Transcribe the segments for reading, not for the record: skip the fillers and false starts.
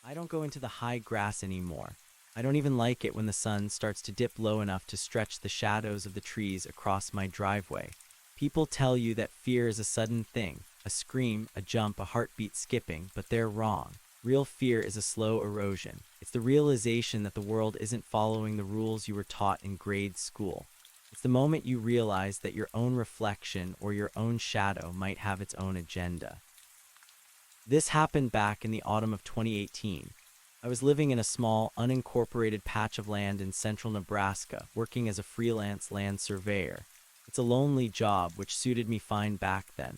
I don't go into the high grass anymore. I don't even like it when the sun starts to dip low enough to stretch the shadows of the trees across my driveway. People tell you that fear is a sudden thing, a scream, a jump, a heartbeat skipping, but they're wrong. Real fear is a slow erosion. It's the realization that the world isn't following the rules you were taught in grade school. It's the moment you realize that your own reflection or your own shadow might have its own agenda. This happened back in the autumn of 2018. I was living in a small, unincorporated patch of land in central Nebraska, working as a freelance land surveyor. It's a lonely job, which suited me fine back then.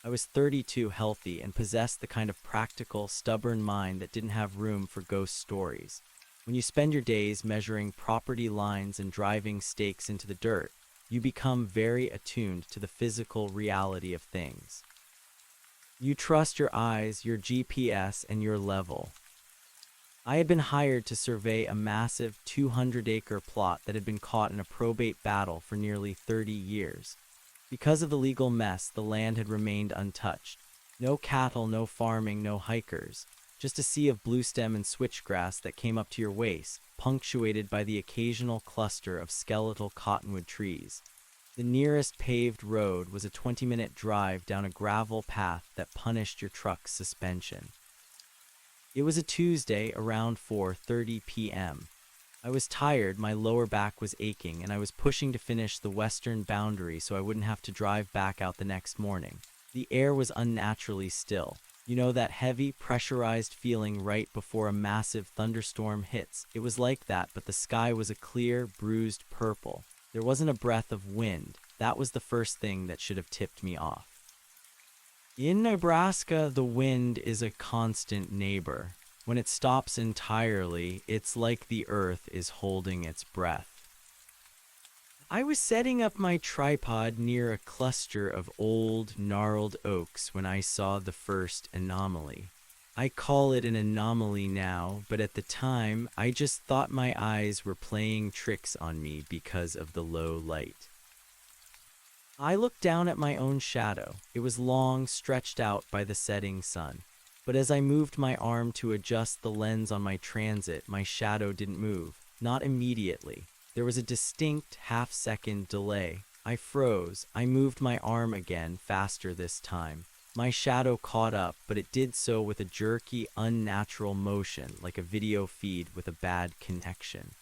I was 32, healthy, and possessed the kind of practical, stubborn mind that didn't have room for ghost stories. When you spend your days measuring property lines and driving stakes into the dirt, you become very attuned to the physical reality of things. You trust your eyes, your GPS, and your level. I had been hired to survey a massive 200-acre plot that had been caught in a probate battle for nearly 30 years. Because of the legal mess, the land had remained untouched. No cattle, no farming, no hikers. Just a sea of bluestem and switchgrass that came up to your waist, punctuated by the occasional cluster of skeletal cottonwood trees. The nearest paved road was a 20-minute drive down a gravel path that punished your truck's suspension. It was a Tuesday around 4:30 p.m. I was tired, my lower back was aching, and I was pushing to finish the western boundary so I wouldn't have to drive back out the next morning. The air was unnaturally still. You know that heavy, pressurized feeling right before a massive thunderstorm hits? It was like that, but the sky was a clear, bruised purple. There wasn't a breath of wind. That was the first thing that should have tipped me off. In Nebraska, the wind is a constant neighbor. When it stops entirely, it's like the earth is holding its breath. I was setting up my tripod near a cluster of old, gnarled oaks when I saw the first anomaly. I call it an anomaly now, but at the time, I just thought my eyes were playing tricks on me because of the low light. I looked down at my own shadow. It was long, stretched out by the setting sun. But as I moved my arm to adjust the lens on my transit, my shadow didn't move. Not immediately. There was a distinct half-second delay. I froze. I moved my arm again, faster this time. My shadow caught up, but it did so with a jerky, unnatural motion, like a video feed with a bad connection.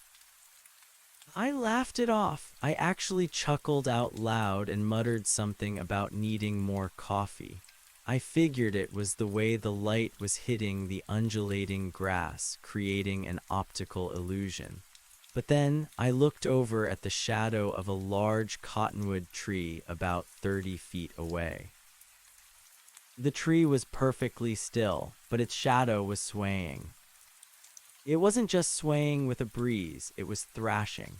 I laughed it off. I actually chuckled out loud and muttered something about needing more coffee. I figured it was the way the light was hitting the undulating grass, creating an optical illusion. But then I looked over at the shadow of a large cottonwood tree about 30 feet away. The tree was perfectly still, but its shadow was swaying. It wasn't just swaying with a breeze, it was thrashing.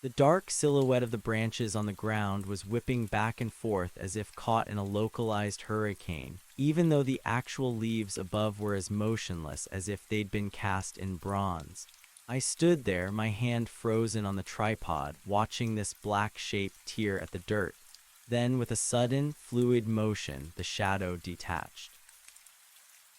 The dark silhouette of the branches on the ground was whipping back and forth as if caught in a localized hurricane, even though the actual leaves above were as motionless as if they'd been cast in bronze. I stood there, my hand frozen on the tripod, watching this black shape tear at the dirt. Then, with a sudden, fluid motion, the shadow detached.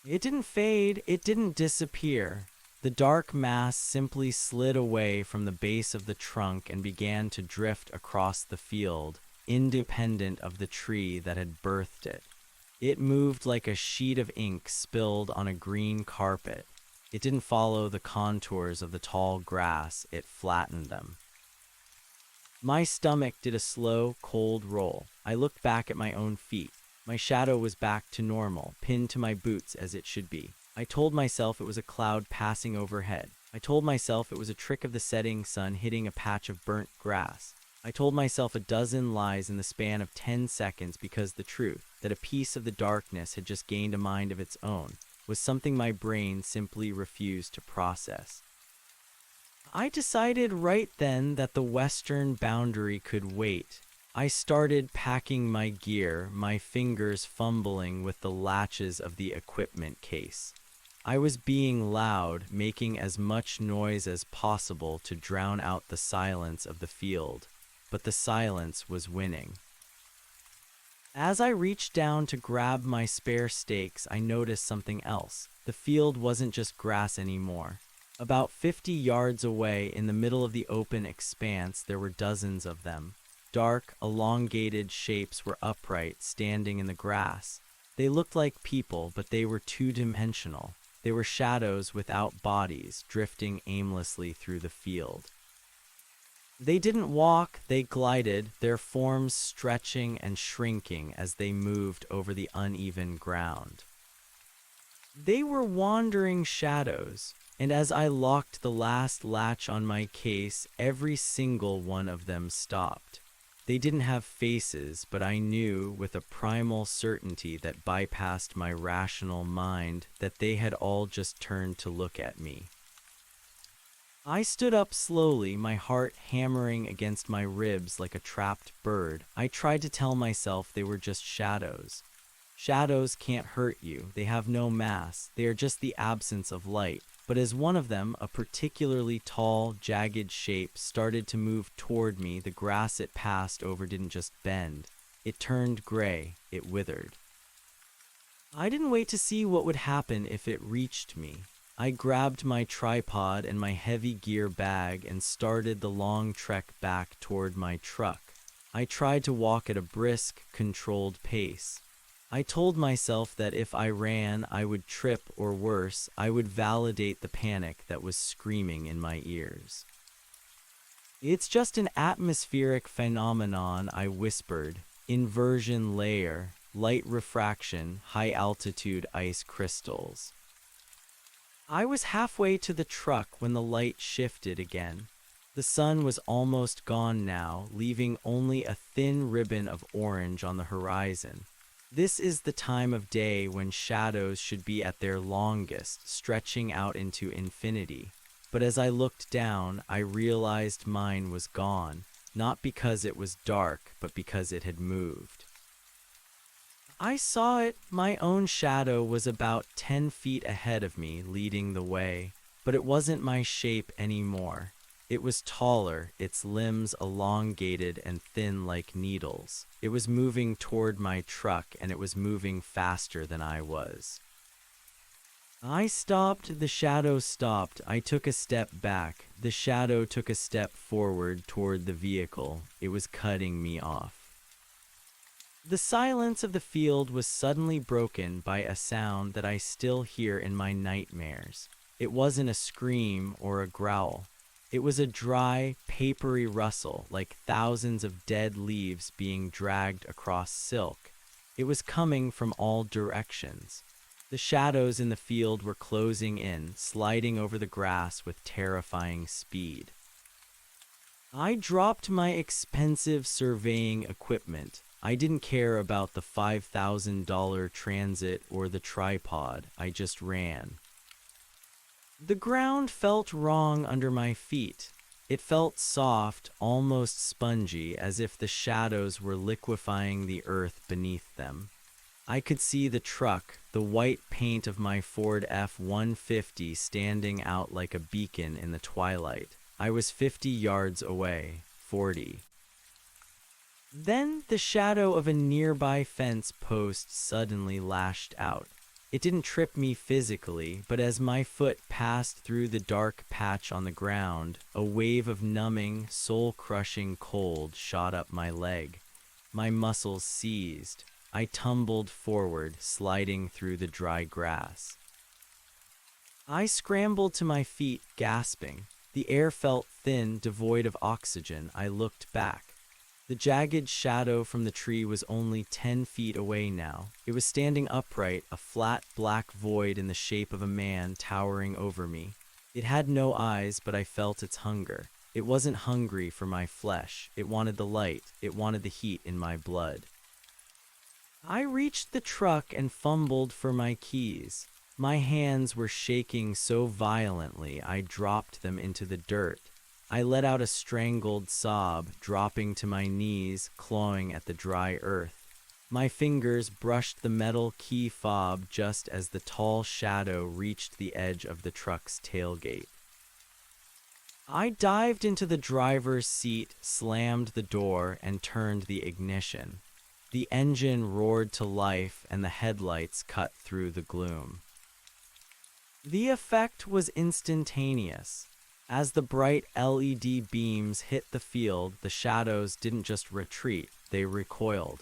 It didn't fade, it didn't disappear. The dark mass simply slid away from the base of the trunk and began to drift across the field, independent of the tree that had birthed it. It moved like a sheet of ink spilled on a green carpet. It didn't follow the contours of the tall grass, it flattened them. My stomach did a slow, cold roll. I looked back at my own feet. My shadow was back to normal, pinned to my boots as it should be. I told myself it was a cloud passing overhead. I told myself it was a trick of the setting sun hitting a patch of burnt grass. I told myself a dozen lies in the span of 10 seconds because the truth, that a piece of the darkness had just gained a mind of its own, was something my brain simply refused to process. I decided right then that the western boundary could wait. I started packing my gear, my fingers fumbling with the latches of the equipment case. I was being loud, making as much noise as possible to drown out the silence of the field, but the silence was winning. As I reached down to grab my spare stakes, I noticed something else. The field wasn't just grass anymore. About 50 yards away, in the middle of the open expanse, there were dozens of them. Dark, elongated shapes were upright, standing in the grass. They looked like people, but they were two-dimensional. They were shadows without bodies, drifting aimlessly through the field. They didn't walk, they glided, their forms stretching and shrinking as they moved over the uneven ground. They were wandering shadows, and as I locked the last latch on my case, every single one of them stopped. They didn't have faces, but I knew with a primal certainty that bypassed my rational mind that they had all just turned to look at me. I stood up slowly, my heart hammering against my ribs like a trapped bird. I tried to tell myself they were just shadows. Shadows can't hurt you. They have no mass. They are just the absence of light. But as one of them, a particularly tall, jagged shape, started to move toward me, the grass it passed over didn't just bend. It turned gray. It withered. I didn't wait to see what would happen if it reached me. I grabbed my tripod and my heavy gear bag and started the long trek back toward my truck. I tried to walk at a brisk, controlled pace. I told myself that if I ran, I would trip, or worse, I would validate the panic that was screaming in my ears. "It's just an atmospheric phenomenon," I whispered. "Inversion layer, light refraction, high-altitude ice crystals." I was halfway to the truck when the light shifted again. The sun was almost gone now, leaving only a thin ribbon of orange on the horizon. This is the time of day when shadows should be at their longest, stretching out into infinity. But as I looked down, I realized mine was gone, not because it was dark, but because it had moved. I saw it. My own shadow was about 10 feet ahead of me, leading the way, but it wasn't my shape anymore. It was taller, its limbs elongated and thin like needles. It was moving toward my truck, and it was moving faster than I was. I stopped, the shadow stopped. I took a step back. The shadow took a step forward toward the vehicle. It was cutting me off. The silence of the field was suddenly broken by a sound that I still hear in my nightmares. It wasn't a scream or a growl. It was a dry, papery rustle, like thousands of dead leaves being dragged across silk. It was coming from all directions. The shadows in the field were closing in, sliding over the grass with terrifying speed. I dropped my expensive surveying equipment. I didn't care about the $5,000 transit or the tripod. I just ran. The ground felt wrong under my feet. It felt soft, almost spongy, as if the shadows were liquefying the earth beneath them. I could see the truck, the white paint of my Ford F-150 standing out like a beacon in the twilight. I was 50 yards away, 40. Then the shadow of a nearby fence post suddenly lashed out. It didn't trip me physically, but as my foot passed through the dark patch on the ground, a wave of numbing, soul-crushing cold shot up my leg. My muscles seized. I tumbled forward, sliding through the dry grass. I scrambled to my feet, gasping. The air felt thin, devoid of oxygen. I looked back. The jagged shadow from the tree was only 10 feet away now. It was standing upright, a flat black void in the shape of a man towering over me. It had no eyes, but I felt its hunger. It wasn't hungry for my flesh. It wanted the light. It wanted the heat in my blood. I reached the truck and fumbled for my keys. My hands were shaking so violently I dropped them into the dirt. I let out a strangled sob, dropping to my knees, clawing at the dry earth. My fingers brushed the metal key fob just as the tall shadow reached the edge of the truck's tailgate. I dived into the driver's seat, slammed the door, and turned the ignition. The engine roared to life and the headlights cut through the gloom. The effect was instantaneous. As the bright LED beams hit the field, the shadows didn't just retreat, they recoiled.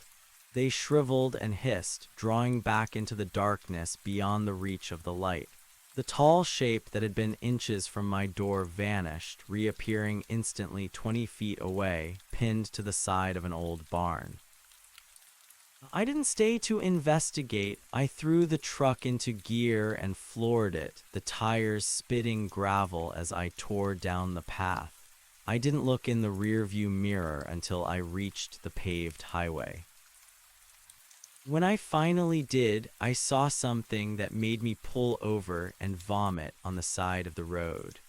They shriveled and hissed, drawing back into the darkness beyond the reach of the light. The tall shape that had been inches from my door vanished, reappearing instantly 20 feet away, pinned to the side of an old barn. I didn't stay to investigate. I threw the truck into gear and floored it, the tires spitting gravel as I tore down the path. I didn't look in the rearview mirror until I reached the paved highway. When I finally did, I saw something that made me pull over and vomit on the side of the road.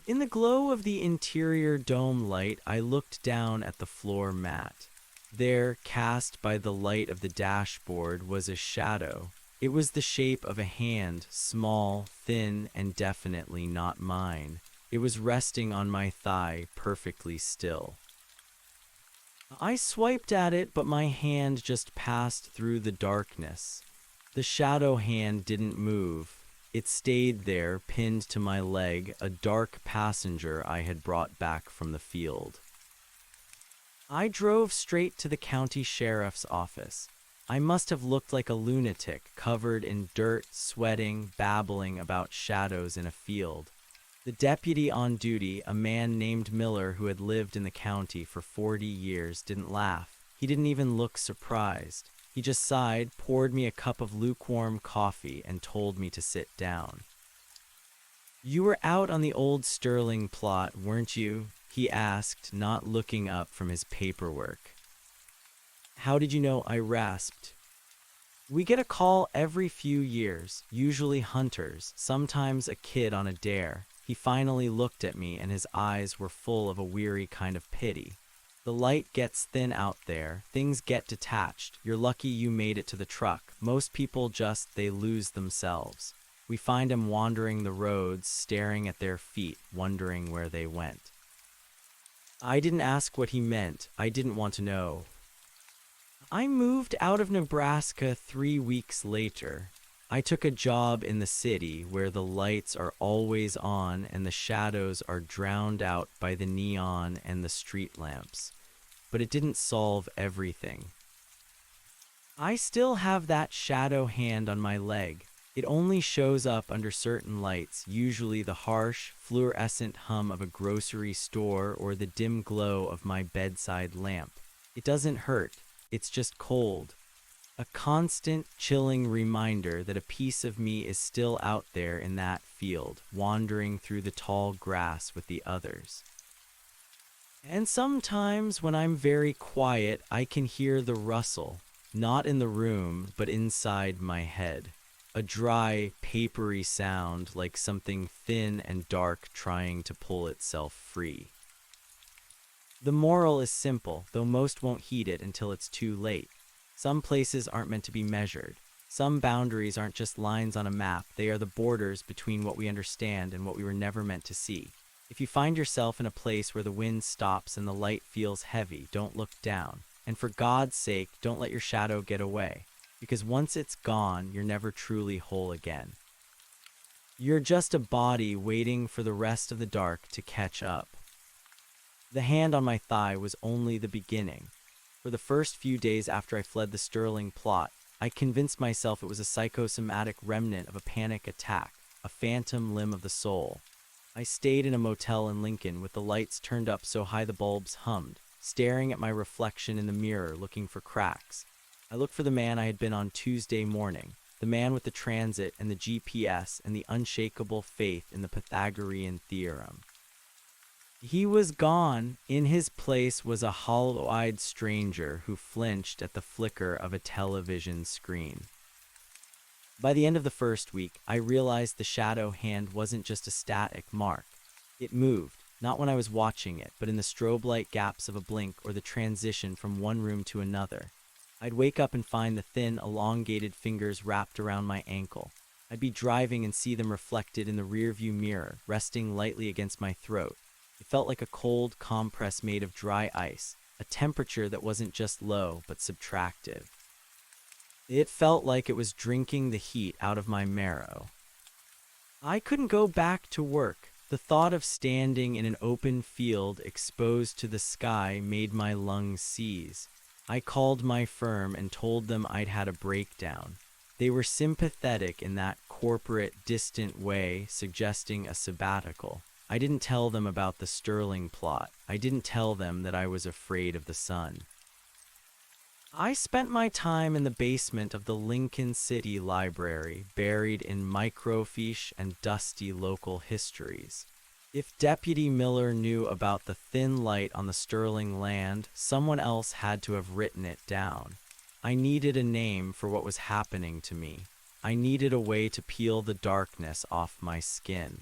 In the glow of the interior dome light, I looked down at the floor mat. There, cast by the light of the dashboard, was a shadow. It was the shape of a hand, small, thin, and definitely not mine. It was resting on my thigh, perfectly still. I swiped at it, but my hand just passed through the darkness. The shadow hand didn't move. It stayed there, pinned to my leg, a dark passenger I had brought back from the field. I drove straight to the county sheriff's office. I must have looked like a lunatic, covered in dirt, sweating, babbling about shadows in a field. The deputy on duty, a man named Miller who had lived in the county for 40 years, didn't laugh. He didn't even look surprised. He just sighed, poured me a cup of lukewarm coffee, and told me to sit down. "You were out on the old Sterling plot, weren't you?" he asked, not looking up from his paperwork. "How did you know?" I rasped. "We get a call every few years, usually hunters, sometimes a kid on a dare." He finally looked at me, and his eyes were full of a weary kind of pity. "The light gets thin out there. Things get detached. You're lucky you made it to the truck. Most people they lose themselves. We find them wandering the roads, staring at their feet, wondering where they went." I didn't ask what he meant. I didn't want to know. I moved out of Nebraska 3 weeks later. I took a job in the city where the lights are always on and the shadows are drowned out by the neon and the street lamps. But it didn't solve everything. I still have that shadow hand on my leg. It only shows up under certain lights, usually the harsh, fluorescent hum of a grocery store or the dim glow of my bedside lamp. It doesn't hurt. It's just cold. A constant, chilling reminder that a piece of me is still out there in that field, wandering through the tall grass with the others. And sometimes, when I'm very quiet, I can hear the rustle, not in the room, but inside my head. A dry, papery sound like something thin and dark trying to pull itself free. The moral is simple, though most won't heed it until it's too late. Some places aren't meant to be measured. Some boundaries aren't just lines on a map. They are the borders between what we understand and what we were never meant to see. If you find yourself in a place where the wind stops and the light feels heavy, don't look down. And for God's sake, don't let your shadow get away. Because once it's gone, you're never truly whole again. You're just a body waiting for the rest of the dark to catch up. The hand on my thigh was only the beginning. For the first few days after I fled the Sterling plot, I convinced myself it was a psychosomatic remnant of a panic attack, a phantom limb of the soul. I stayed in a motel in Lincoln with the lights turned up so high the bulbs hummed, staring at my reflection in the mirror looking for cracks. I looked for the man I had been on Tuesday morning, the man with the transit and the GPS and the unshakable faith in the Pythagorean theorem. He was gone. In his place was a hollow-eyed stranger who flinched at the flicker of a television screen. By the end of the first week, I realized the shadow hand wasn't just a static mark. It moved, not when I was watching it, but in the strobe light gaps of a blink or the transition from one room to another. I'd wake up and find the thin, elongated fingers wrapped around my ankle. I'd be driving and see them reflected in the rearview mirror, resting lightly against my throat. It felt like a cold compress made of dry ice. a temperature that wasn't just low, but subtractive. It felt like it was drinking the heat out of my marrow. I couldn't go back to work. The thought of standing in an open field exposed to the sky made my lungs seize. I called my firm and told them I'd had a breakdown. They were sympathetic in that corporate, distant way, suggesting a sabbatical. I didn't tell them about the Sterling plot. I didn't tell them that I was afraid of the sun. I spent my time in the basement of the Lincoln City Library, buried in microfiche and dusty local histories. If Deputy Miller knew about the thin light on the Sterling land, someone else had to have written it down. I needed a name for what was happening to me. I needed a way to peel the darkness off my skin.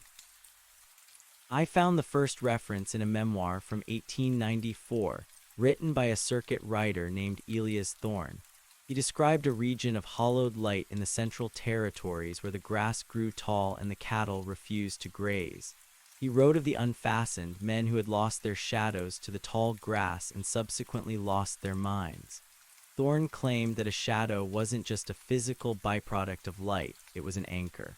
I found the first reference in a memoir from 1894, written by a circuit writer named Elias Thorne. He described a region of hollowed light in the Central Territories where the grass grew tall and the cattle refused to graze. He wrote of the unfastened, men who had lost their shadows to the tall grass and subsequently lost their minds. Thorne claimed that a shadow wasn't just a physical byproduct of light, it was an anchor.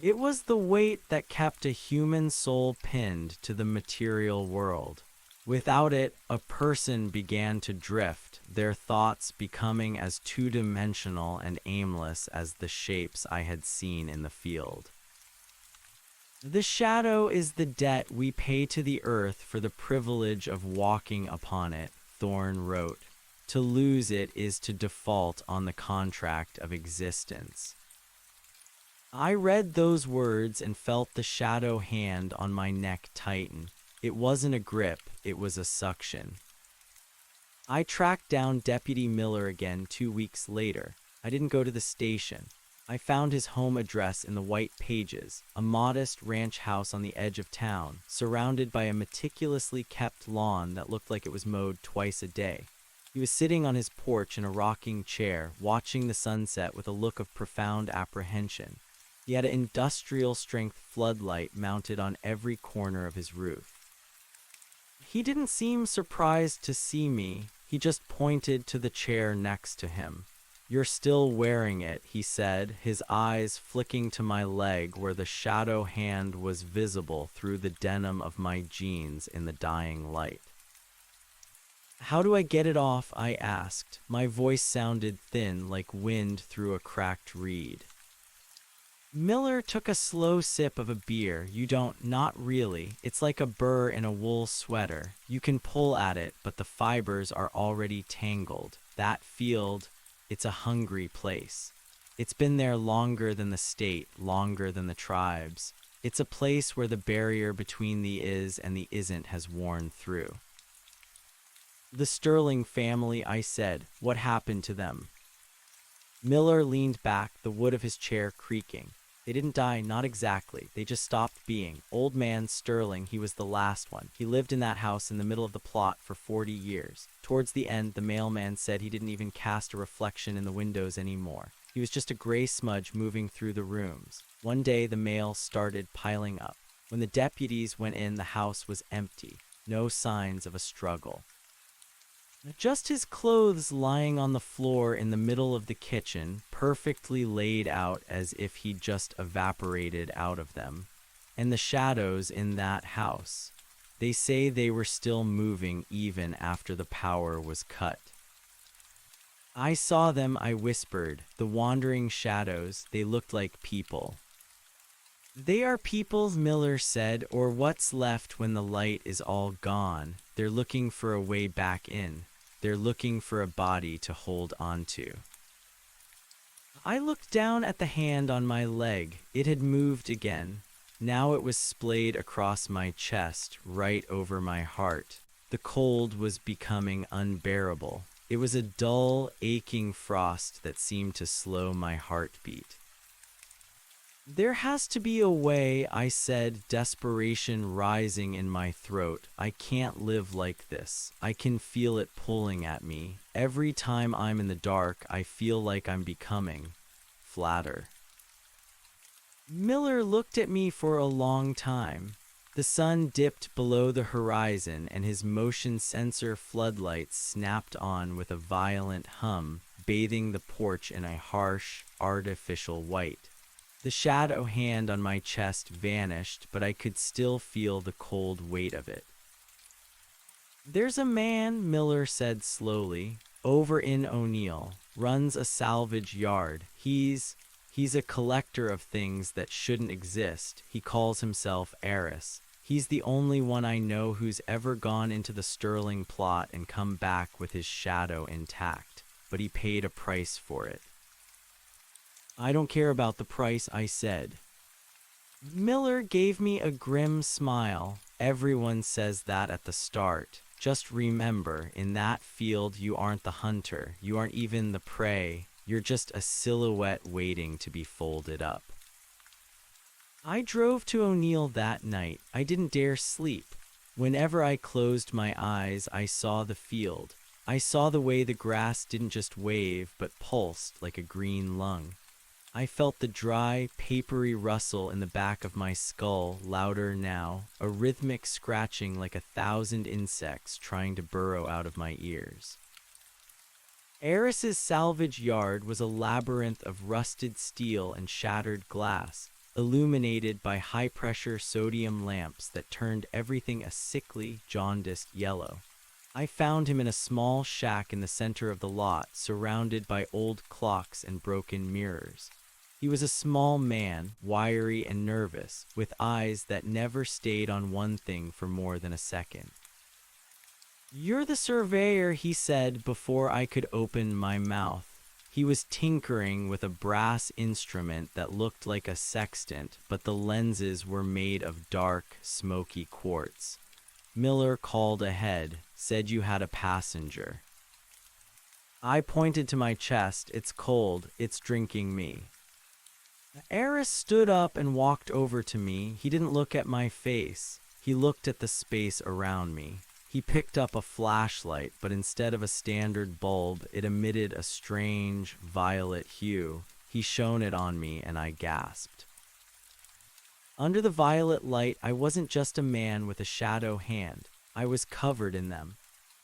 It was the weight that kept a human soul pinned to the material world. Without it, a person began to drift, their thoughts becoming as two-dimensional and aimless as the shapes I had seen in the field. The shadow is the debt we pay to the earth for the privilege of walking upon it, Thorne wrote. To lose it is to default on the contract of existence. I read those words and felt the shadow hand on my neck tighten. It wasn't a grip, it was a suction. I tracked down Deputy Miller again 2 weeks later. I didn't go to the station. I found his home address in the white pages, a modest ranch house on the edge of town, surrounded by a meticulously kept lawn that looked like it was mowed twice a day. He was sitting on his porch in a rocking chair, watching the sunset with a look of profound apprehension. He had an industrial-strength floodlight mounted on every corner of his roof. He didn't seem surprised to see me. He just pointed to the chair next to him. "You're still wearing it," he said, his eyes flicking to my leg where the shadow hand was visible through the denim of my jeans in the dying light. "How do I get it off?" I asked. My voice sounded thin, like wind through a cracked reed. Miller took a slow sip of a beer. Not really. It's like a burr in a wool sweater. You can pull at it, but the fibers are already tangled. That field, it's a hungry place. It's been there longer than the state, longer than the tribes. It's a place where the barrier between the is and the isn't has worn through. "The Sterling family," I said. "What happened to them?" Miller leaned back, the wood of his chair creaking. "They didn't die, not exactly. They just stopped being. Old man Sterling, he was the last one. He lived in that house in the middle of the plot for 40 years. Towards the end, the mailman said he didn't even cast a reflection in the windows anymore. He was just a gray smudge moving through the rooms. One day, the mail started piling up. When the deputies went in, the house was empty. No signs of a struggle. Just his clothes lying on the floor in the middle of the kitchen, perfectly laid out as if he'd just evaporated out of them. And the shadows in that house. They say they were still moving even after the power was cut." "I saw them," I whispered. "The wandering shadows, they looked like people." "They are people," Miller said, "or what's left when the light is all gone. They're looking for a way back in. They're looking for a body to hold onto." I looked down at the hand on my leg. It had moved again. Now it was splayed across my chest, right over my heart. The cold was becoming unbearable. It was a dull, aching frost that seemed to slow my heartbeat. "There has to be a way," I said, desperation rising in my throat. "I can't live like this. I can feel it pulling at me. Every time I'm in the dark, I feel like I'm becoming flatter." Miller looked at me for a long time. The sun dipped below the horizon, and his motion sensor floodlights snapped on with a violent hum, bathing the porch in a harsh, artificial white. The shadow hand on my chest vanished, but I could still feel the cold weight of it. "There's a man," Miller said slowly, "over in O'Neill. Runs a salvage yard. He's a collector of things that shouldn't exist. He calls himself Eris. He's the only one I know who's ever gone into the Sterling plot and come back with his shadow intact, but he paid a price for it." "I don't care about the price," I said. Miller gave me a grim smile. "Everyone says that at the start. Just remember, in that field you aren't the hunter, you aren't even the prey, you're just a silhouette waiting to be folded up." I drove to O'Neill that night. I didn't dare sleep. Whenever I closed my eyes, I saw the field. I saw the way the grass didn't just wave, but pulsed like a green lung. I felt the dry, papery rustle in the back of my skull, louder now, a rhythmic scratching like 1,000 insects trying to burrow out of my ears. Eris's salvage yard was a labyrinth of rusted steel and shattered glass, illuminated by high-pressure sodium lamps that turned everything a sickly, jaundiced yellow. I found him in a small shack in the center of the lot, surrounded by old clocks and broken mirrors. He was a small man, wiry and nervous, with eyes that never stayed on one thing for more than a second. "You're the surveyor," he said before I could open my mouth. He was tinkering with a brass instrument that looked like a sextant, but the lenses were made of dark, smoky quartz. Miller called ahead, said you had a passenger. I pointed to my chest. "It's cold, it's drinking me." Eris stood up and walked over to me. He didn't look at my face. He looked at the space around me. He picked up a flashlight, but instead of a standard bulb, it emitted a strange, violet hue. He shone it on me, and I gasped. Under the violet light, I wasn't just a man with a shadow hand. I was covered in them.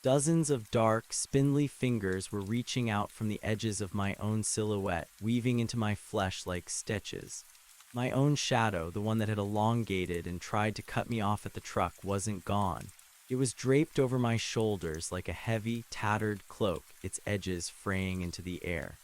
Dozens of dark, spindly fingers were reaching out from the edges of my own silhouette, weaving into my flesh like stitches. My own shadow, the one that had elongated and tried to cut me off at the truck, wasn't gone. It was draped over my shoulders like a heavy, tattered cloak, its edges fraying into the air.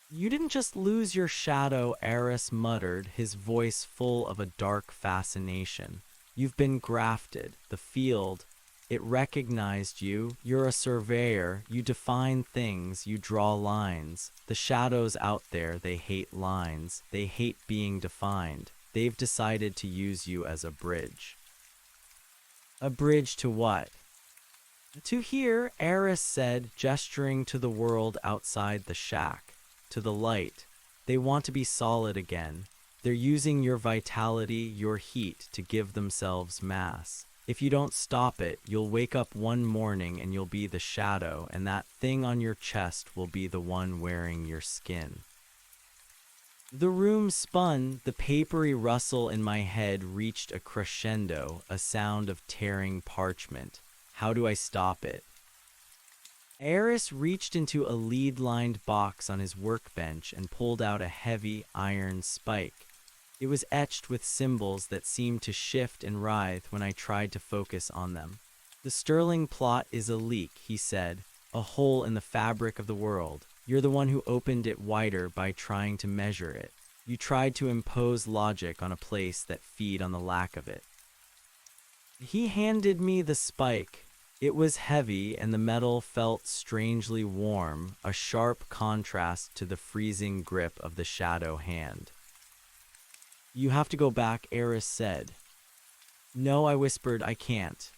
"You didn't just lose your shadow," Eris muttered, his voice full of a dark fascination. "You've been grafted. The field, it recognized you. You're a surveyor. You define things. You draw lines. The shadows out there, they hate lines. They hate being defined. They've decided to use you as a bridge." "A bridge to what?" "To here," Eris said, gesturing to the world outside the shack. "To the light. They want to be solid again. They're using your vitality, your heat, to give themselves mass. If you don't stop it, you'll wake up one morning and you'll be the shadow, and that thing on your chest will be the one wearing your skin." The room spun. The papery rustle in my head reached a crescendo, a sound of tearing parchment. How do I stop it? Eris reached into a lead-lined box on his workbench and pulled out a heavy iron spike. It was etched with symbols that seemed to shift and writhe when I tried to focus on them. "The Sterling plot is a leak," he said, "a hole in the fabric of the world. You're the one who opened it wider by trying to measure it. You tried to impose logic on a place that feed on the lack of it." He handed me the spike. It was heavy, and the metal felt strangely warm, a sharp contrast to the freezing grip of the shadow hand. "You have to go back," Eris said. "No," I whispered, "I can't."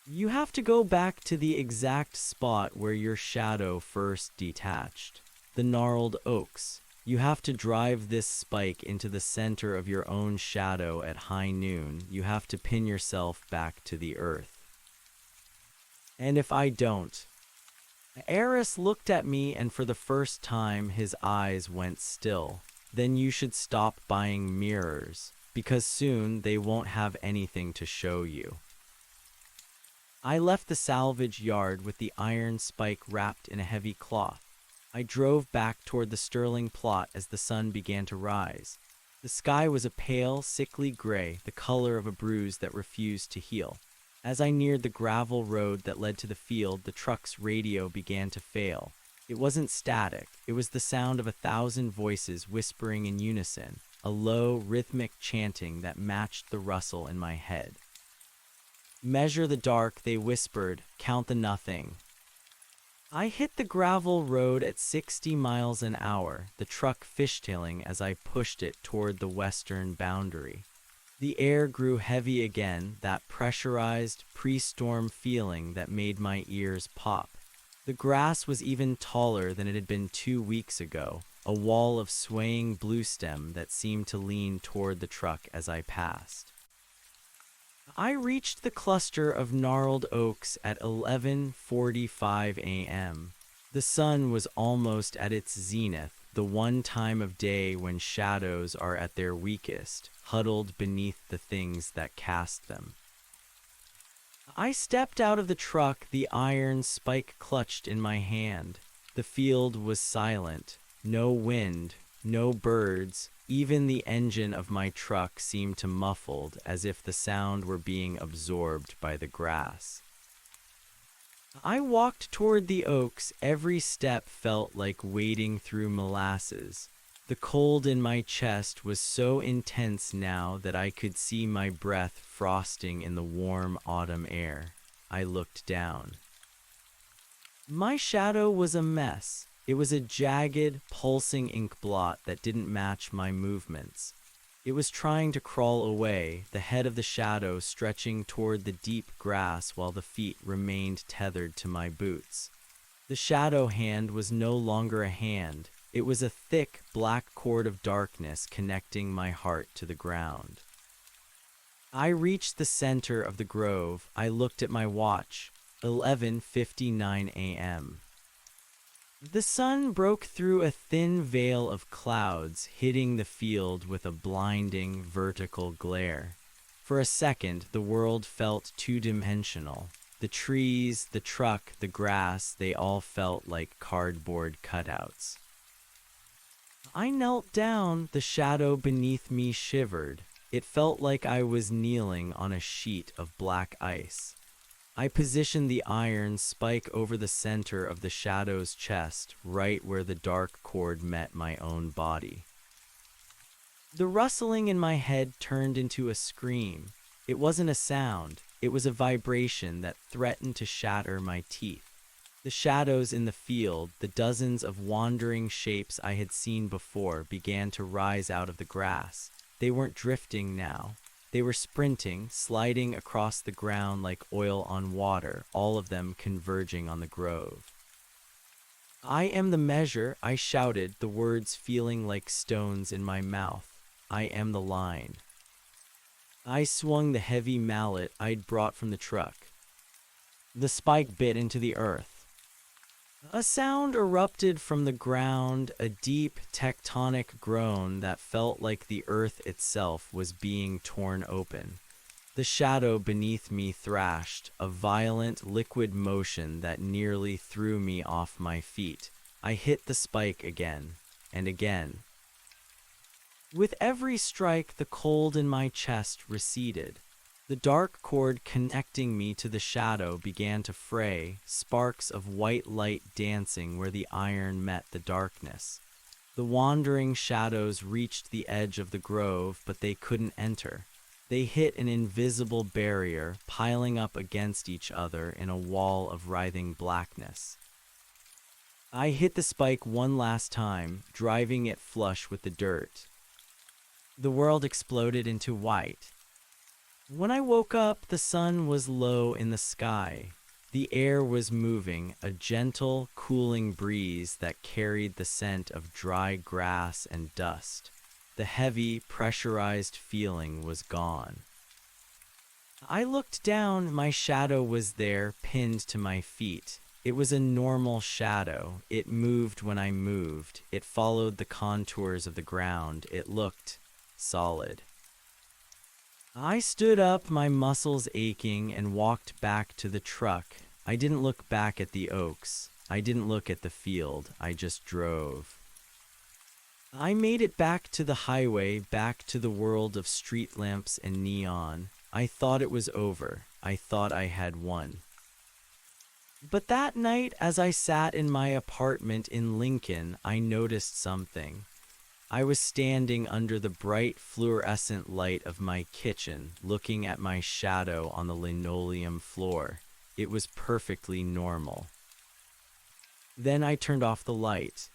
"You have to go back to the exact spot where your shadow first detached. The gnarled oaks. You have to drive this spike into the center of your own shadow at high noon. You have to pin yourself back to the earth." "And if I don't?" Eris looked at me, and for the first time his eyes went still. "Then you should stop buying mirrors." because soon they won't have anything to show you. I left the salvage yard with the iron spike wrapped in a heavy cloth. I drove back toward the Sterling plot as the sun began to rise. The sky was a pale, sickly gray, the color of a bruise that refused to heal. As I neared the gravel road that led to the field, the truck's radio began to fail. It wasn't static, it was the sound of 1,000 voices whispering in unison, a low, rhythmic chanting that matched the rustle in my head. Measure the dark, they whispered, count the nothing. I hit the gravel road at 60 miles an hour, the truck fishtailing as I pushed it toward the western boundary. The air grew heavy again, that pressurized, pre-storm feeling that made my ears pop. The grass was even taller than it had been 2 weeks ago, a wall of swaying bluestem that seemed to lean toward the truck as I passed. I reached the cluster of gnarled oaks at 11:45 a.m. The sun was almost at its zenith, the one time of day when shadows are at their weakest, huddled beneath the things that cast them. I stepped out of the truck, the iron spike clutched in my hand. The field was silent, no wind, no birds. Even the engine of my truck seemed to muffled, as if the sound were being absorbed by the grass. I walked toward the oaks. Every step felt like wading through molasses. The cold in my chest was so intense now that I could see my breath frosting in the warm autumn air. I looked down. My shadow was a mess. It was a jagged, pulsing ink blot that didn't match my movements. It was trying to crawl away, the head of the shadow stretching toward the deep grass while the feet remained tethered to my boots. The shadow hand was no longer a hand. It was a thick, black cord of darkness connecting my heart to the ground. I reached the center of the grove. I looked at my watch. 11:59 a.m. The sun broke through a thin veil of clouds, hitting the field with a blinding, vertical glare. For a second, the world felt two-dimensional. The trees, the truck, the grass, they all felt like cardboard cutouts. I knelt down. The shadow beneath me shivered. It felt like I was kneeling on a sheet of black ice. I positioned the iron spike over the center of the shadow's chest, right where the dark cord met my own body. The rustling in my head turned into a scream. It wasn't a sound, it was a vibration that threatened to shatter my teeth. The shadows in the field, the dozens of wandering shapes I had seen before, began to rise out of the grass. They weren't drifting now. They were sprinting, sliding across the ground like oil on water, all of them converging on the grove. I am the measure, I shouted, the words feeling like stones in my mouth. I am the line. I swung the heavy mallet I'd brought from the truck. The spike bit into the earth. A sound erupted from the ground, a deep, tectonic groan that felt like the earth itself was being torn open. The shadow beneath me thrashed, a violent, liquid motion that nearly threw me off my feet. I hit the spike again, and again. With every strike, the cold in my chest receded. The dark cord connecting me to the shadow began to fray, sparks of white light dancing where the iron met the darkness. The wandering shadows reached the edge of the grove, but they couldn't enter. They hit an invisible barrier, piling up against each other in a wall of writhing blackness. I hit the spike one last time, driving it flush with the dirt. The world exploded into white. When I woke up, the sun was low in the sky. The air was moving, a gentle, cooling breeze that carried the scent of dry grass and dust. The heavy, pressurized feeling was gone. I looked down. My shadow was there, pinned to my feet. It was a normal shadow. It moved when I moved. It followed the contours of the ground. It looked solid. I stood up, my muscles aching, and walked back to the truck. I didn't look back at the oaks. I didn't look at the field. I just drove. I made it back to the highway, back to the world of street lamps and neon. I thought it was over. I thought I had won. But that night, as I sat in my apartment in Lincoln, I noticed something. I was standing under the bright fluorescent light of my kitchen, looking at my shadow on the linoleum floor. It was perfectly normal. Then I turned off the light.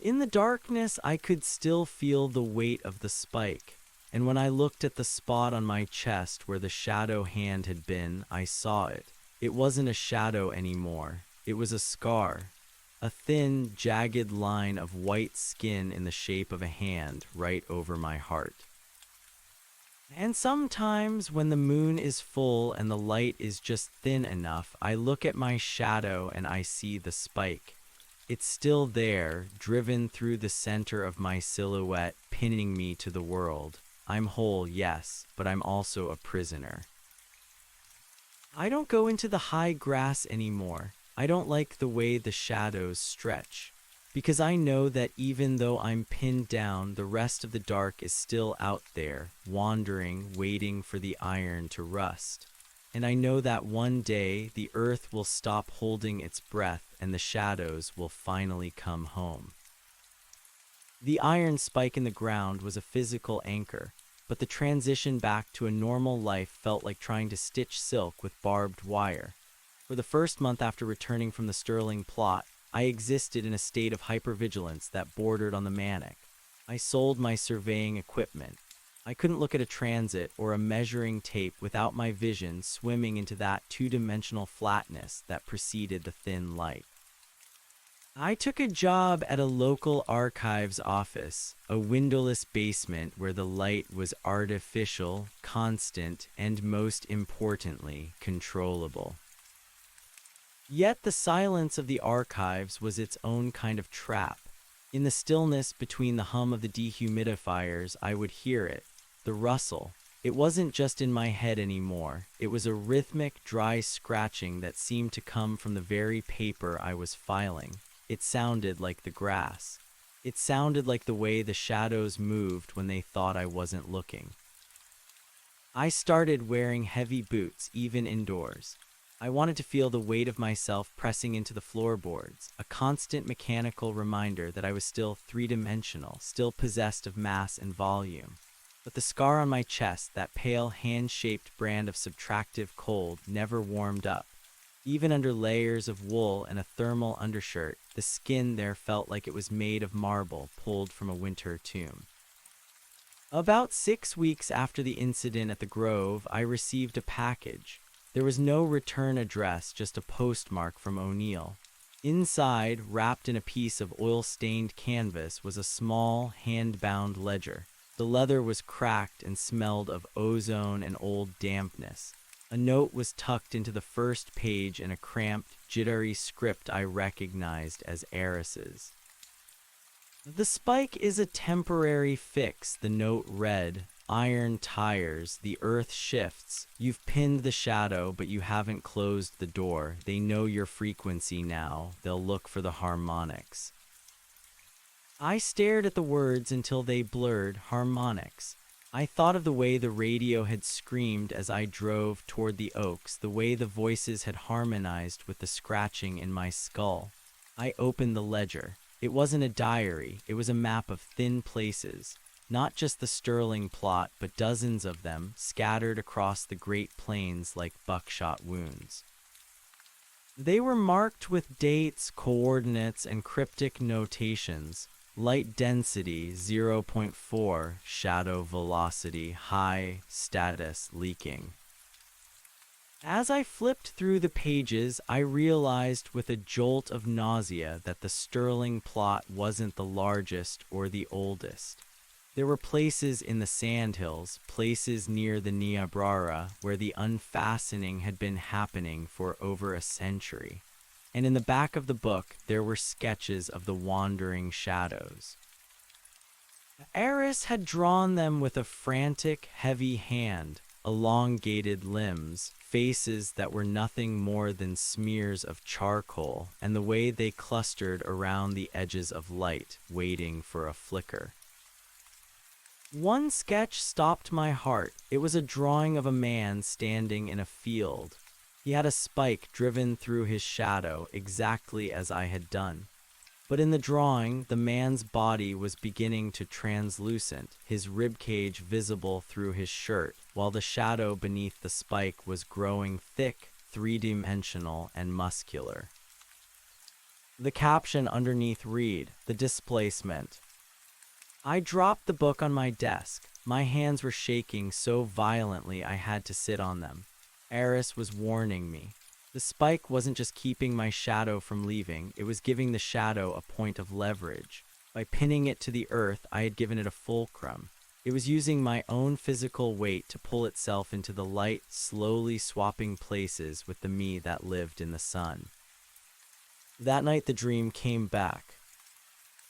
In the darkness, I could still feel the weight of the spike, and when I looked at the spot on my chest where the shadow hand had been, I saw it. It wasn't a shadow anymore. It was a scar. A thin, jagged line of white skin in the shape of a hand right over my heart. And sometimes when the moon is full and the light is just thin enough, I look at my shadow and I see the spike. It's still there, driven through the center of my silhouette, pinning me to the world. I'm whole, yes, but I'm also a prisoner. I don't go into the high grass anymore. I don't like the way the shadows stretch, because I know that even though I'm pinned down, the rest of the dark is still out there, wandering, waiting for the iron to rust. And I know that one day the earth will stop holding its breath and the shadows will finally come home. The iron spike in the ground was a physical anchor, but the transition back to a normal life felt like trying to stitch silk with barbed wire. For the first month after returning from the Sterling plot, I existed in a state of hypervigilance that bordered on the manic. I sold my surveying equipment. I couldn't look at a transit or a measuring tape without my vision swimming into that two-dimensional flatness that preceded the thin light. I took a job at a local archives office, a windowless basement where the light was artificial, constant, and most importantly, controllable. Yet the silence of the archives was its own kind of trap. In the stillness between the hum of the dehumidifiers, I would hear it, the rustle. It wasn't just in my head anymore. It was a rhythmic, dry scratching that seemed to come from the very paper I was filing. It sounded like the grass. It sounded like the way the shadows moved when they thought I wasn't looking. I started wearing heavy boots, even indoors. I wanted to feel the weight of myself pressing into the floorboards, a constant mechanical reminder that I was still three-dimensional, still possessed of mass and volume. But the scar on my chest, that pale hand-shaped brand of subtractive cold, never warmed up. Even under layers of wool and a thermal undershirt, the skin there felt like it was made of marble pulled from a winter tomb. About 6 weeks after the incident at the Grove, I received a package. There was no return address, just a postmark from O'Neill. Inside, wrapped in a piece of oil-stained canvas, was a small, hand-bound ledger. The leather was cracked and smelled of ozone and old dampness. A note was tucked into the first page in a cramped, jittery script I recognized as Eris's. "The spike is a temporary fix," the note read. "Iron tires, the earth shifts. You've pinned the shadow, but you haven't closed the door. They know your frequency now. They'll look for the harmonics." I stared at the words until they blurred. Harmonics. I thought of the way the radio had screamed as I drove toward the oaks, the way the voices had harmonized with the scratching in my skull. I opened the ledger. It wasn't a diary, it was a map of thin places. Not just the Sterling plot, but dozens of them, scattered across the Great Plains like buckshot wounds. They were marked with dates, coordinates, and cryptic notations. Light density 0.4, shadow velocity high, status leaking. As I flipped through the pages, I realized with a jolt of nausea that the Sterling plot wasn't the largest or the oldest. There were places in the Sandhills, places near the Niobrara, where the unfastening had been happening for over a century. And in the back of the book, there were sketches of the wandering shadows. Eris had drawn them with a frantic, heavy hand, elongated limbs, faces that were nothing more than smears of charcoal, and the way they clustered around the edges of light, waiting for a flicker. One sketch stopped my heart. It was a drawing of a man standing in a field. He had a spike driven through his shadow, exactly as I had done. But in the drawing, the man's body was beginning to translucent, his ribcage visible through his shirt, while the shadow beneath the spike was growing thick, three-dimensional, and muscular. The caption underneath read, "The Displacement." I dropped the book on my desk. My hands were shaking so violently I had to sit on them. Eris was warning me. The spike wasn't just keeping my shadow from leaving, it was giving the shadow a point of leverage. By pinning it to the earth, I had given it a fulcrum. It was using my own physical weight to pull itself into the light, slowly swapping places with the me that lived in the sun. That night the dream came back.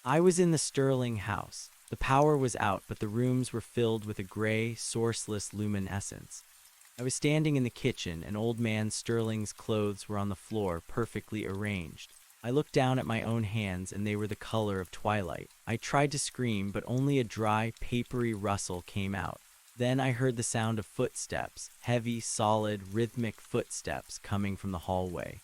I was in the Sterling house. The power was out, but the rooms were filled with a gray, sourceless luminescence. I was standing in the kitchen, and old man Sterling's clothes were on the floor, perfectly arranged. I looked down at my own hands, and they were the color of twilight. I tried to scream, but only a dry, papery rustle came out. Then I heard the sound of footsteps, heavy, solid, rhythmic footsteps coming from the hallway.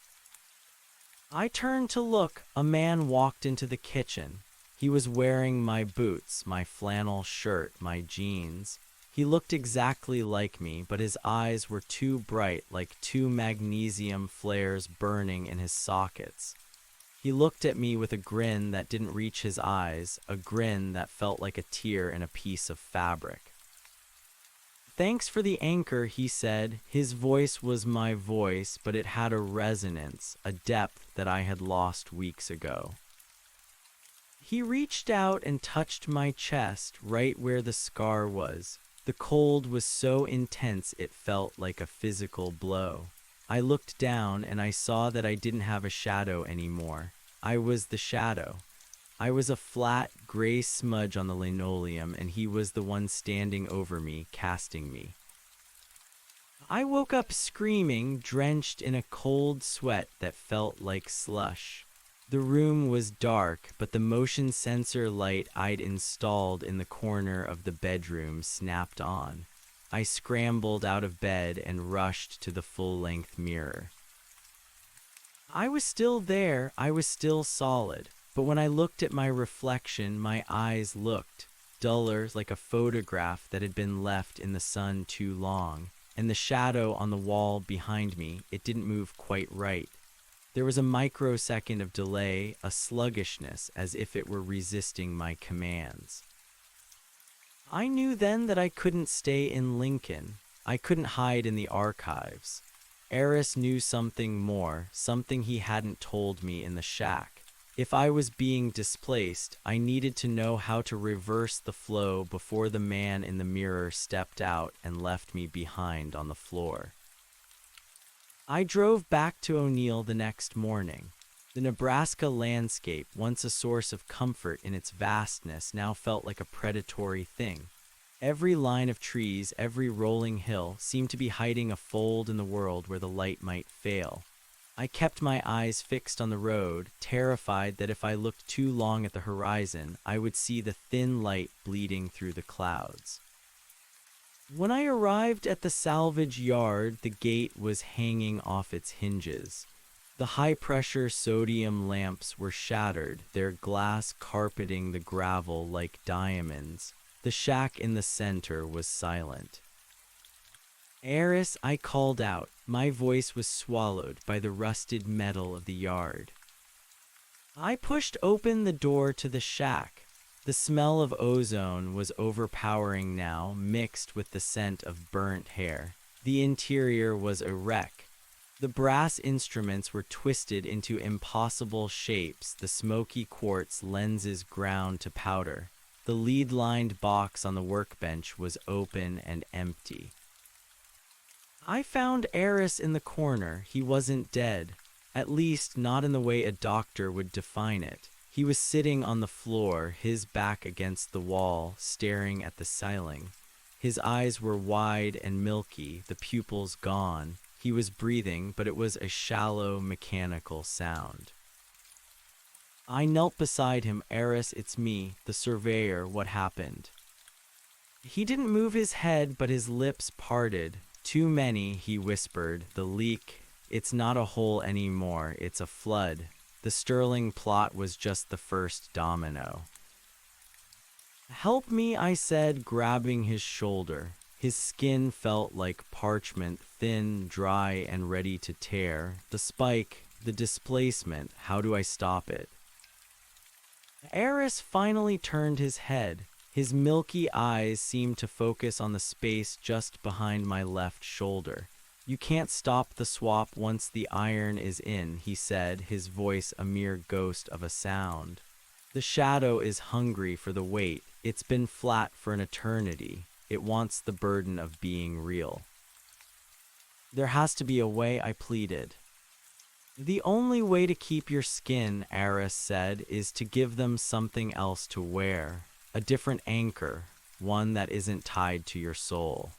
I turned to look. A man walked into the kitchen. He was wearing my boots, my flannel shirt, my jeans. He looked exactly like me, but his eyes were too bright, like two magnesium flares burning in his sockets. He looked at me with a grin that didn't reach his eyes, a grin that felt like a tear in a piece of fabric. "Thanks for the anchor," he said. His voice was my voice, but it had a resonance, a depth that I had lost weeks ago. He reached out and touched my chest, right where the scar was. The cold was so intense it felt like a physical blow. I looked down and I saw that I didn't have a shadow anymore. I was the shadow. I was a flat, gray smudge on the linoleum, and he was the one standing over me, casting me. I woke up screaming, drenched in a cold sweat that felt like slush. The room was dark, but the motion sensor light I'd installed in the corner of the bedroom snapped on. I scrambled out of bed and rushed to the full-length mirror. I was still there, I was still solid, but when I looked at my reflection, my eyes looked duller, like a photograph that had been left in the sun too long, and the shadow on the wall behind me, it didn't move quite right. There was a microsecond of delay, a sluggishness, as if it were resisting my commands. I knew then that I couldn't stay in Lincoln. I couldn't hide in the archives. Eris knew something more, something he hadn't told me in the shack. If I was being displaced, I needed to know how to reverse the flow before the man in the mirror stepped out and left me behind on the floor. I drove back to O'Neill the next morning. The Nebraska landscape, once a source of comfort in its vastness, now felt like a predatory thing. Every line of trees, every rolling hill, seemed to be hiding a fold in the world where the light might fail. I kept my eyes fixed on the road, terrified that if I looked too long at the horizon, I would see the thin light bleeding through the clouds. When I arrived at the salvage yard, the gate was hanging off its hinges. The high-pressure sodium lamps were shattered, their glass carpeting the gravel like diamonds. The shack in the center was silent. "Eris," I called out. My voice was swallowed by the rusted metal of the yard. I pushed open the door to the shack. The smell of ozone was overpowering now, mixed with the scent of burnt hair. The interior was a wreck. The brass instruments were twisted into impossible shapes, the smoky quartz lenses ground to powder. The lead-lined box on the workbench was open and empty. I found Eris in the corner. He wasn't dead, at least not in the way a doctor would define it. He was sitting on the floor, his back against the wall, staring at the ceiling. His eyes were wide and milky, the pupils gone. He was breathing, but it was a shallow, mechanical sound. I knelt beside him. Eris, it's me, the surveyor. What happened? He didn't move his head, but his lips parted. Too many, he whispered. The leak. It's not a hole anymore, it's a flood. The Sterling plot was just the first domino. Help me, I said, grabbing his shoulder. His skin felt like parchment, thin, dry, and ready to tear. The spike, the displacement, how do I stop it? Eris finally turned his head. His milky eyes seemed to focus on the space just behind my left shoulder. You can't stop the swap once the iron is in, he said, his voice a mere ghost of a sound. The shadow is hungry for the weight. It's been flat for an eternity. It wants the burden of being real. There has to be a way, I pleaded. The only way to keep your skin, Eris said, is to give them something else to wear. A different anchor, one that isn't tied to your soul.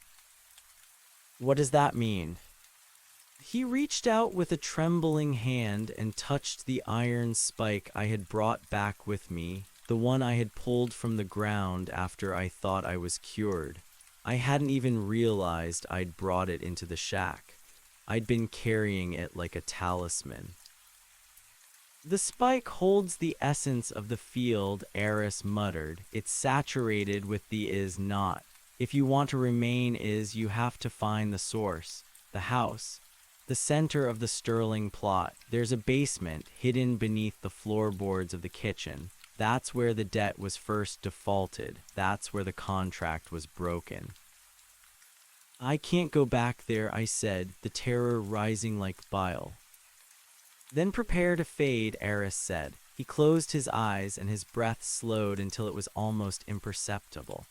What does that mean? He reached out with a trembling hand and touched the iron spike I had brought back with me, the one I had pulled from the ground after I thought I was cured. I hadn't even realized I'd brought it into the shack. I'd been carrying it like a talisman. The spike holds the essence of the field, Eris muttered. It's saturated with the is not. If you want to remain is, you have to find the source, the house, the center of the Sterling plot. There's a basement hidden beneath the floorboards of the kitchen. That's where the debt was first defaulted. That's where the contract was broken. I can't go back there, I said, the terror rising like bile. Then prepare to fade, Eris said. He closed his eyes and his breath slowed until it was almost imperceptible.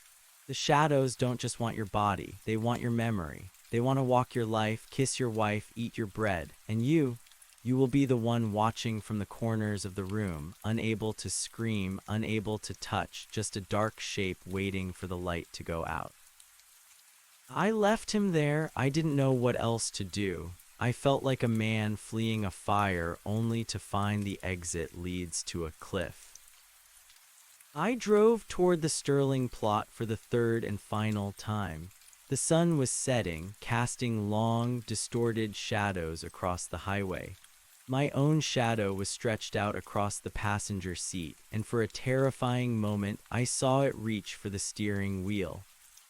The shadows don't just want your body, they want your memory. They want to walk your life, kiss your wife, eat your bread. And you will be the one watching from the corners of the room, unable to scream, unable to touch, just a dark shape waiting for the light to go out. I left him there. I didn't know what else to do. I felt like a man fleeing a fire only to find the exit leads to a cliff. I drove toward the Sterling plot for the third and final time. The sun was setting, casting long, distorted shadows across the highway. My own shadow was stretched out across the passenger seat, and for a terrifying moment, I saw it reach for the steering wheel.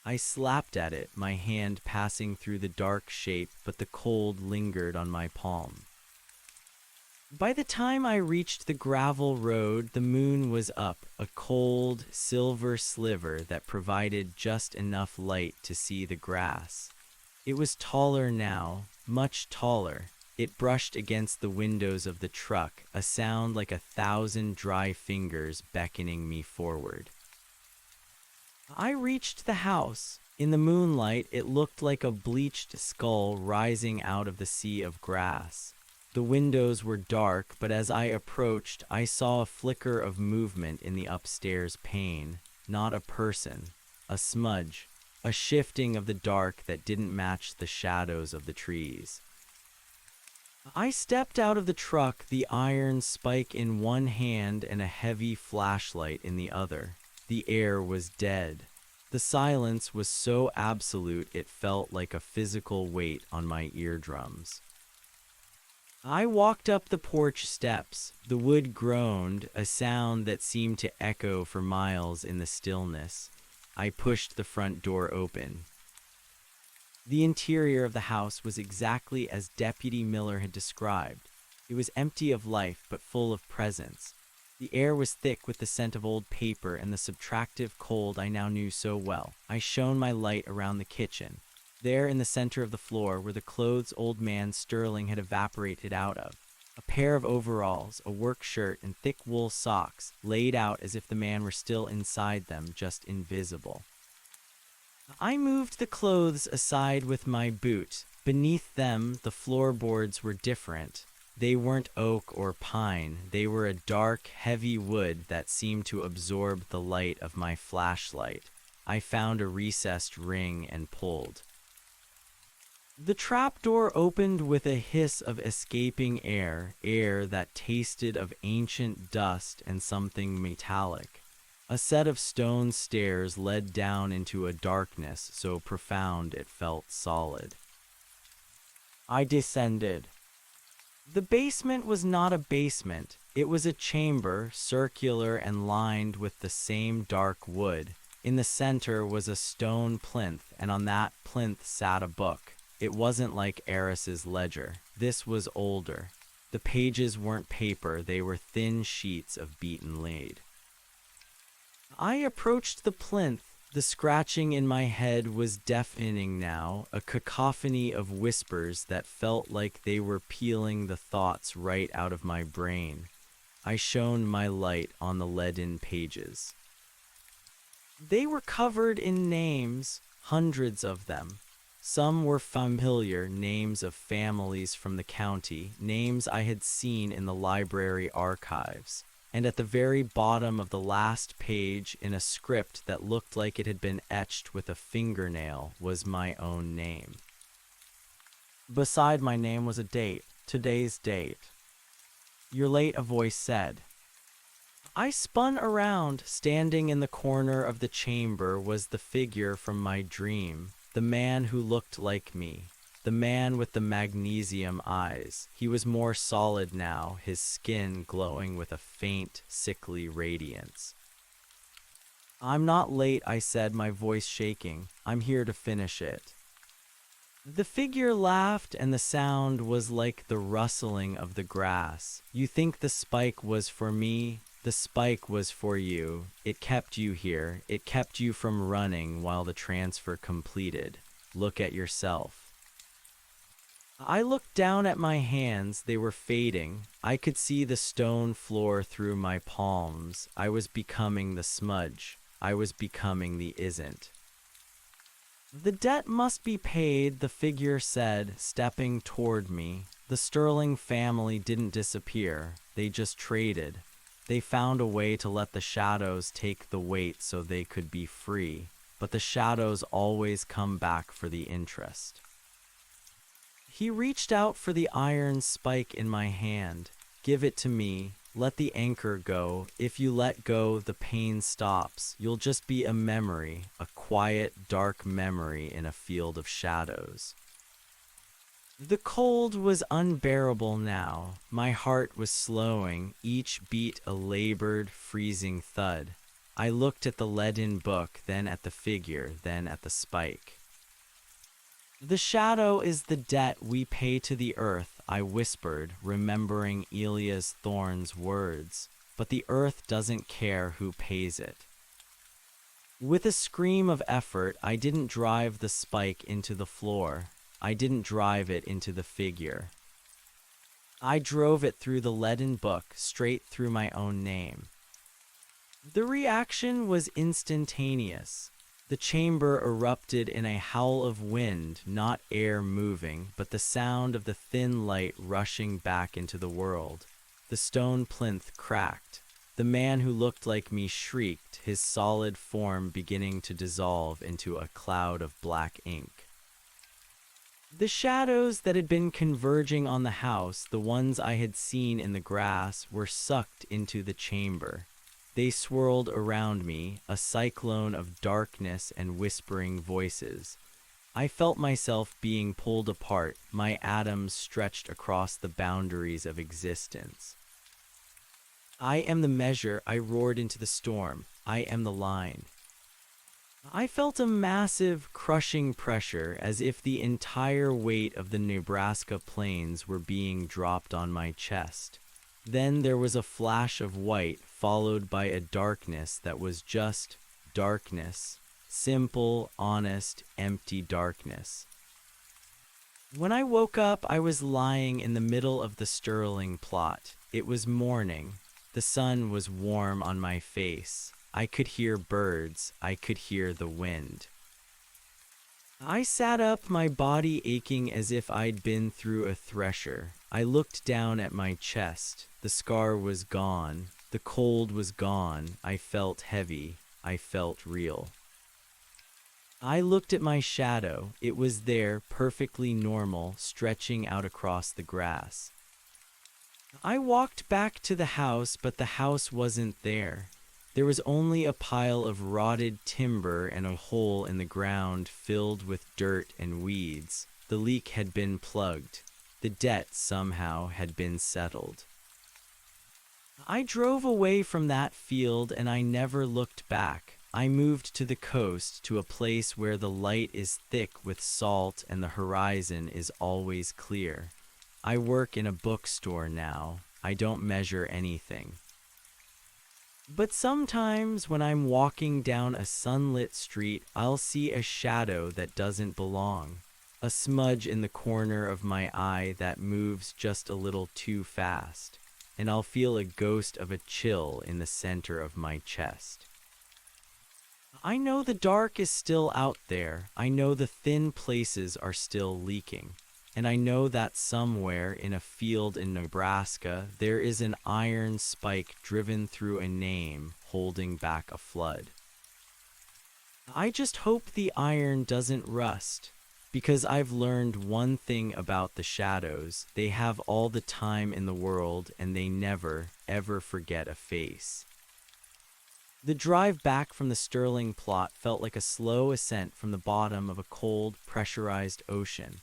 I slapped at it, my hand passing through the dark shape, but the cold lingered on my palm. By the time I reached the gravel road, the moon was up, a cold, silver sliver that provided just enough light to see the grass. It was taller now, much taller. It brushed against the windows of the truck, a sound like 1,000 dry fingers beckoning me forward. I reached the house. In the moonlight, it looked like a bleached skull rising out of the sea of grass. The windows were dark, but as I approached, I saw a flicker of movement in the upstairs pane. Not a person, a smudge, a shifting of the dark that didn't match the shadows of the trees. I stepped out of the truck, the iron spike in one hand and a heavy flashlight in the other. The air was dead. The silence was so absolute it felt like a physical weight on my eardrums. I walked up the porch steps. The wood groaned, a sound that seemed to echo for miles in the stillness. I pushed the front door open. The interior of the house was exactly as Deputy Miller had described. It was empty of life, but full of presence. The air was thick with the scent of old paper and the subtractive cold I now knew so well. I shone my light around the kitchen. There in the center of the floor were the clothes old man Sterling had evaporated out of. A pair of overalls, a work shirt, and thick wool socks, laid out as if the man were still inside them, just invisible. I moved the clothes aside with my boot. Beneath them, the floorboards were different. They weren't oak or pine, they were a dark, heavy wood that seemed to absorb the light of my flashlight. I found a recessed ring and pulled. The trapdoor opened with a hiss of escaping air, air that tasted of ancient dust and something metallic. A set of stone stairs led down into a darkness so profound it felt solid. I descended. The basement was not a basement. It was a chamber, circular and lined with the same dark wood. In the center was a stone plinth, and on that plinth sat a book. It wasn't like Eris's ledger. This was older. The pages weren't paper, they were thin sheets of beaten lead. I approached the plinth. The scratching in my head was deafening now, a cacophony of whispers that felt like they were peeling the thoughts right out of my brain. I shone my light on the leaden pages. They were covered in names, hundreds of them. Some were familiar, names of families from the county, names I had seen in the library archives. And at the very bottom of the last page, in a script that looked like it had been etched with a fingernail, was my own name. Beside my name was a date, today's date. "You're late," a voice said. I spun around. Standing in the corner of the chamber was the figure from my dream, the man who looked like me. The man with the magnesium eyes. He was more solid now, his skin glowing with a faint, sickly radiance. "I'm not late," I said, my voice shaking. "I'm here to finish it." The figure laughed, and the sound was like the rustling of the grass. "You think the spike was for me? The spike was for you. It kept you here. It kept you from running while the transfer completed. Look at yourself." I looked down at my hands. They were fading. I could see the stone floor through my palms. I was becoming the smudge. I was becoming the isn't. "The debt must be paid," the figure said, stepping toward me. "The Sterling family didn't disappear. They just traded. They found a way to let the shadows take the weight so they could be free. But the shadows always come back for the interest." He reached out for the iron spike in my hand. "Give it to me. Let the anchor go. If you let go, the pain stops. You'll just be a memory, a quiet, dark memory in a field of shadows." The cold was unbearable now. My heart was slowing, each beat a labored, freezing thud. I looked at the leaden book, then at the figure, then at the spike. "The shadow is the debt we pay to the earth," I whispered, remembering Elias Thorne's words. "But the earth doesn't care who pays it." With a scream of effort, I didn't drive the spike into the floor. I didn't drive it into the figure. I drove it through the leaden book, straight through my own name. The reaction was instantaneous. The chamber erupted in a howl of wind, not air moving, but the sound of the thin light rushing back into the world. The stone plinth cracked. The man who looked like me shrieked, his solid form beginning to dissolve into a cloud of black ink. The shadows that had been converging on the house, the ones I had seen in the grass, were sucked into the chamber. They swirled around me, a cyclone of darkness and whispering voices. I felt myself being pulled apart, my atoms stretched across the boundaries of existence. "I am the measure," I roared into the storm. "I am the line." I felt a massive, crushing pressure, as if the entire weight of the Nebraska plains were being dropped on my chest. Then there was a flash of white, followed by a darkness that was just darkness. Simple, honest, empty darkness. When I woke up, I was lying in the middle of the Sterling plot. It was morning. The sun was warm on my face. I could hear birds. I could hear the wind. I sat up, my body aching as if I'd been through a thresher. I looked down at my chest. The scar was gone. The cold was gone. I felt heavy. I felt real. I looked at my shadow. It was there, perfectly normal, stretching out across the grass. I walked back to the house, but the house wasn't there. There was only a pile of rotted timber and a hole in the ground filled with dirt and weeds. The leak had been plugged. The debt somehow had been settled. I drove away from that field and I never looked back. I moved to the coast, to a place where the light is thick with salt and the horizon is always clear. I work in a bookstore now. I don't measure anything. But sometimes when I'm walking down a sunlit street, I'll see a shadow that doesn't belong. A smudge in the corner of my eye that moves just a little too fast. And I'll feel a ghost of a chill in the center of my chest. I know the dark is still out there. I know the thin places are still leaking. And I know that somewhere in a field in Nebraska, there is an iron spike driven through a name holding back a flood. I just hope the iron doesn't rust, because I've learned one thing about the shadows. They have all the time in the world and they never, ever forget a face. The drive back from the Sterling plot felt like a slow ascent from the bottom of a cold, pressurized ocean.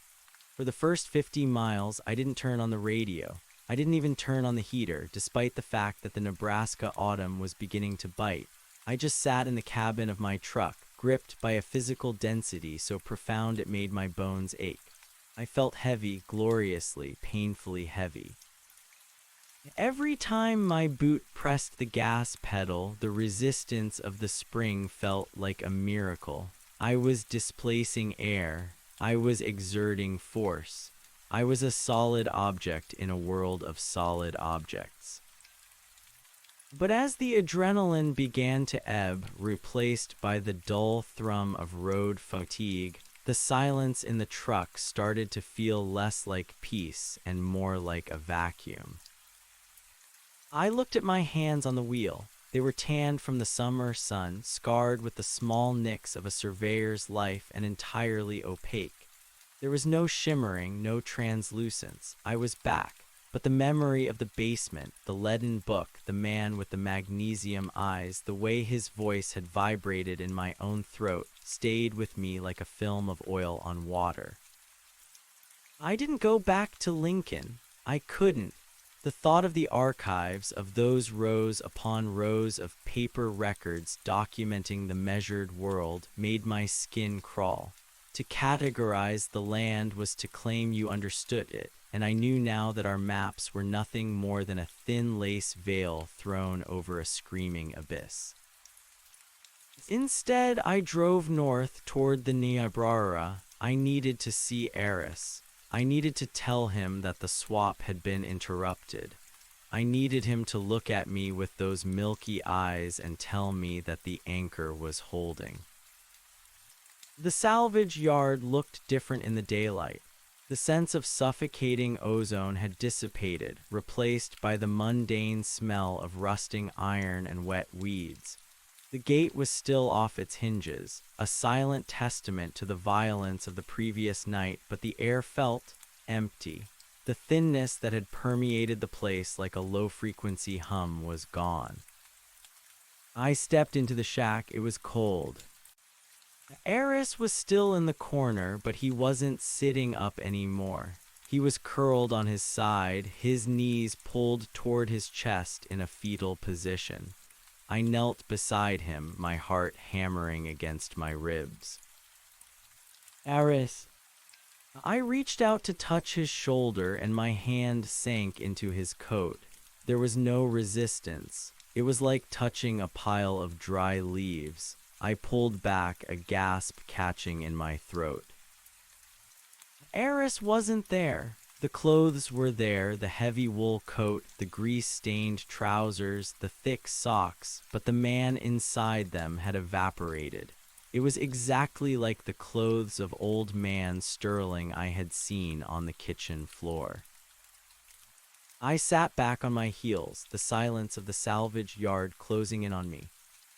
For the first 50 miles, I didn't turn on the radio. I didn't even turn on the heater, despite the fact that the Nebraska autumn was beginning to bite. I just sat in the cabin of my truck, gripped by a physical density so profound it made my bones ache. I felt heavy, gloriously, painfully heavy. Every time my boot pressed the gas pedal, the resistance of the spring felt like a miracle. I was displacing air. I was exerting force. I was a solid object in a world of solid objects. But as the adrenaline began to ebb, replaced by the dull thrum of road fatigue, the silence in the truck started to feel less like peace and more like a vacuum. I looked at my hands on the wheel. They were tanned from the summer sun, scarred with the small nicks of a surveyor's life, and entirely opaque. There was no shimmering, no translucence. I was back, but the memory of the basement, the leaden book, the man with the magnesium eyes, the way his voice had vibrated in my own throat, stayed with me like a film of oil on water. I didn't go back to Lincoln. I couldn't. The thought of the archives, of those rows upon rows of paper records documenting the measured world, made my skin crawl. To categorize the land was to claim you understood it, and I knew now that our maps were nothing more than a thin lace veil thrown over a screaming abyss. Instead, I drove north toward the Niobrara. I needed to see Eris. I needed to tell him that the swap had been interrupted. I needed him to look at me with those milky eyes and tell me that the anchor was holding. The salvage yard looked different in the daylight. The sense of suffocating ozone had dissipated, replaced by the mundane smell of rusting iron and wet weeds. The gate was still off its hinges, a silent testament to the violence of the previous night, but the air felt empty. The thinness that had permeated the place like a low-frequency hum was gone. I stepped into the shack. It was cold. Eris was still in the corner, but he wasn't sitting up anymore. He was curled on his side, his knees pulled toward his chest in a fetal position. I knelt beside him, my heart hammering against my ribs. Eris. I reached out to touch his shoulder, and my hand sank into his coat. There was no resistance. It was like touching a pile of dry leaves. I pulled back, a gasp catching in my throat. Eris wasn't there. The clothes were there, the heavy wool coat, the grease-stained trousers, the thick socks, but the man inside them had evaporated. It was exactly like the clothes of old man Sterling I had seen on the kitchen floor. I sat back on my heels, the silence of the salvage yard closing in on me.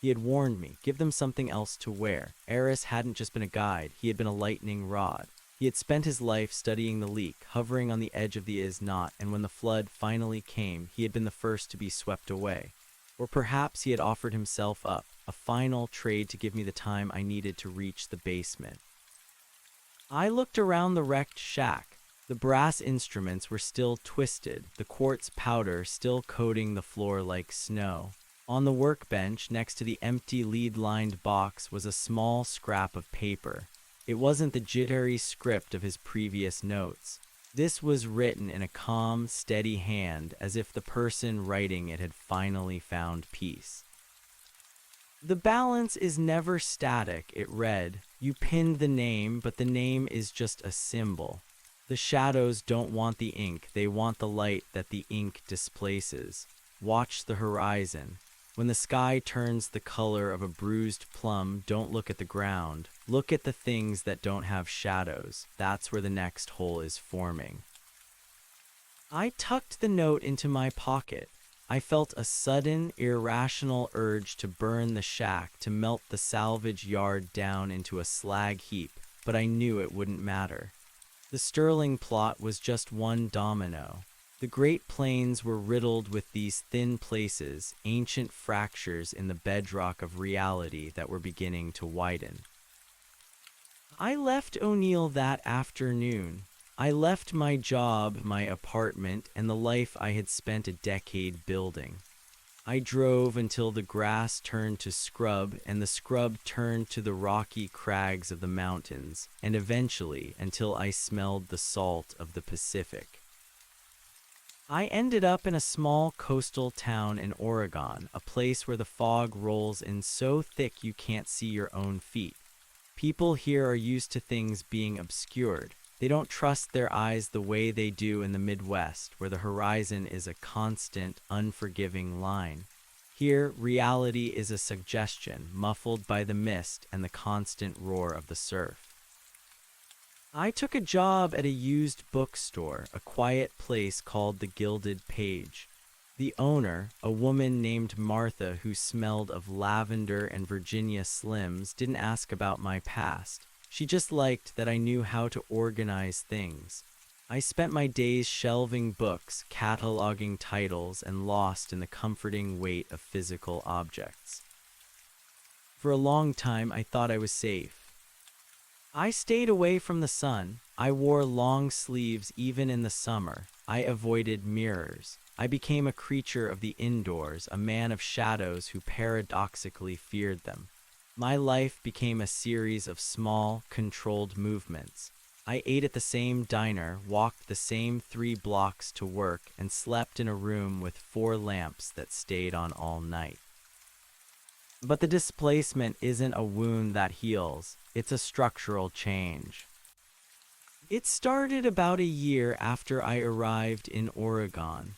He had warned me, give them something else to wear. Eris hadn't just been a guide, he had been a lightning rod. He had spent his life studying the leak, hovering on the edge of the is-not, and when the flood finally came, he had been the first to be swept away. Or perhaps he had offered himself up, a final trade to give me the time I needed to reach the basement. I looked around the wrecked shack. The brass instruments were still twisted, the quartz powder still coating the floor like snow. On the workbench, next to the empty lead-lined box, was a small scrap of paper. It wasn't the jittery script of his previous notes. This was written in a calm, steady hand, as if the person writing it had finally found peace. The balance is never static, it read. You pinned the name, but the name is just a symbol. The shadows don't want the ink, they want the light that the ink displaces. Watch the horizon. When the sky turns the color of a bruised plum, don't look at the ground. Look at the things that don't have shadows. That's where the next hole is forming. I tucked the note into my pocket. I felt a sudden, irrational urge to burn the shack, to melt the salvage yard down into a slag heap, but I knew it wouldn't matter. The Sterling plot was just one domino. The Great Plains were riddled with these thin places, ancient fractures in the bedrock of reality that were beginning to widen. I left O'Neill that afternoon. I left my job, my apartment, and the life I had spent a decade building. I drove until the grass turned to scrub and the scrub turned to the rocky crags of the mountains, and eventually until I smelled the salt of the Pacific. I ended up in a small coastal town in Oregon, a place where the fog rolls in so thick you can't see your own feet. People here are used to things being obscured. They don't trust their eyes the way they do in the Midwest, where the horizon is a constant, unforgiving line. Here, reality is a suggestion, muffled by the mist and the constant roar of the surf. I took a job at a used bookstore, a quiet place called the Gilded Page. The owner, a woman named Martha who smelled of lavender and Virginia Slims, didn't ask about my past. She just liked that I knew how to organize things. I spent my days shelving books, cataloging titles, and lost in the comforting weight of physical objects. For a long time, I thought I was safe. I stayed away from the sun. I wore long sleeves even in the summer. I avoided mirrors. I became a creature of the indoors, a man of shadows who paradoxically feared them. My life became a series of small, controlled movements. I ate at the same diner, walked the same 3 blocks to work, and slept in a room with 4 lamps that stayed on all night. But the displacement isn't a wound that heals, it's a structural change. It started about a year after I arrived in Oregon.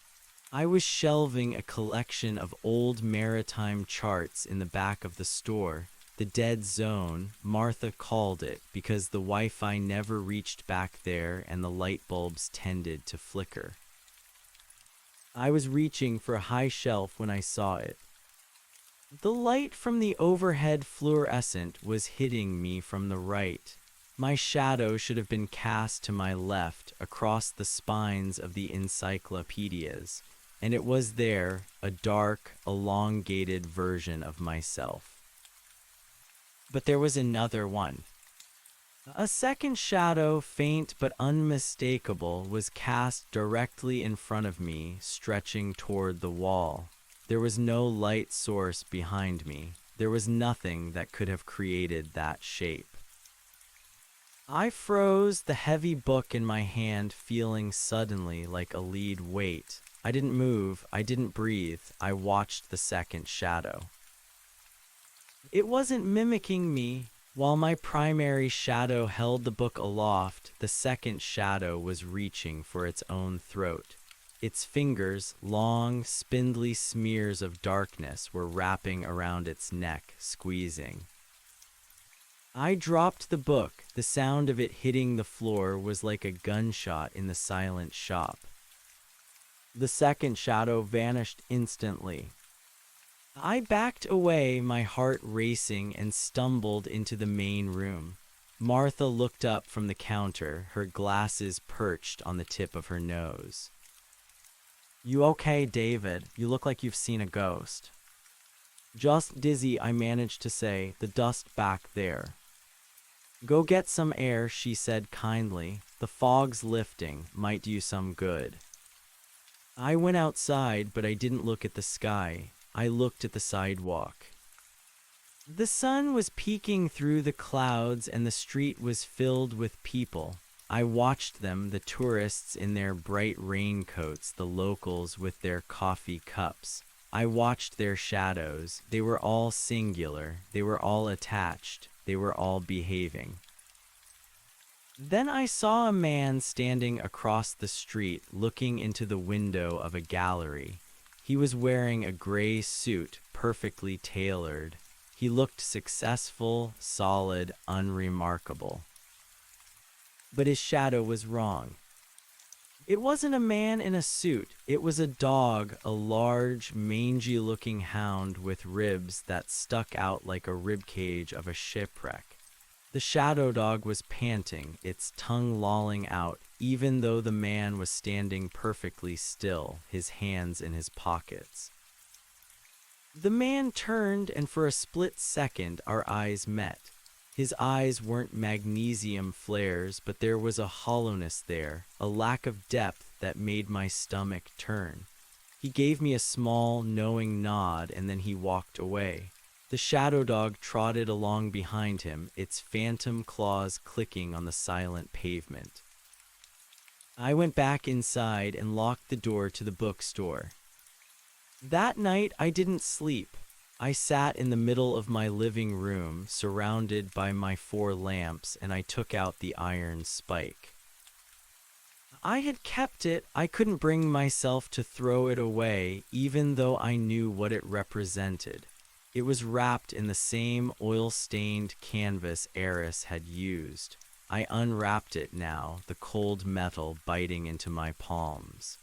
I was shelving a collection of old maritime charts in the back of the store. The dead zone, Martha called it, because the Wi-Fi never reached back there and the light bulbs tended to flicker. I was reaching for a high shelf when I saw it. The light from the overhead fluorescent was hitting me from the right. My shadow should have been cast to my left, across the spines of the encyclopedias, and it was there, a dark, elongated version of myself. But there was another one. A second shadow, faint but unmistakable, was cast directly in front of me, stretching toward the wall. There was no light source behind me. There was nothing that could have created that shape. I froze, the heavy book in my hand feeling suddenly like a lead weight. I didn't move, I didn't breathe, I watched the second shadow. It wasn't mimicking me. While my primary shadow held the book aloft, the second shadow was reaching for its own throat. Its fingers, long, spindly smears of darkness, were wrapping around its neck, squeezing. I dropped the book. The sound of it hitting the floor was like a gunshot in the silent shop. The second shadow vanished instantly. I backed away, my heart racing, and stumbled into the main room. Martha looked up from the counter, her glasses perched on the tip of her nose. "You okay, David? You look like you've seen a ghost." "Just dizzy," I managed to say, "the dust back there." "Go get some air," she said kindly. "The fog's lifting, might do you some good." I went outside, but I didn't look at the sky. I looked at the sidewalk. The sun was peeking through the clouds and the street was filled with people. I watched them, the tourists in their bright raincoats, the locals with their coffee cups. I watched their shadows. They were all singular. They were all attached. They were all behaving. Then I saw a man standing across the street, looking into the window of a gallery. He was wearing a gray suit, perfectly tailored. He looked successful, solid, unremarkable. But his shadow was wrong. It wasn't a man in a suit. It was a dog, a large, mangy-looking hound with ribs that stuck out like a ribcage of a shipwreck. The shadow dog was panting, its tongue lolling out, even though the man was standing perfectly still, his hands in his pockets. The man turned, and for a split second our eyes met. His eyes weren't magnesium flares, but there was a hollowness there, a lack of depth that made my stomach turn. He gave me a small, knowing nod, and then he walked away. The shadow dog trotted along behind him, its phantom claws clicking on the silent pavement. I went back inside and locked the door to the bookstore. That night I didn't sleep. I sat in the middle of my living room, surrounded by my 4 lamps, and I took out the iron spike. I had kept it. I couldn't bring myself to throw it away, even though I knew what it represented. It was wrapped in the same oil-stained canvas Eris had used. I unwrapped it now, the cold metal biting into my palms.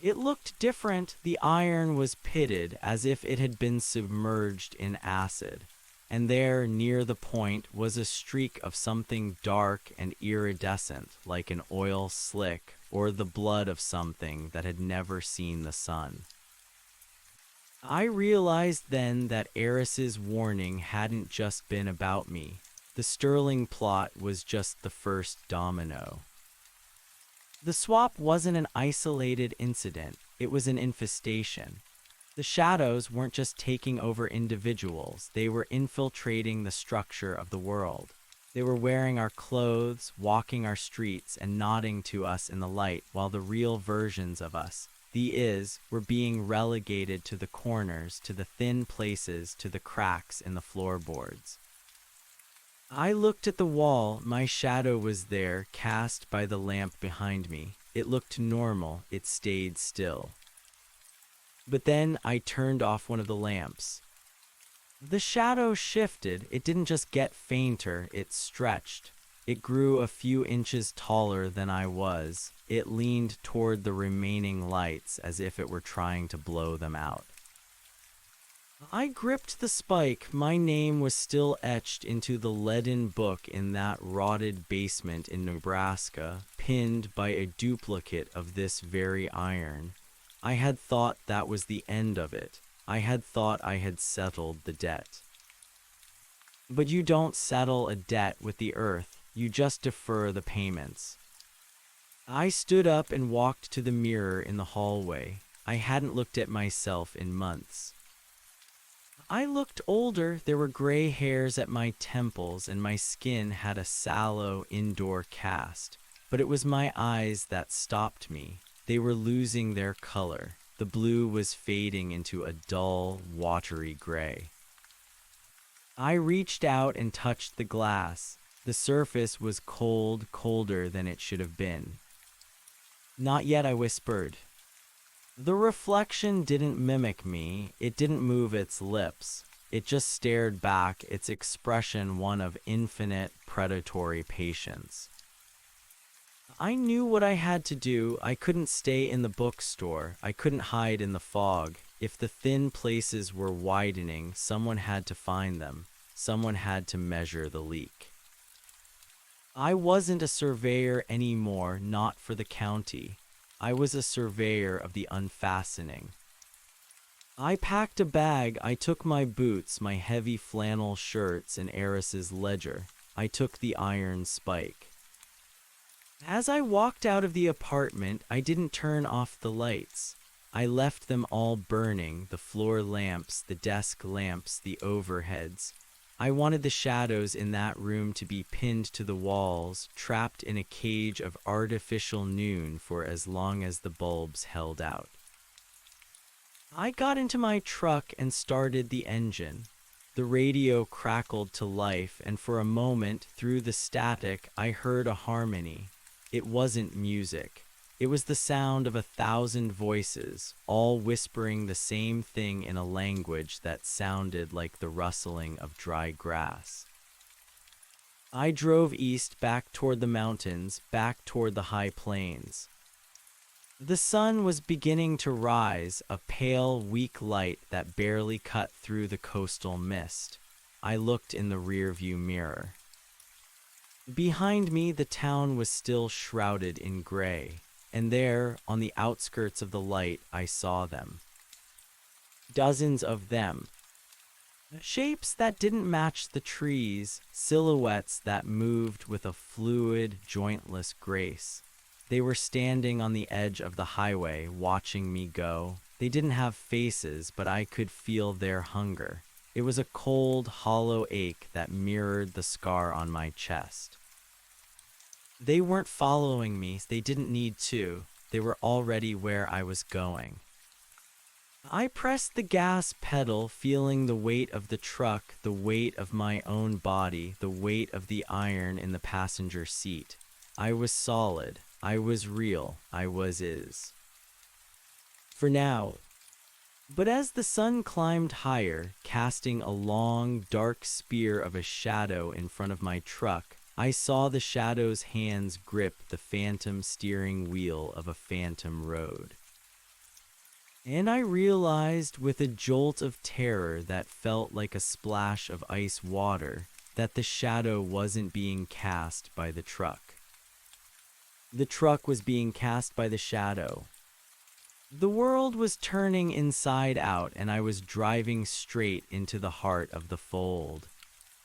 It looked different. The iron was pitted, as if it had been submerged in acid. And there, near the point, was a streak of something dark and iridescent, like an oil slick, or the blood of something that had never seen the sun. I realized then that Eris's warning hadn't just been about me. The Sterling plot was just the first domino. The swap wasn't an isolated incident, it was an infestation. The shadows weren't just taking over individuals, they were infiltrating the structure of the world. They were wearing our clothes, walking our streets, and nodding to us in the light, while the real versions of us, were being relegated to the corners, to the thin places, to the cracks in the floorboards. I looked at the wall. My shadow was there, cast by the lamp behind me. It looked normal. It stayed still. But then I turned off one of the lamps. The shadow shifted. It didn't just get fainter, it stretched. It grew a few inches taller than I was. It leaned toward the remaining lights as if it were trying to blow them out. I gripped the spike. My name was still etched into the leaden book in that rotted basement in Nebraska, pinned by a duplicate of this very iron. I had thought that was the end of it. I had thought I had settled the debt. But you don't settle a debt with the earth. You just defer the payments. I stood up and walked to the mirror in the hallway. I hadn't looked at myself in months. I looked older. There were gray hairs at my temples, and my skin had a sallow indoor cast. But it was my eyes that stopped me. They were losing their color. The blue was fading into a dull, watery gray. I reached out and touched the glass. The surface was cold, colder than it should have been. "Not yet," I whispered. The reflection didn't mimic me. It didn't move its lips. It just stared back, its expression one of infinite predatory patience. I knew what I had to do. I couldn't stay in the bookstore. I couldn't hide in the fog. If the thin places were widening, someone had to find them. Someone had to measure the leak. I wasn't a surveyor anymore, not for the county. I was a surveyor of the unfastening. I packed a bag. I took my boots, my heavy flannel shirts, and Eris's ledger. I took the iron spike. As I walked out of the apartment, I didn't turn off the lights. I left them all burning, the floor lamps, the desk lamps, the overheads. I wanted the shadows in that room to be pinned to the walls, trapped in a cage of artificial noon for as long as the bulbs held out. I got into my truck and started the engine. The radio crackled to life, and for a moment, through the static, I heard a harmony. It wasn't music. It was the sound of 1,000 voices, all whispering the same thing in a language that sounded like the rustling of dry grass. I drove east, back toward the mountains, back toward the high plains. The sun was beginning to rise, a pale, weak light that barely cut through the coastal mist. I looked in the rearview mirror. Behind me, the town was still shrouded in gray, and there, on the outskirts of the light, I saw them. Dozens of them. Shapes that didn't match the trees, silhouettes that moved with a fluid, jointless grace. They were standing on the edge of the highway, watching me go. They didn't have faces, but I could feel their hunger. It was a cold, hollow ache that mirrored the scar on my chest. They weren't following me. They didn't need to. They were already where I was going. I pressed the gas pedal, feeling the weight of the truck, the weight of my own body, the weight of the iron in the passenger seat. I was solid. I was real. I was is. For now. But as the sun climbed higher, casting a long, dark spear of a shadow in front of my truck, I saw the shadow's hands grip the phantom steering wheel of a phantom road. And I realized with a jolt of terror that felt like a splash of ice water that the shadow wasn't being cast by the truck. The truck was being cast by the shadow. The world was turning inside out, and I was driving straight into the heart of the fold.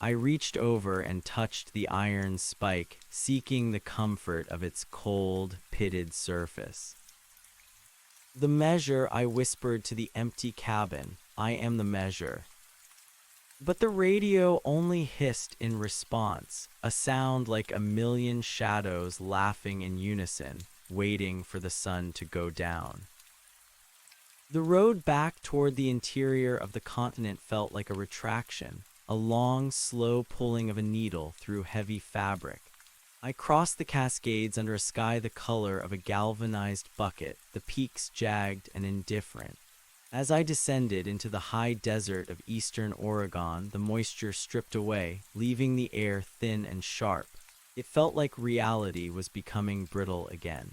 I reached over and touched the iron spike, seeking the comfort of its cold, pitted surface. The measure, I whispered to the empty cabin. I am the measure. But the radio only hissed in response, a sound like a million shadows laughing in unison, waiting for the sun to go down. The road back toward the interior of the continent felt like a retraction, a long, slow pulling of a needle through heavy fabric. I crossed the Cascades under a sky the color of a galvanized bucket, the peaks jagged and indifferent. As I descended into the high desert of eastern Oregon, the moisture stripped away, leaving the air thin and sharp. It felt like reality was becoming brittle again.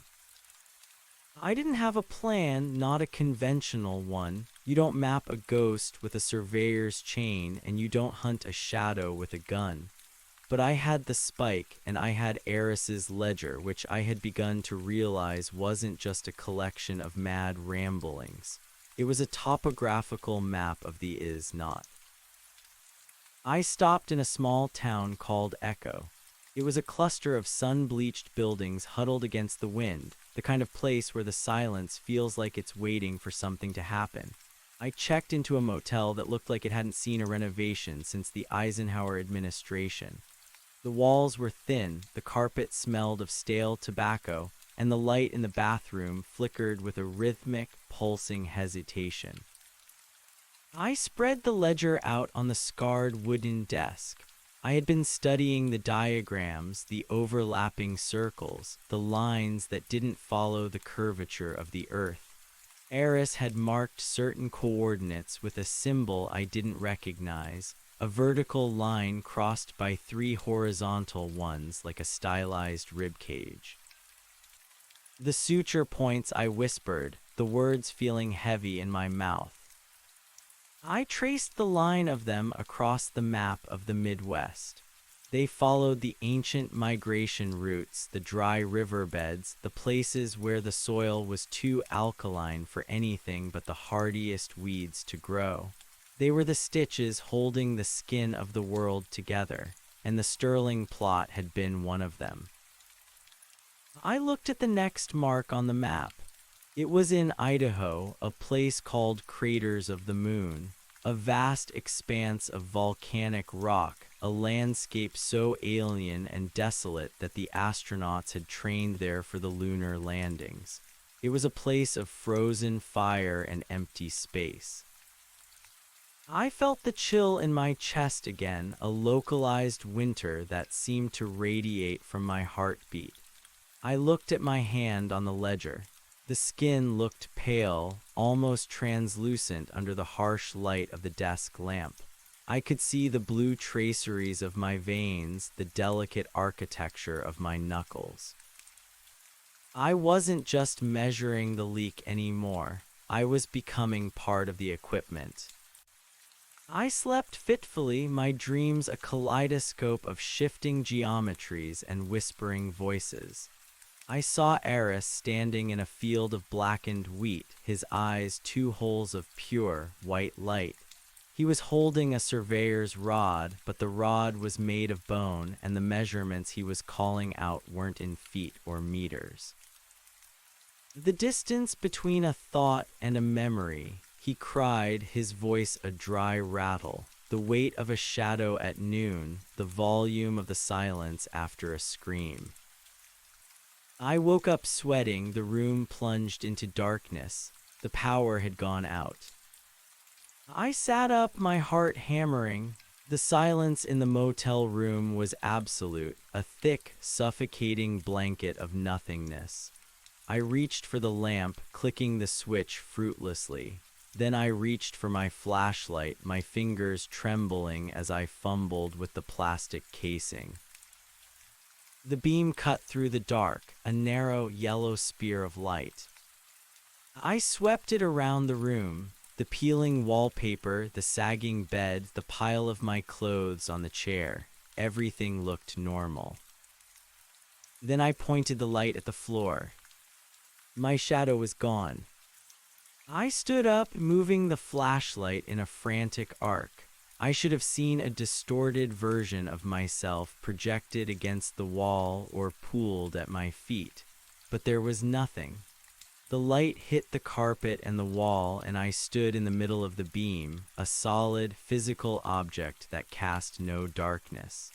I didn't have a plan, not a conventional one. You don't map a ghost with a surveyor's chain, and you don't hunt a shadow with a gun. But I had the spike, and I had Eris's ledger, which I had begun to realize wasn't just a collection of mad ramblings. It was a topographical map of the is-not. I stopped in a small town called Echo. It was a cluster of sun-bleached buildings huddled against the wind, the kind of place where the silence feels like it's waiting for something to happen. I checked into a motel that looked like it hadn't seen a renovation since the Eisenhower administration. The walls were thin, the carpet smelled of stale tobacco, and the light in the bathroom flickered with a rhythmic, pulsing hesitation. I spread the ledger out on the scarred wooden desk. I had been studying the diagrams, the overlapping circles, the lines that didn't follow the curvature of the earth. Eris had marked certain coordinates with a symbol I didn't recognize, a vertical line crossed by three horizontal ones like a stylized rib cage. The suture points, I whispered, the words feeling heavy in my mouth. I traced the line of them across the map of the Midwest. They followed the ancient migration routes, the dry riverbeds, the places where the soil was too alkaline for anything but the hardiest weeds to grow. They were the stitches holding the skin of the world together, and the Sterling plot had been one of them. I looked at the next mark on the map. It was in Idaho, a place called Craters of the Moon, a vast expanse of volcanic rock, a landscape so alien and desolate that the astronauts had trained there for the lunar landings. It was a place of frozen fire and empty space. I felt the chill in my chest again, a localized winter that seemed to radiate from my heartbeat. I looked at my hand on the ledger. The skin looked pale, almost translucent under the harsh light of the desk lamp. I could see the blue traceries of my veins, the delicate architecture of my knuckles. I wasn't just measuring the leak anymore. I was becoming part of the equipment. I slept fitfully, my dreams a kaleidoscope of shifting geometries and whispering voices. I saw Eris standing in a field of blackened wheat, his eyes two holes of pure, white light. He was holding a surveyor's rod, but the rod was made of bone, and the measurements he was calling out weren't in feet or meters. The distance between a thought and a memory, he cried, his voice a dry rattle, the weight of a shadow at noon, the volume of the silence after a scream. I woke up sweating, the room plunged into darkness. The power had gone out. I sat up, my heart hammering. The silence in the motel room was absolute, a thick, suffocating blanket of nothingness. I reached for the lamp, clicking the switch fruitlessly. Then I reached for my flashlight, my fingers trembling as I fumbled with the plastic casing. The beam cut through the dark, a narrow yellow spear of light. I swept it around the room, the peeling wallpaper, the sagging bed, the pile of my clothes on the chair. Everything looked normal. Then I pointed the light at the floor. My shadow was gone. I stood up, moving the flashlight in a frantic arc. I should have seen a distorted version of myself projected against the wall or pooled at my feet, but there was nothing. The light hit the carpet and the wall, and I stood in the middle of the beam, a solid, physical object that cast no darkness.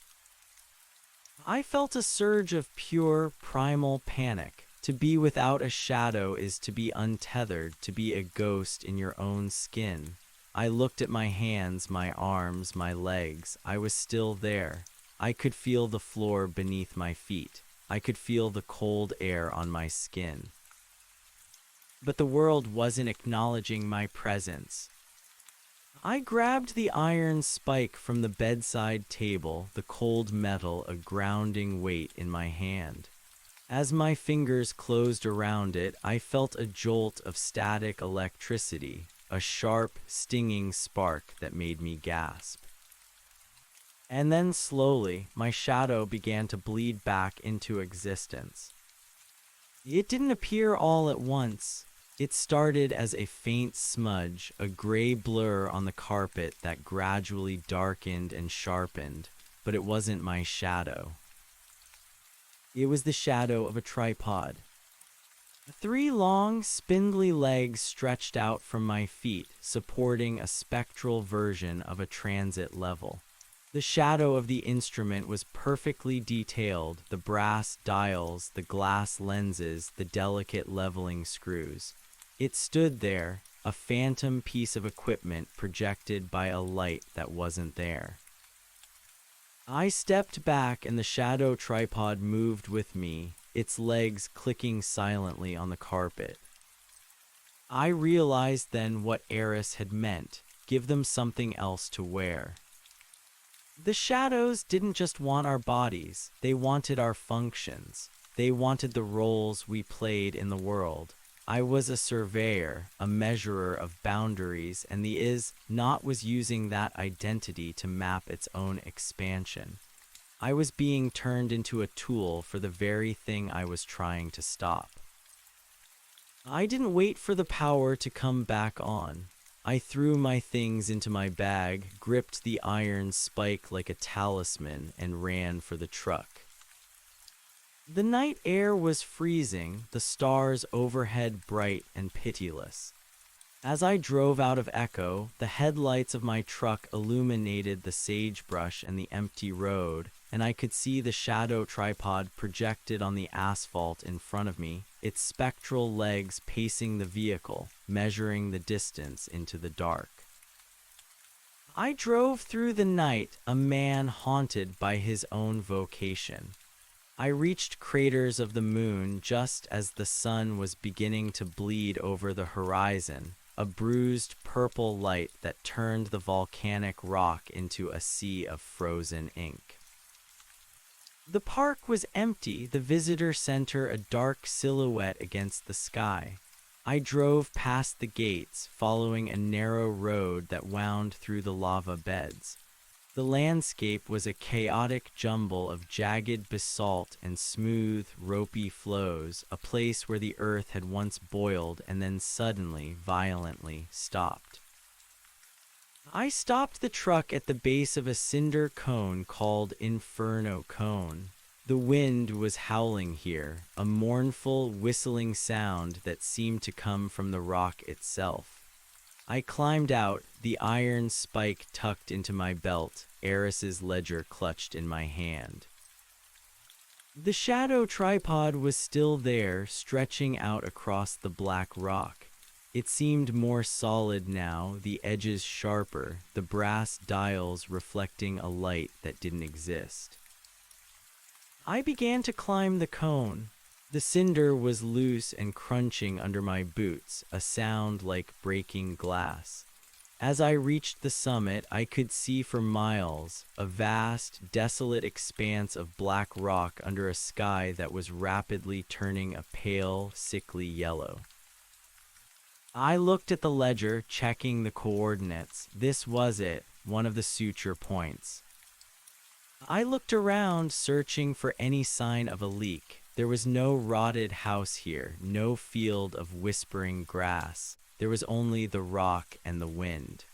I felt a surge of pure, primal panic. To be without a shadow is to be untethered, to be a ghost in your own skin. I looked at my hands, my arms, my legs. I was still there. I could feel the floor beneath my feet. I could feel the cold air on my skin. But the world wasn't acknowledging my presence. I grabbed the iron spike from the bedside table, the cold metal a grounding weight in my hand. As my fingers closed around it, I felt a jolt of static electricity, a sharp, stinging spark that made me gasp. And then slowly, my shadow began to bleed back into existence. It didn't appear all at once. It started as a faint smudge, a gray blur on the carpet that gradually darkened and sharpened, but it wasn't my shadow. It was the shadow of a tripod. 3 long, spindly legs stretched out from my feet, supporting a spectral version of a transit level. The shadow of the instrument was perfectly detailed, the brass dials, the glass lenses, the delicate leveling screws. It stood there, a phantom piece of equipment projected by a light that wasn't there. I stepped back and the shadow tripod moved with me, its legs clicking silently on the carpet. I realized then what Eris had meant. Give them something else to wear. The shadows didn't just want our bodies, they wanted our functions. They wanted the roles we played in the world. I was a surveyor, a measurer of boundaries, and the is not was using that identity to map its own expansion. I was being turned into a tool for the very thing I was trying to stop. I didn't wait for the power to come back on. I threw my things into my bag, gripped the iron spike like a talisman, and ran for the truck. The night air was freezing, the stars overhead bright and pitiless. As I drove out of Echo, the headlights of my truck illuminated the sagebrush and the empty road, and I could see the shadow tripod projected on the asphalt in front of me, its spectral legs pacing the vehicle, measuring the distance into the dark. I drove through the night, a man haunted by his own vocation. I reached craters of the moon just as the sun was beginning to bleed over the horizon, a bruised purple light that turned the volcanic rock into a sea of frozen ink. The park was empty, the visitor center a dark silhouette against the sky. I drove past the gates, following a narrow road that wound through the lava beds. The landscape was a chaotic jumble of jagged basalt and smooth, ropey flows, a place where the earth had once boiled and then suddenly, violently stopped. I stopped the truck at the base of a cinder cone called Inferno Cone. The wind was howling here, a mournful, whistling sound that seemed to come from the rock itself. I climbed out, the iron spike tucked into my belt, Eris's ledger clutched in my hand. The shadow tripod was still there, stretching out across the black rock. It seemed more solid now, the edges sharper, the brass dials reflecting a light that didn't exist. I began to climb the cone. The cinder was loose and crunching under my boots, a sound like breaking glass. As I reached the summit, I could see for miles, a vast, desolate expanse of black rock under a sky that was rapidly turning a pale, sickly yellow. I looked at the ledger, checking the coordinates. This was it, one of the suture points. I looked around, searching for any sign of a leak. There was no rotted house here, no field of whispering grass. There was only the rock and the wind.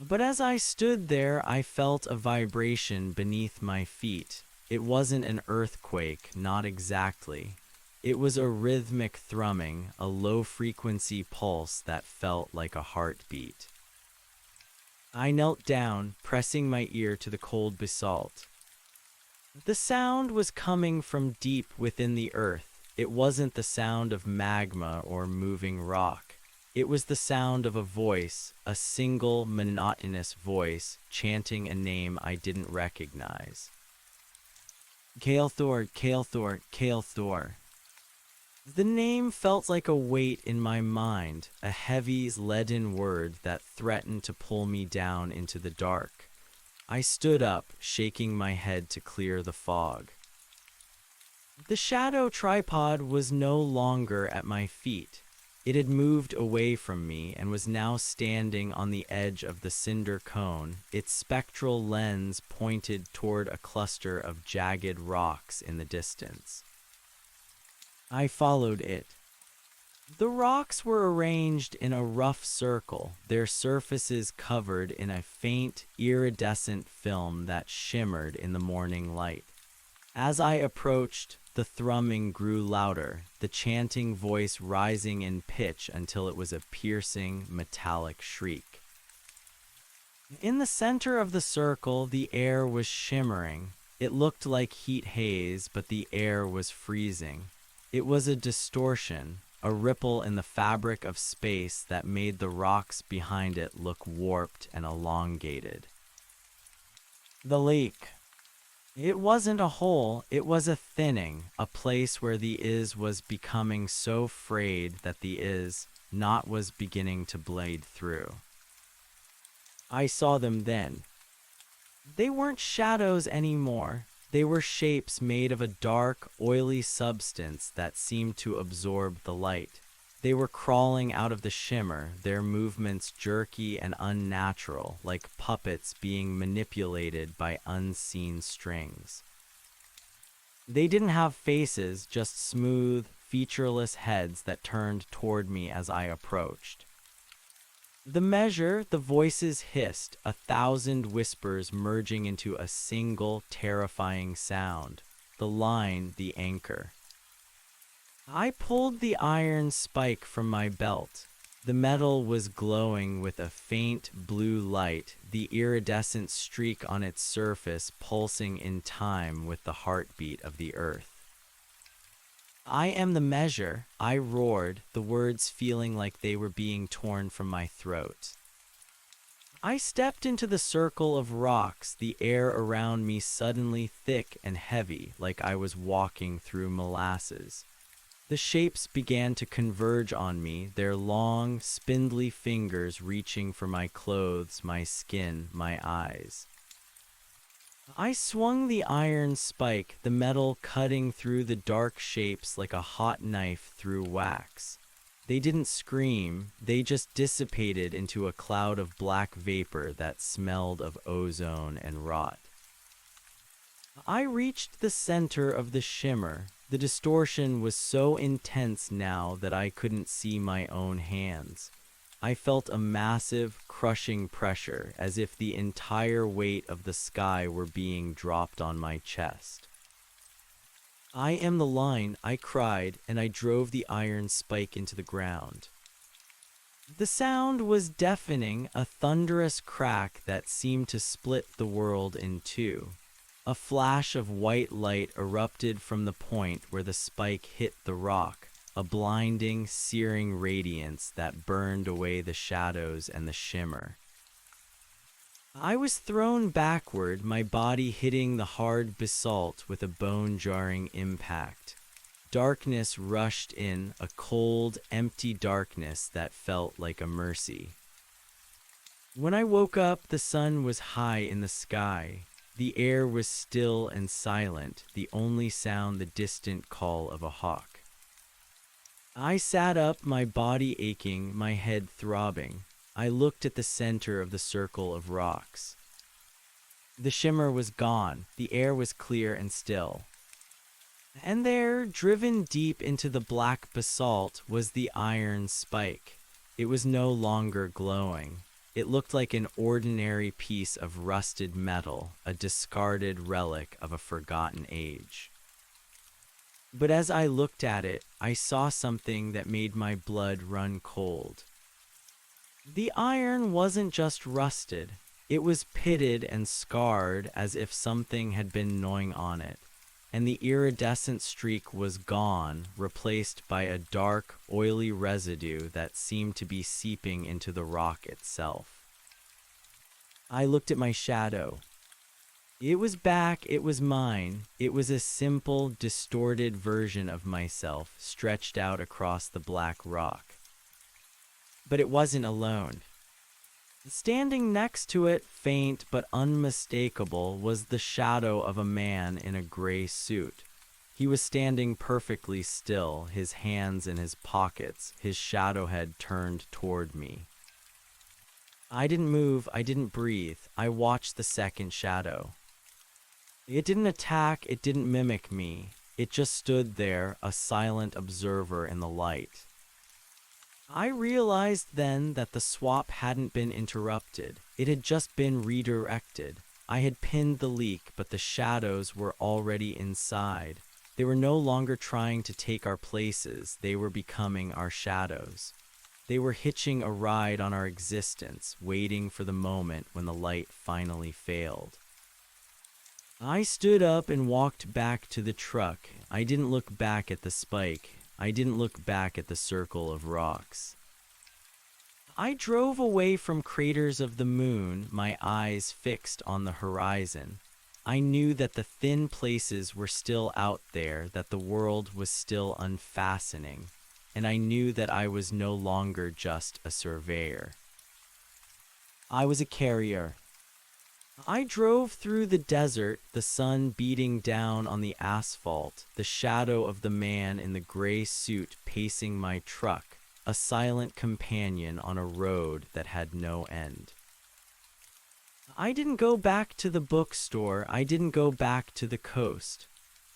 But as I stood there, I felt a vibration beneath my feet. It wasn't an earthquake, not exactly. It was a rhythmic thrumming, a low-frequency pulse that felt like a heartbeat. I knelt down, pressing my ear to the cold basalt. The sound was coming from deep within the earth. It wasn't the sound of magma or moving rock. It was the sound of a voice, a single, monotonous voice, chanting a name I didn't recognize. Kael'thor, Kael'thor, Kael'thor. The name felt like a weight in my mind, a heavy, leaden word that threatened to pull me down into the dark. I stood up, shaking my head to clear the fog. The shadow tripod was no longer at my feet. It had moved away from me and was now standing on the edge of the cinder cone, its spectral lens pointed toward a cluster of jagged rocks in the distance. I followed it. The rocks were arranged in a rough circle, their surfaces covered in a faint, iridescent film that shimmered in the morning light. As I approached, the thrumming grew louder, the chanting voice rising in pitch until it was a piercing, metallic shriek. In the center of the circle, the air was shimmering. It looked like heat haze, but the air was freezing. It was a distortion, a ripple in the fabric of space that made the rocks behind it look warped and elongated. The lake. It wasn't a hole, it was a thinning, a place where the is was becoming so frayed that the is not was beginning to blade through. I saw them then. They weren't shadows anymore. They were shapes made of a dark, oily substance that seemed to absorb the light. They were crawling out of the shimmer, their movements jerky and unnatural, like puppets being manipulated by unseen strings. They didn't have faces, just smooth, featureless heads that turned toward me as I approached. The measure, the voices hissed, 1,000 whispers merging into a single terrifying sound. The line, the anchor. I pulled the iron spike from my belt. The metal was glowing with a faint blue light, the iridescent streak on its surface pulsing in time with the heartbeat of the earth. I am the measure, I roared, the words feeling like they were being torn from my throat. I stepped into the circle of rocks, the air around me suddenly thick and heavy, like I was walking through molasses. The shapes began to converge on me, their long, spindly fingers reaching for my clothes, my skin, my eyes. I swung the iron spike, the metal cutting through the dark shapes like a hot knife through wax. They didn't scream, they just dissipated into a cloud of black vapor that smelled of ozone and rot. I reached the center of the shimmer. The distortion was so intense now that I couldn't see my own hands. I felt a massive, crushing pressure, as if the entire weight of the sky were being dropped on my chest. I am the line, I cried, and I drove the iron spike into the ground. The sound was deafening, a thunderous crack that seemed to split the world in two. A flash of white light erupted from the point where the spike hit the rock, a blinding, searing radiance that burned away the shadows and the shimmer. I was thrown backward, my body hitting the hard basalt with a bone-jarring impact. Darkness rushed in, a cold, empty darkness that felt like a mercy. When I woke up, the sun was high in the sky. The air was still and silent, the only sound the distant call of a hawk. I sat up, my body aching, my head throbbing. I looked at the center of the circle of rocks. The shimmer was gone, the air was clear and still. And there, driven deep into the black basalt, was the iron spike. It was no longer glowing. It looked like an ordinary piece of rusted metal, a discarded relic of a forgotten age. But as I looked at it, I saw something that made my blood run cold. The iron wasn't just rusted, it was pitted and scarred as if something had been gnawing on it, and the iridescent streak was gone, replaced by a dark, oily residue that seemed to be seeping into the rock itself. I looked at my shadow. It was back, it was mine. It was a simple, distorted version of myself stretched out across the black rock. But it wasn't alone. Standing next to it, faint but unmistakable, was the shadow of a man in a gray suit. He was standing perfectly still, his hands in his pockets, his shadow head turned toward me. I didn't move, I didn't breathe. I watched the second shadow. It didn't attack, it didn't mimic me. It just stood there, a silent observer in the light. I realized then that the swap hadn't been interrupted. It had just been redirected. I had pinned the leak, but the shadows were already inside. They were no longer trying to take our places. They were becoming our shadows. They were hitching a ride on our existence, waiting for the moment when the light finally failed. I stood up and walked back to the truck. I didn't look back at the spike. I didn't look back at the circle of rocks. I drove away from craters of the moon, my eyes fixed on the horizon. I knew that the thin places were still out there, that the world was still unfastening, and I knew that I was no longer just a surveyor. I was a carrier. I drove through the desert, the sun beating down on the asphalt, the shadow of the man in the gray suit pacing my truck, a silent companion on a road that had no end. I didn't go back to the bookstore, I didn't go back to the coast.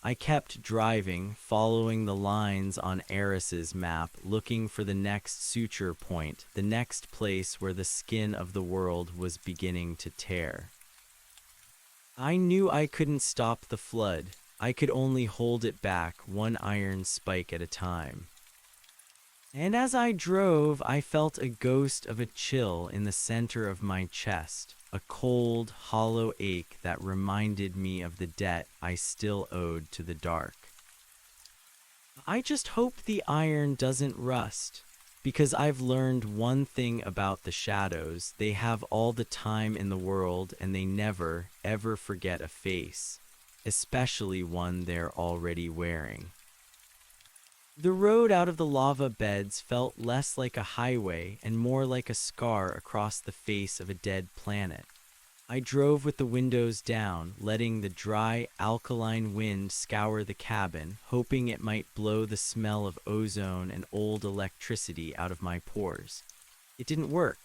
I kept driving, following the lines on Eris's map, looking for the next suture point, the next place where the skin of the world was beginning to tear. I knew I couldn't stop the flood. I could only hold it back, one iron spike at a time. And as I drove, I felt a ghost of a chill in the center of my chest, a cold, hollow ache that reminded me of the debt I still owed to the dark. I just hope the iron doesn't rust, because I've learned one thing about the shadows: they have all the time in the world and they never, ever forget a face, especially one they're already wearing. The road out of the lava beds felt less like a highway and more like a scar across the face of a dead planet. I drove with the windows down, letting the dry, alkaline wind scour the cabin, hoping it might blow the smell of ozone and old electricity out of my pores. It didn't work.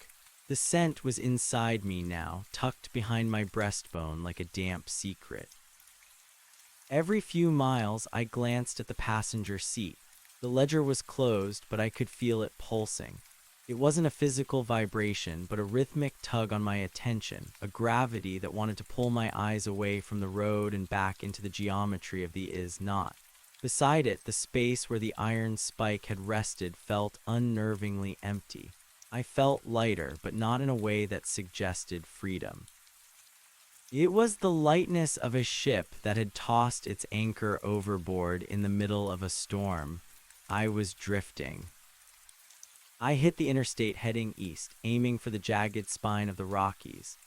The scent was inside me now, tucked behind my breastbone like a damp secret. Every few miles, I glanced at the passenger seat. The ledger was closed, but I could feel it pulsing. It wasn't a physical vibration, but a rhythmic tug on my attention, a gravity that wanted to pull my eyes away from the road and back into the geometry of the is-not. Beside it, the space where the iron spike had rested felt unnervingly empty. I felt lighter, but not in a way that suggested freedom. It was the lightness of a ship that had tossed its anchor overboard in the middle of a storm. I was drifting. I hit the interstate heading east, aiming for the jagged spine of the Rockies.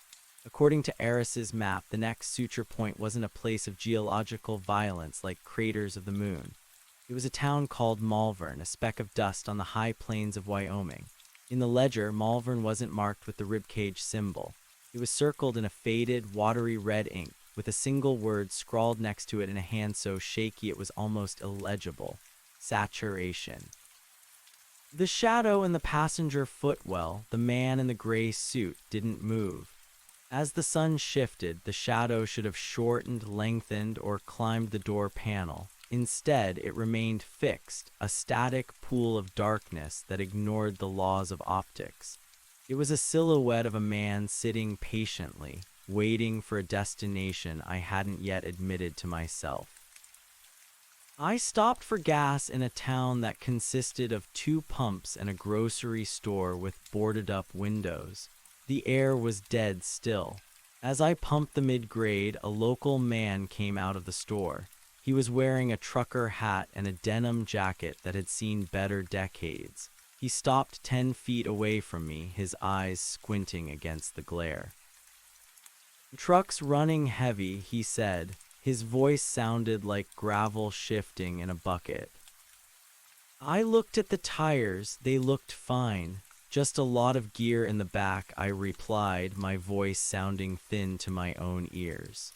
According to Eris's map, the next suture point wasn't a place of geological violence like craters of the moon. It was a town called Malvern, a speck of dust on the high plains of Wyoming. In the ledger, Malvern wasn't marked with the ribcage symbol. It was circled in a faded, watery red ink, with a single word scrawled next to it in a hand so shaky it was almost illegible: saturation. The shadow in the passenger footwell, the man in the gray suit, didn't move. As the sun shifted, the shadow should have shortened, lengthened, or climbed the door panel. Instead, it remained fixed, a static pool of darkness that ignored the laws of optics. It was a silhouette of a man sitting patiently, waiting for a destination I hadn't yet admitted to myself. I stopped for gas in a town that consisted of 2 pumps and a grocery store with boarded-up windows. The air was dead still. As I pumped the mid-grade, a local man came out of the store. He was wearing a trucker hat and a denim jacket that had seen better decades. He stopped 10 feet away from me, his eyes squinting against the glare. "Truck's running heavy," he said. His voice sounded like gravel shifting in a bucket. I looked at the tires. They looked fine. "Just a lot of gear in the back," I replied, my voice sounding thin to my own ears.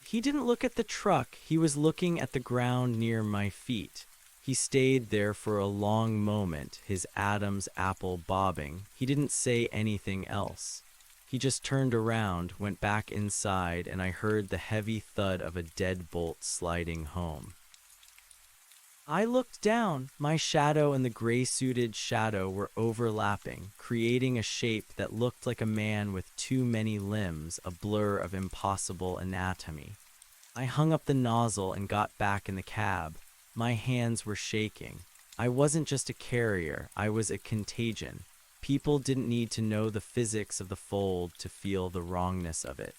He didn't look at the truck. He was looking at the ground near my feet. He stayed there for a long moment, his Adam's apple bobbing. He didn't say anything else. He just turned around, went back inside, and I heard the heavy thud of a deadbolt sliding home. I looked down. My shadow and the gray-suited shadow were overlapping, creating a shape that looked like a man with too many limbs, a blur of impossible anatomy. I hung up the nozzle and got back in the cab. My hands were shaking. I wasn't just a carrier, I was a contagion. People didn't need to know the physics of the fold to feel the wrongness of it.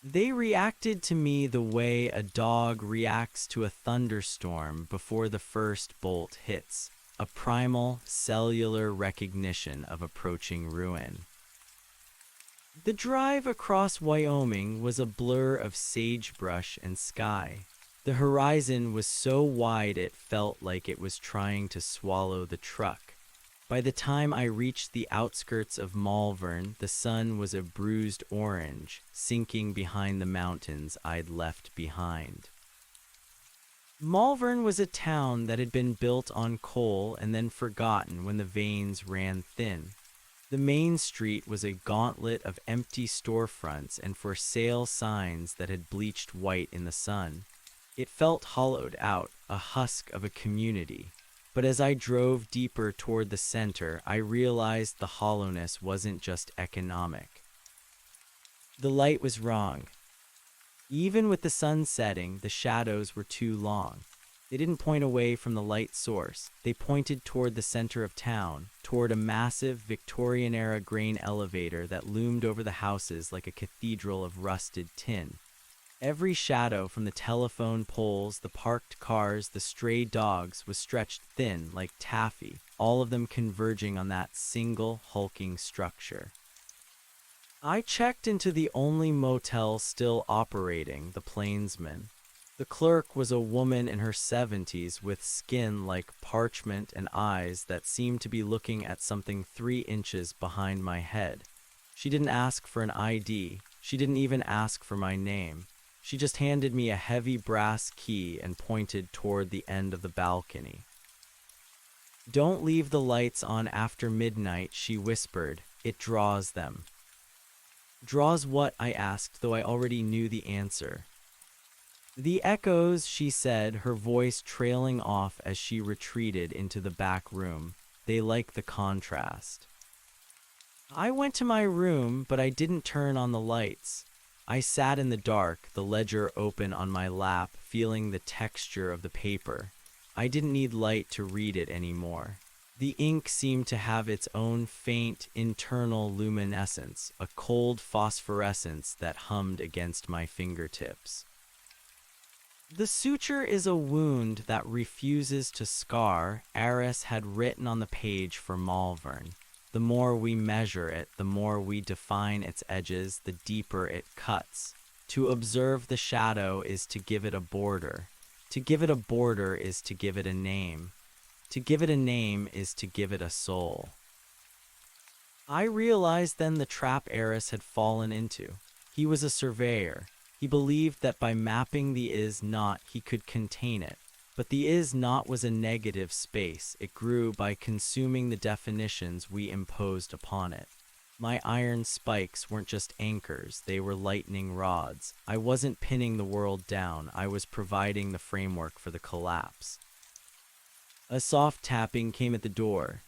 They reacted to me the way a dog reacts to a thunderstorm before the first bolt hits, a primal, cellular recognition of approaching ruin. The drive across Wyoming was a blur of sagebrush and sky. The horizon was so wide it felt like it was trying to swallow the truck. By the time I reached the outskirts of Malvern, the sun was a bruised orange, sinking behind the mountains I'd left behind. Malvern was a town that had been built on coal and then forgotten when the veins ran thin. The main street was a gauntlet of empty storefronts and for sale signs that had bleached white in the sun. It felt hollowed out, a husk of a community. But as I drove deeper toward the center, I realized the hollowness wasn't just economic. The light was wrong. Even with the sun setting, the shadows were too long. They didn't point away from the light source. They pointed toward the center of town, toward a massive Victorian-era grain elevator that loomed over the houses like a cathedral of rusted tin. Every shadow from the telephone poles, the parked cars, the stray dogs was stretched thin like taffy, all of them converging on that single hulking structure. I checked into the only motel still operating, the Plainsman. The clerk was a woman in her 70s with skin like parchment and eyes that seemed to be looking at something 3 inches behind my head. She didn't ask for an ID. She didn't even ask for my name. She just handed me a heavy brass key and pointed toward the end of the balcony. "Don't leave the lights on after midnight," she whispered. "It draws them." "Draws what?" I asked, though I already knew the answer. "The echoes," she said, her voice trailing off as she retreated into the back room. "They like the contrast." I went to my room, but I didn't turn on the lights. I sat in the dark, the ledger open on my lap, feeling the texture of the paper. I didn't need light to read it anymore. The ink seemed to have its own faint, internal luminescence, a cold phosphorescence that hummed against my fingertips. "The suture is a wound that refuses to scar," Eris had written on the page for Malvern. "The more we measure it, the more we define its edges, the deeper it cuts. To observe the shadow is to give it a border. To give it a border is to give it a name. To give it a name is to give it a soul." I realized then the trap Eris had fallen into. He was a surveyor. He believed that by mapping the is-not, he could contain it. But the is-not was a negative space. It grew by consuming the definitions we imposed upon it. My iron spikes weren't just anchors, they were lightning rods. I wasn't pinning the world down, I was providing the framework for the collapse. A soft tapping came at the door.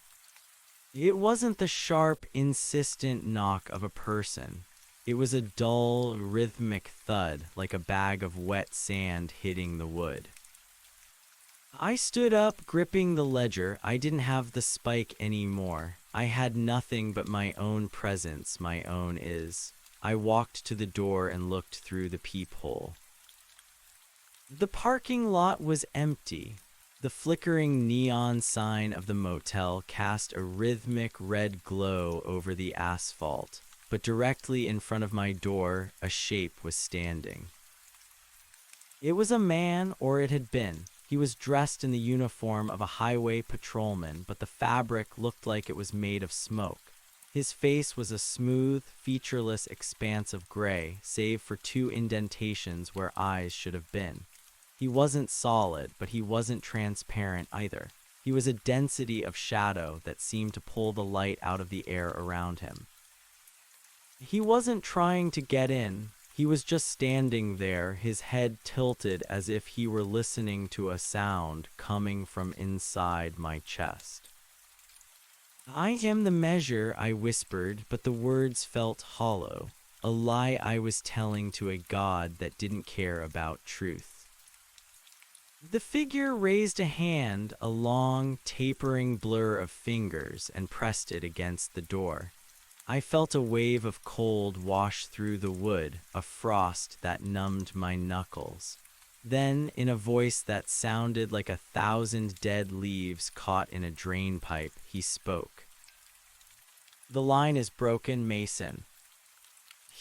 It wasn't the sharp, insistent knock of a person. It was a dull, rhythmic thud, like a bag of wet sand hitting the wood. I stood up, gripping the ledger. I didn't have the spike anymore. I had nothing but my own presence, my own is. I walked to the door and looked through the peephole. The parking lot was empty. The flickering neon sign of the motel cast a rhythmic red glow over the asphalt. But directly in front of my door, a shape was standing. It was a man, or it had been. He was dressed in the uniform of a highway patrolman, but the fabric looked like it was made of smoke. His face was a smooth, featureless expanse of gray, save for 2 indentations where eyes should have been. He wasn't solid, but he wasn't transparent either. He was a density of shadow that seemed to pull the light out of the air around him. He wasn't trying to get in. He was just standing there, his head tilted as if he were listening to a sound coming from inside my chest. "I am the measure," I whispered, but the words felt hollow, a lie I was telling to a god that didn't care about truth. The figure raised a hand, a long, tapering blur of fingers, and pressed it against the door. I felt a wave of cold wash through the wood, a frost that numbed my knuckles. Then, in a voice that sounded like 1,000 dead leaves caught in a drain pipe, he spoke. "The line is broken, Mason."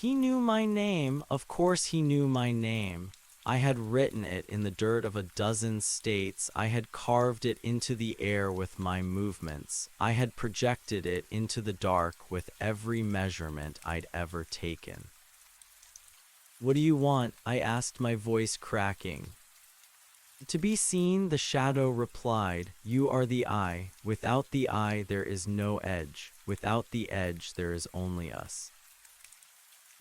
He knew my name. Of course he knew my name. I had written it in the dirt of a dozen states. I had carved it into the air with my movements. I had projected it into the dark with every measurement I'd ever taken. "What do you want?" I asked, my voice cracking. "To be seen," the shadow replied. "You are the eye. Without the eye, there is no edge. Without the edge, there is only us."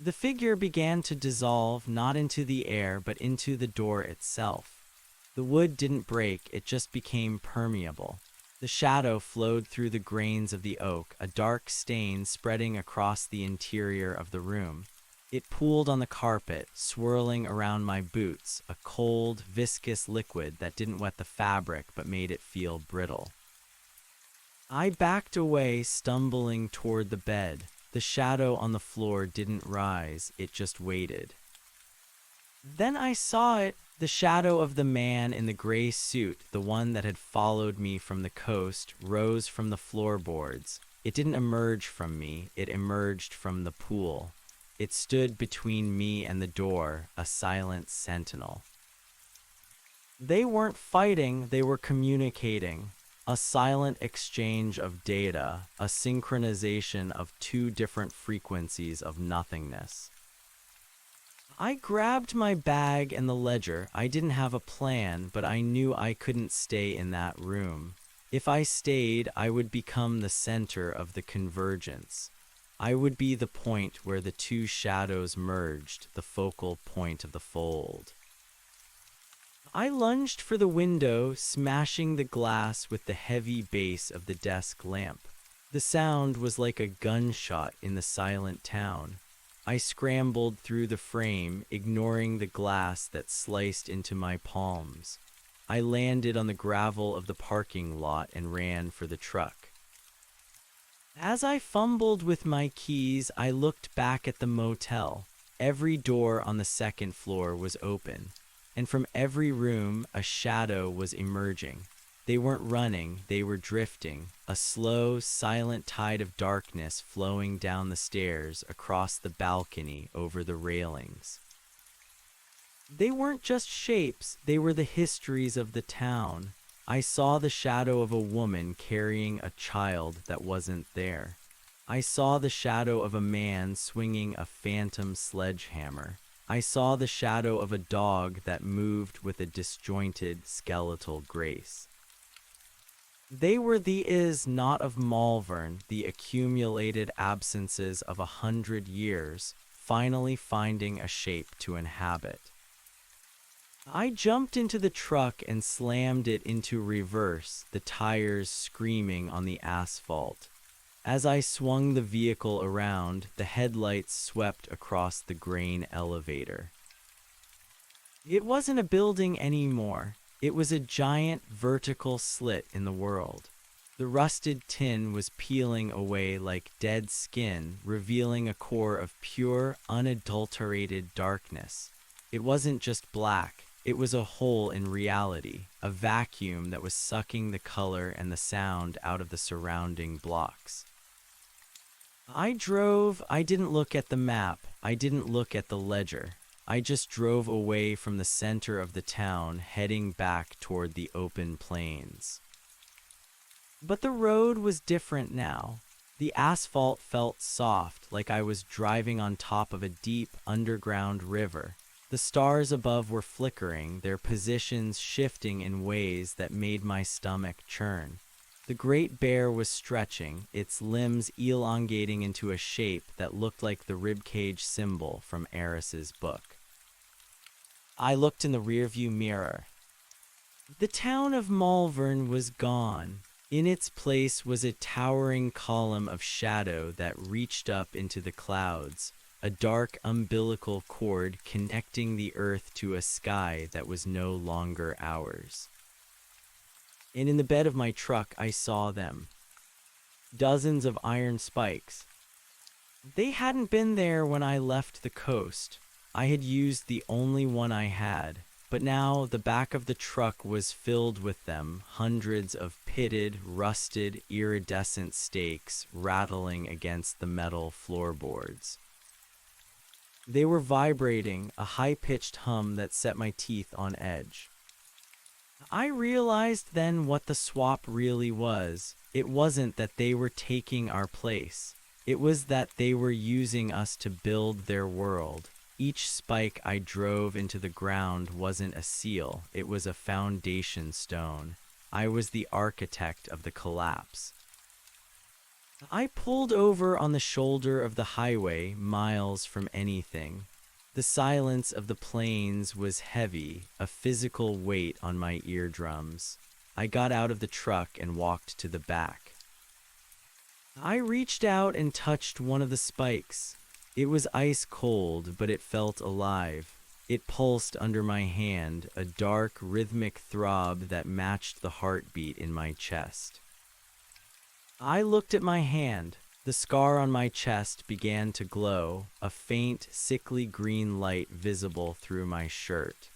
The figure began to dissolve, not into the air, but into the door itself. The wood didn't break, it just became permeable. The shadow flowed through the grains of the oak, a dark stain spreading across the interior of the room. It pooled on the carpet, swirling around my boots, a cold, viscous liquid that didn't wet the fabric but made it feel brittle. I backed away, stumbling toward the bed. The shadow on the floor didn't rise, it just waited. Then I saw it, the shadow of the man in the gray suit, the one that had followed me from the coast, rose from the floorboards. It didn't emerge from me, it emerged from the pool. It stood between me and the door, a silent sentinel. They weren't fighting, they were communicating. A silent exchange of data, a synchronization of two different frequencies of nothingness. I grabbed my bag and the ledger. I didn't have a plan, but I knew I couldn't stay in that room. If I stayed, I would become the center of the convergence. I would be the point where the two shadows merged, the focal point of the fold. I lunged for the window, smashing the glass with the heavy base of the desk lamp. The sound was like a gunshot in the silent town. I scrambled through the frame, ignoring the glass that sliced into my palms. I landed on the gravel of the parking lot and ran for the truck. As I fumbled with my keys, I looked back at the motel. Every door on the second floor was open. And from every room, a shadow was emerging. They weren't running, they were drifting, a slow, silent tide of darkness flowing down the stairs, across the balcony, over the railings. They weren't just shapes, they were the histories of the town. I saw the shadow of a woman carrying a child that wasn't there. I saw the shadow of a man swinging a phantom sledgehammer. I saw the shadow of a dog that moved with a disjointed, skeletal grace. They were the is not of Malvern, the accumulated absences of 100 years, finally finding a shape to inhabit. I jumped into the truck and slammed it into reverse, the tires screaming on the asphalt. As I swung the vehicle around, the headlights swept across the grain elevator. It wasn't a building anymore. It was a giant vertical slit in the world. The rusted tin was peeling away like dead skin, revealing a core of pure, unadulterated darkness. It wasn't just black. It was a hole in reality, a vacuum that was sucking the color and the sound out of the surrounding blocks. I drove. I didn't look at the map. I didn't look at the ledger. I just drove away from the center of the town, heading back toward the open plains. But the road was different now. The asphalt felt soft, like I was driving on top of a deep underground river. The stars above were flickering, their positions shifting in ways that made my stomach churn. The great bear was stretching, its limbs elongating into a shape that looked like the ribcage symbol from Eris's book. I looked in the rearview mirror. The town of Malvern was gone. In its place was a towering column of shadow that reached up into the clouds, a dark umbilical cord connecting the earth to a sky that was no longer ours. And in the bed of my truck, I saw them. Dozens of iron spikes. They hadn't been there when I left the coast. I had used the only one I had, but now the back of the truck was filled with them, hundreds of pitted, rusted, iridescent stakes rattling against the metal floorboards. They were vibrating, a high-pitched hum that set my teeth on edge. I realized then what the swap really was. It wasn't that they were taking our place. It was that they were using us to build their world. Each spike I drove into the ground wasn't a seal, it was a foundation stone. I was the architect of the collapse. I pulled over on the shoulder of the highway, miles from anything. The silence of the plains was heavy, a physical weight on my eardrums. I got out of the truck and walked to the back. I reached out and touched one of the spikes. It was ice cold, but it felt alive. It pulsed under my hand, a dark, rhythmic throb that matched the heartbeat in my chest. I looked at my hand. The scar on my chest began to glow, a faint, sickly green light visible through my shirt.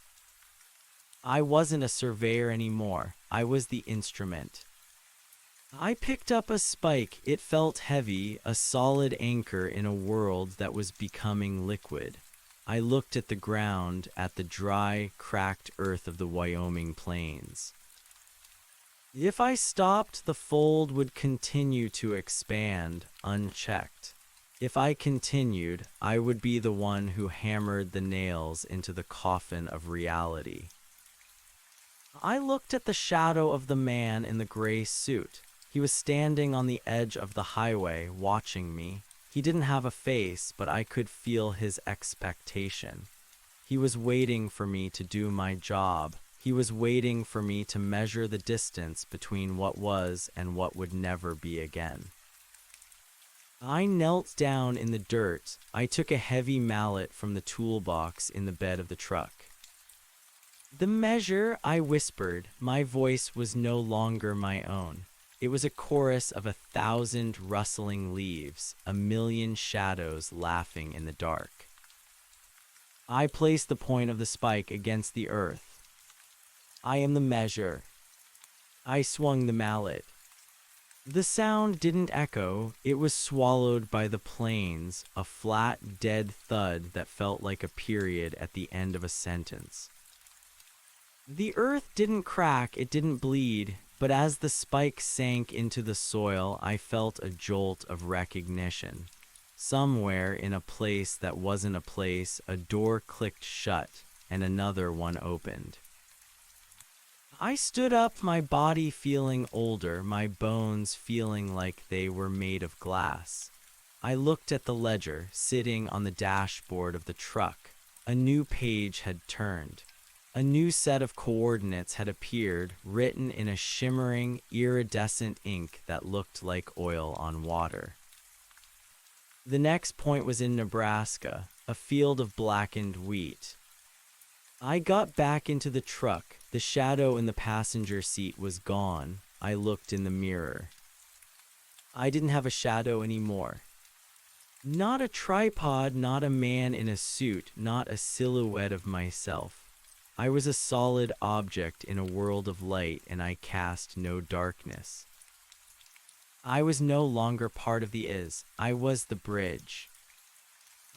I wasn't a surveyor anymore. I was the instrument. I picked up a spike. It felt heavy, a solid anchor in a world that was becoming liquid. I looked at the ground, at the dry, cracked earth of the Wyoming plains. If I stopped, the fold would continue to expand, unchecked. If I continued, I would be the one who hammered the nails into the coffin of reality. I looked at the shadow of the man in the gray suit. He was standing on the edge of the highway, watching me. He didn't have a face, but I could feel his expectation. He was waiting for me to do my job. He was waiting for me to measure the distance between what was and what would never be again. I knelt down in the dirt. I took a heavy mallet from the toolbox in the bed of the truck. "The measure," I whispered. My voice was no longer my own. It was a chorus of 1,000 rustling leaves, a million shadows laughing in the dark. I placed the point of the spike against the earth. "I am the measure." I swung the mallet. The sound didn't echo. It was swallowed by the plains, a flat, dead thud that felt like a period at the end of a sentence. The earth didn't crack, it didn't bleed, but as the spike sank into the soil, I felt a jolt of recognition. Somewhere in a place that wasn't a place, a door clicked shut, and another one opened. I stood up, my body feeling older, my bones feeling like they were made of glass. I looked at the ledger, sitting on the dashboard of the truck. A new page had turned. A new set of coordinates had appeared, written in a shimmering, iridescent ink that looked like oil on water. The next point was in Nebraska, a field of blackened wheat. I got back into the truck. The shadow in the passenger seat was gone. I looked in the mirror. I didn't have a shadow anymore. Not a tripod, not a man in a suit, not a silhouette of myself. I was a solid object in a world of light, and I cast no darkness. I was no longer part of the is. I was the bridge.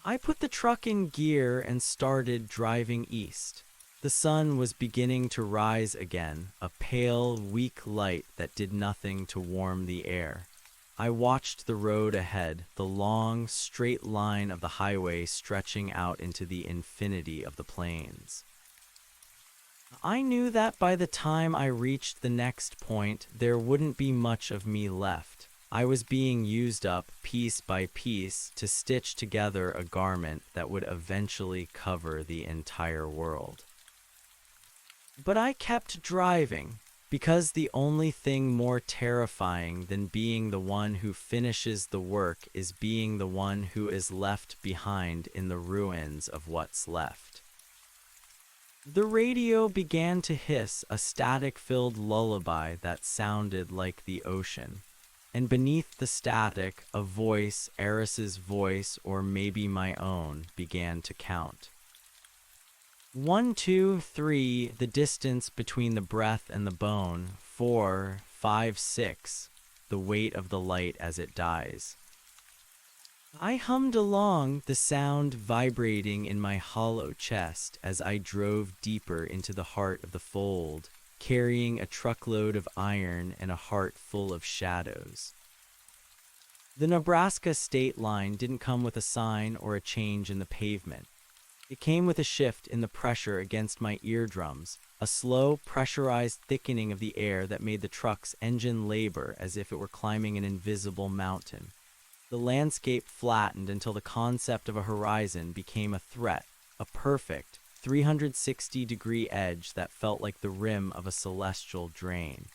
I put the truck in gear and started driving east. The sun was beginning to rise again, a pale, weak light that did nothing to warm the air. I watched the road ahead, the long, straight line of the highway stretching out into the infinity of the plains. I knew that by the time I reached the next point, there wouldn't be much of me left. I was being used up piece by piece to stitch together a garment that would eventually cover the entire world. But I kept driving, because the only thing more terrifying than being the one who finishes the work is being the one who is left behind in the ruins of what's left. The radio began to hiss, a static-filled lullaby that sounded like the ocean. And beneath the static, a voice, Eris's voice, or maybe my own, began to count. 1, 2, 3, the distance between the breath and the bone. 4, 5, 6, the weight of the light as it dies. I hummed along, the sound vibrating in my hollow chest as I drove deeper into the heart of the fold, carrying a truckload of iron and a heart full of shadows. The Nebraska state line didn't come with a sign or a change in the pavement. It came with a shift in the pressure against my eardrums, a slow, pressurized thickening of the air that made the truck's engine labor as if it were climbing an invisible mountain. The landscape flattened until the concept of a horizon became a threat, a perfect, 360-degree edge that felt like the rim of a celestial drain.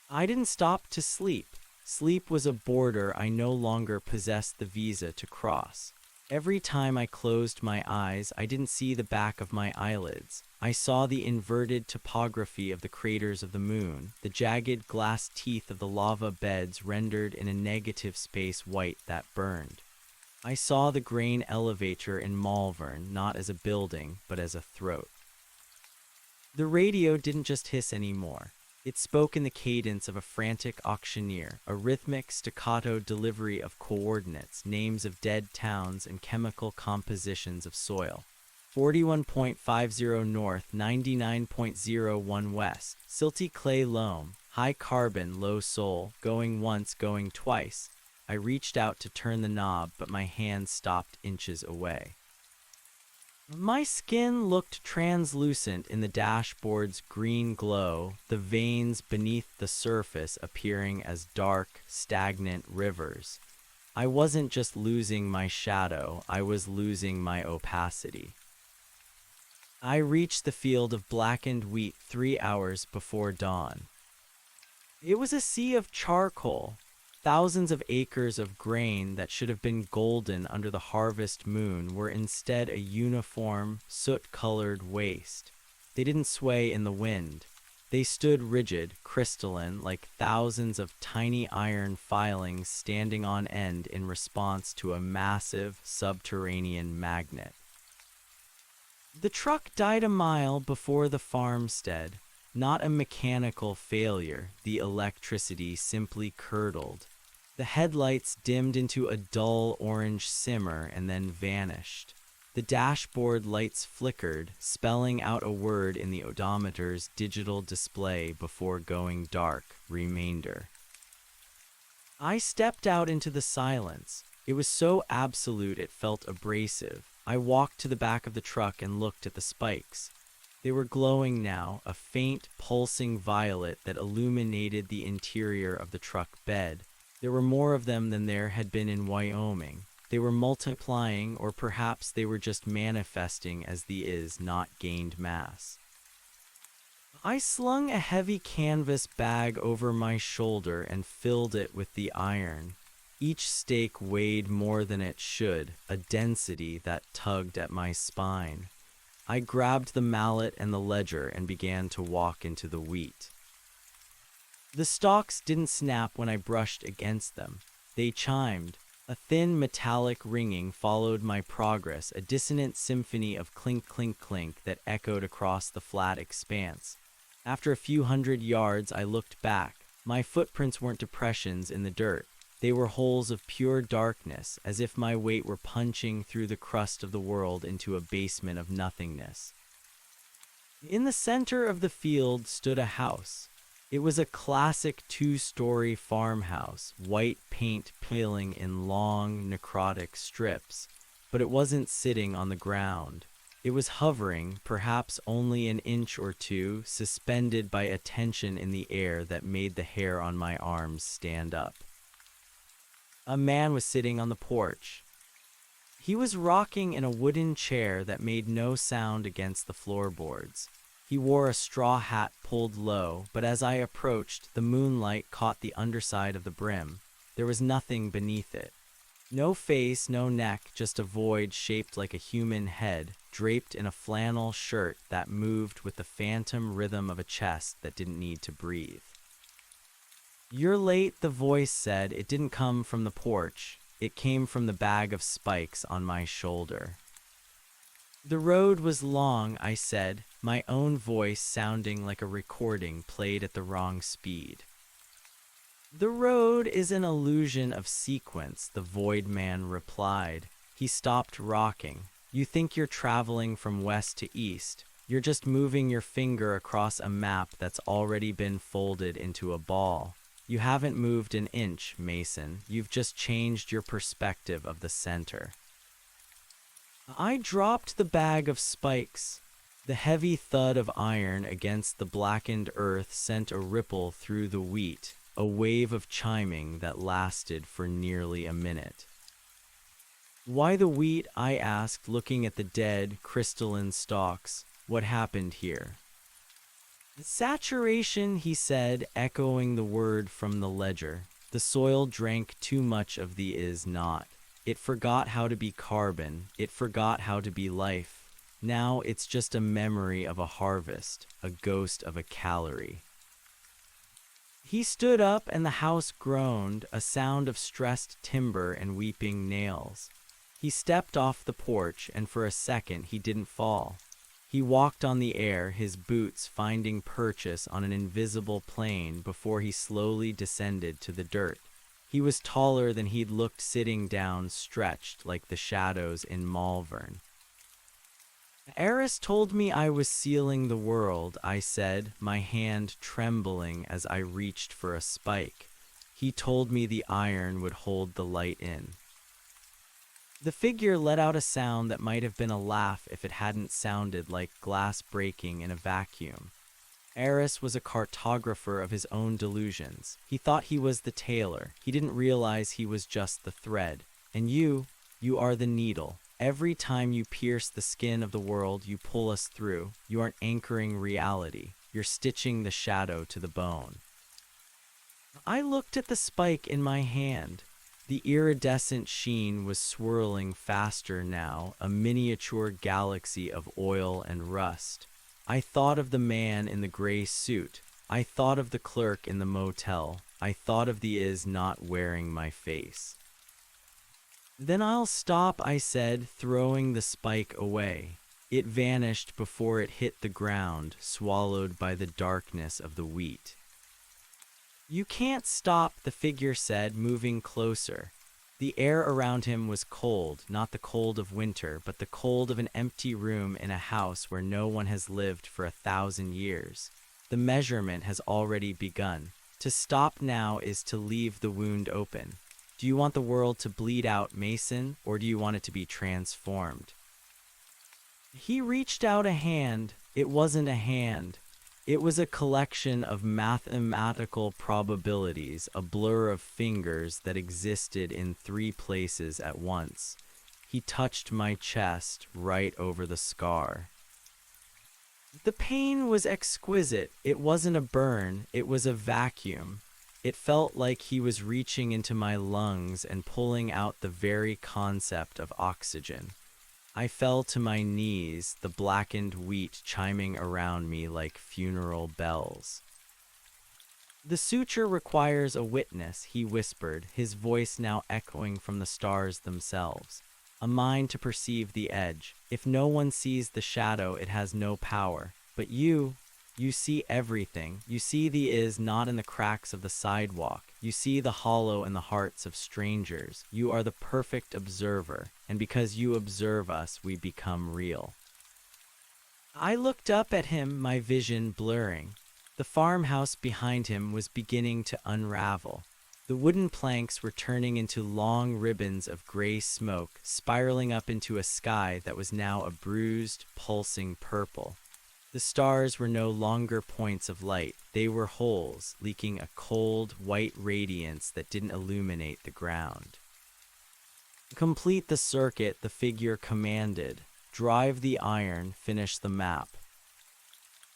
I didn't stop to sleep. Sleep was a border I no longer possessed the visa to cross. Every time I closed my eyes, I didn't see the back of my eyelids. I saw the inverted topography of the craters of the moon, the jagged glass teeth of the lava beds rendered in a negative space white that burned. I saw the grain elevator in Malvern not as a building, but as a throat. The radio didn't just hiss anymore. It spoke in the cadence of a frantic auctioneer, a rhythmic staccato delivery of coordinates, names of dead towns, and chemical compositions of soil. 41.50 north, 99.01 west, silty clay loam, high carbon, low soul, going once, going twice. I reached out to turn the knob, but my hand stopped inches away. My skin looked translucent in the dashboard's green glow, the veins beneath the surface appearing as dark, stagnant rivers. I wasn't just losing my shadow, I was losing my opacity. I reached the field of blackened wheat 3 hours before dawn. It was a sea of charcoal. Thousands of acres of grain that should have been golden under the harvest moon were instead a uniform, soot-colored waste. They didn't sway in the wind. They stood rigid, crystalline, like thousands of tiny iron filings standing on end in response to a massive subterranean magnet. The truck died a mile before the farmstead. Not a mechanical failure, the electricity simply curdled. The headlights dimmed into a dull orange simmer and then vanished. The dashboard lights flickered, spelling out a word in the odometer's digital display before going dark, remainder. I stepped out into the silence. It was so absolute it felt abrasive. I walked to the back of the truck and looked at the spikes. They were glowing now, a faint, pulsing violet that illuminated the interior of the truck bed. There were more of them than there had been in Wyoming. They were multiplying, or perhaps they were just manifesting as the is not gained mass. I slung a heavy canvas bag over my shoulder and filled it with the iron. Each stake weighed more than it should, a density that tugged at my spine. I grabbed the mallet and the ledger and began to walk into the wheat. The stalks didn't snap when I brushed against them. They chimed. A thin metallic ringing followed my progress, a dissonant symphony of clink, clink, clink that echoed across the flat expanse. After a few hundred yards, I looked back. My footprints weren't depressions in the dirt. They were holes of pure darkness, as if my weight were punching through the crust of the world into a basement of nothingness. In the center of the field stood a house. It was a classic 2-story farmhouse, white paint peeling in long, necrotic strips, but it wasn't sitting on the ground. It was hovering, perhaps only an inch or two, suspended by a tension in the air that made the hair on my arms stand up. A man was sitting on the porch. He was rocking in a wooden chair that made no sound against the floorboards. He wore a straw hat pulled low, but as I approached, the moonlight caught the underside of the brim. There was nothing beneath it. No face, no neck, just a void shaped like a human head, draped in a flannel shirt that moved with the phantom rhythm of a chest that didn't need to breathe. "You're late," the voice said. It didn't come from the porch. It came from the bag of spikes on my shoulder. "The road was long," I said, my own voice sounding like a recording played at the wrong speed. The road is an illusion of sequence, the Void Man replied. He stopped rocking. You think you're traveling from west to east. You're just moving your finger across a map that's already been folded into a ball. You haven't moved an inch, Mason. You've just changed your perspective of the center. I dropped the bag of spikes. The heavy thud of iron against the blackened earth sent a ripple through the wheat, a wave of chiming that lasted for nearly a minute. Why the wheat? I asked, looking at the dead, crystalline stalks. What happened here? Saturation, he said, echoing the word from the ledger. The soil drank too much of the is not. It forgot how to be carbon. It forgot how to be life. Now it's just a memory of a harvest, a ghost of a calorie. He stood up and the house groaned, a sound of stressed timber and weeping nails. He stepped off the porch and for a second he didn't fall. He walked on the air, his boots finding purchase on an invisible plane before he slowly descended to the dirt. He was taller than he'd looked sitting down, stretched like the shadows in Malvern. Eris told me I was sealing the world, I said, my hand trembling as I reached for a spike. He told me the iron would hold the light in. The figure let out a sound that might have been a laugh if it hadn't sounded like glass breaking in a vacuum. Eris was a cartographer of his own delusions. He thought he was the tailor. He didn't realize he was just the thread. And you are the needle. Every time you pierce the skin of the world, you pull us through. You aren't anchoring reality. You're stitching the shadow to the bone. I looked at the spike in my hand. The iridescent sheen was swirling faster now, a miniature galaxy of oil and rust. I thought of the man in the gray suit. I thought of the clerk in the motel. I thought of the is not wearing my face. Then I'll stop, I said, throwing the spike away. It vanished before it hit the ground, swallowed by the darkness of the wheat. You can't stop, the figure said, moving closer. The air around him was cold, not the cold of winter, but the cold of an empty room in a house where no one has lived for 1,000 years. The measurement has already begun. To stop now is to leave the wound open. Do you want the world to bleed out, Mason, or do you want it to be transformed? He reached out a hand. It wasn't a hand. It was a collection of mathematical probabilities, a blur of fingers that existed in 3 places at once. He touched my chest right over the scar. The pain was exquisite. It wasn't a burn, it was a vacuum. It felt like he was reaching into my lungs and pulling out the very concept of oxygen. I fell to my knees, the blackened wheat chiming around me like funeral bells. The suture requires a witness, he whispered, his voice now echoing from the stars themselves. A mind to perceive the edge. If no one sees the shadow, it has no power. But you see everything. You see the is not in the cracks of the sidewalk. You see the hollow in the hearts of strangers. You are the perfect observer, and because you observe us, we become real. I looked up at him, my vision blurring. The farmhouse behind him was beginning to unravel. The wooden planks were turning into long ribbons of gray smoke, spiraling up into a sky that was now a bruised, pulsing purple. The stars were no longer points of light. They were holes, leaking a cold, white radiance that didn't illuminate the ground. Complete the circuit, the figure commanded. Drive the iron, finish the map.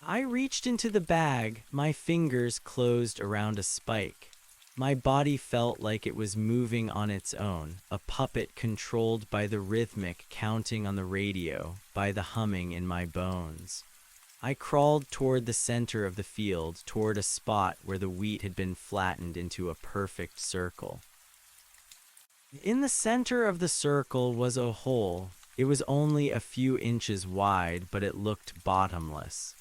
I reached into the bag, my fingers closed around a spike. My body felt like it was moving on its own, a puppet controlled by the rhythmic counting on the radio, by the humming in my bones. I crawled toward the center of the field, toward a spot where the wheat had been flattened into a perfect circle. In the center of the circle was a hole. It was only a few inches wide, but it looked bottomless.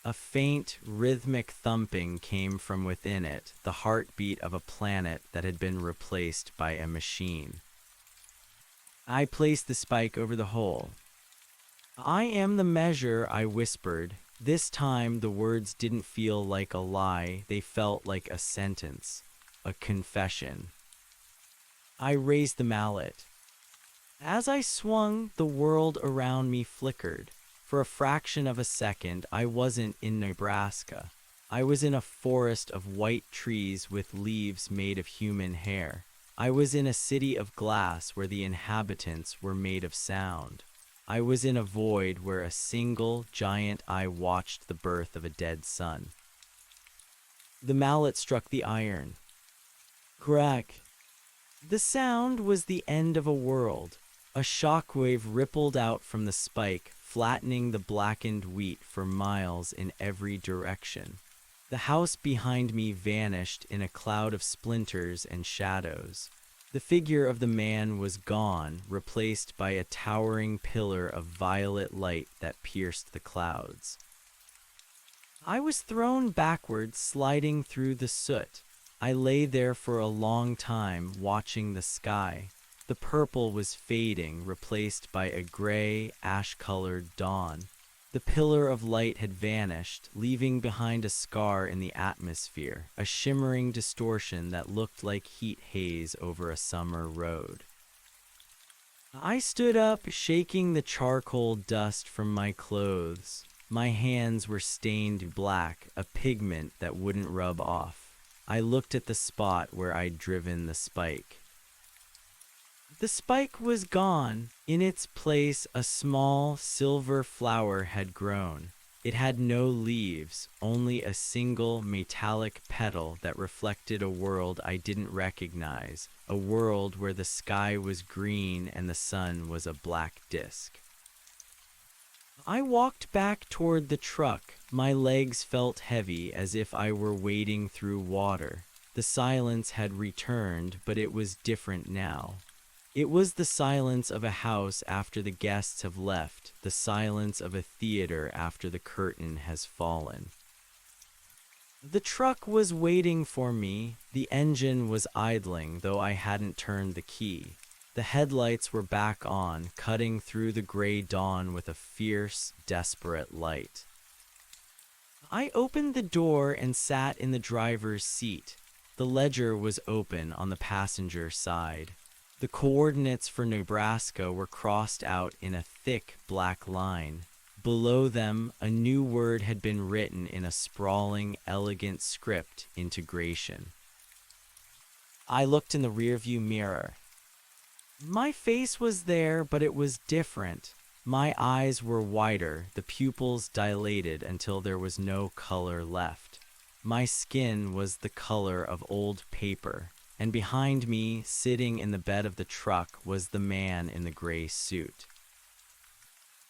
A faint, rhythmic thumping came from within it, the heartbeat of a planet that had been replaced by a machine. I placed the spike over the hole. "I am the measure," I whispered. This time the words didn't feel like a lie, they felt like a sentence, a confession. I raised the mallet. As I swung, the world around me flickered. For a fraction of a second, I wasn't in Nebraska. I was in a forest of white trees with leaves made of human hair. I was in a city of glass where the inhabitants were made of sound. I was in a void where a single giant eye watched the birth of a dead sun. The mallet struck the iron. Crack. The sound was the end of a world. A shockwave rippled out from the spike, flattening the blackened wheat for miles in every direction. The house behind me vanished in a cloud of splinters and shadows. The figure of the man was gone, replaced by a towering pillar of violet light that pierced the clouds. I was thrown backwards, sliding through the soot. I lay there for a long time, watching the sky. The purple was fading, replaced by a gray, ash-colored dawn. The pillar of light had vanished, leaving behind a scar in the atmosphere, a shimmering distortion that looked like heat haze over a summer road. I stood up, shaking the charcoal dust from my clothes. My hands were stained black, a pigment that wouldn't rub off. I looked at the spot where I'd driven the spike. The spike was gone. In its place, a small silver flower had grown. It had no leaves, only a single metallic petal that reflected a world I didn't recognize, a world where the sky was green and the sun was a black disk. I walked back toward the truck. My legs felt heavy, as if I were wading through water. The silence had returned, but it was different now. It was the silence of a house after the guests have left, the silence of a theater after the curtain has fallen. The truck was waiting for me. The engine was idling, though I hadn't turned the key. The headlights were back on, cutting through the gray dawn with a fierce, desperate light. I opened the door and sat in the driver's seat. The ledger was open on the passenger side. The coordinates for Nebraska were crossed out in a thick black line. Below them, a new word had been written in a sprawling, elegant script: integration. I looked in the rearview mirror. My face was there, but it was different. My eyes were wider, the pupils dilated until there was no color left. My skin was the color of old paper. And behind me, sitting in the bed of the truck, was the man in the gray suit.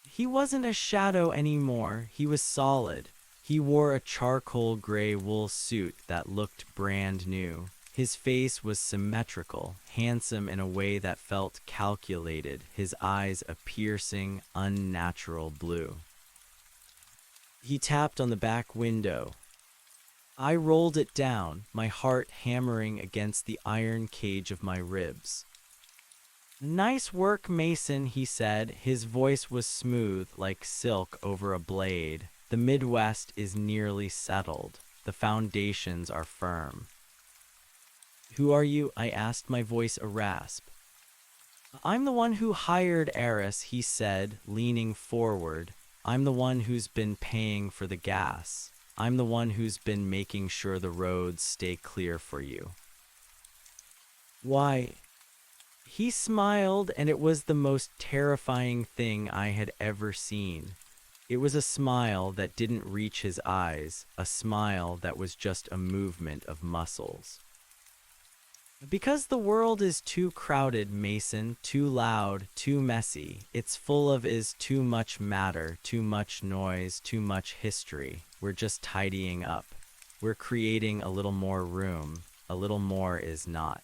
He wasn't a shadow anymore. He was solid. He wore a charcoal gray wool suit that looked brand new. His face was symmetrical, handsome in a way that felt calculated, his eyes a piercing, unnatural blue. He tapped on the back window. I rolled it down, my heart hammering against the iron cage of my ribs. "Nice work, Mason," he said. His voice was smooth, like silk over a blade. "The Midwest is nearly settled. The foundations are firm." "Who are you?" I asked, my voice a rasp. "I'm the one who hired Eris," he said, leaning forward. "I'm the one who's been paying for the gas. I'm the one who's been making sure the roads stay clear for you." "Why?" He smiled, and it was the most terrifying thing I had ever seen. It was a smile that didn't reach his eyes, a smile that was just a movement of muscles. "Because the world is too crowded, Mason, too loud, too messy. It's full of too much matter, too much noise, too much history. We're just tidying up. We're creating a little more room. A little more is not."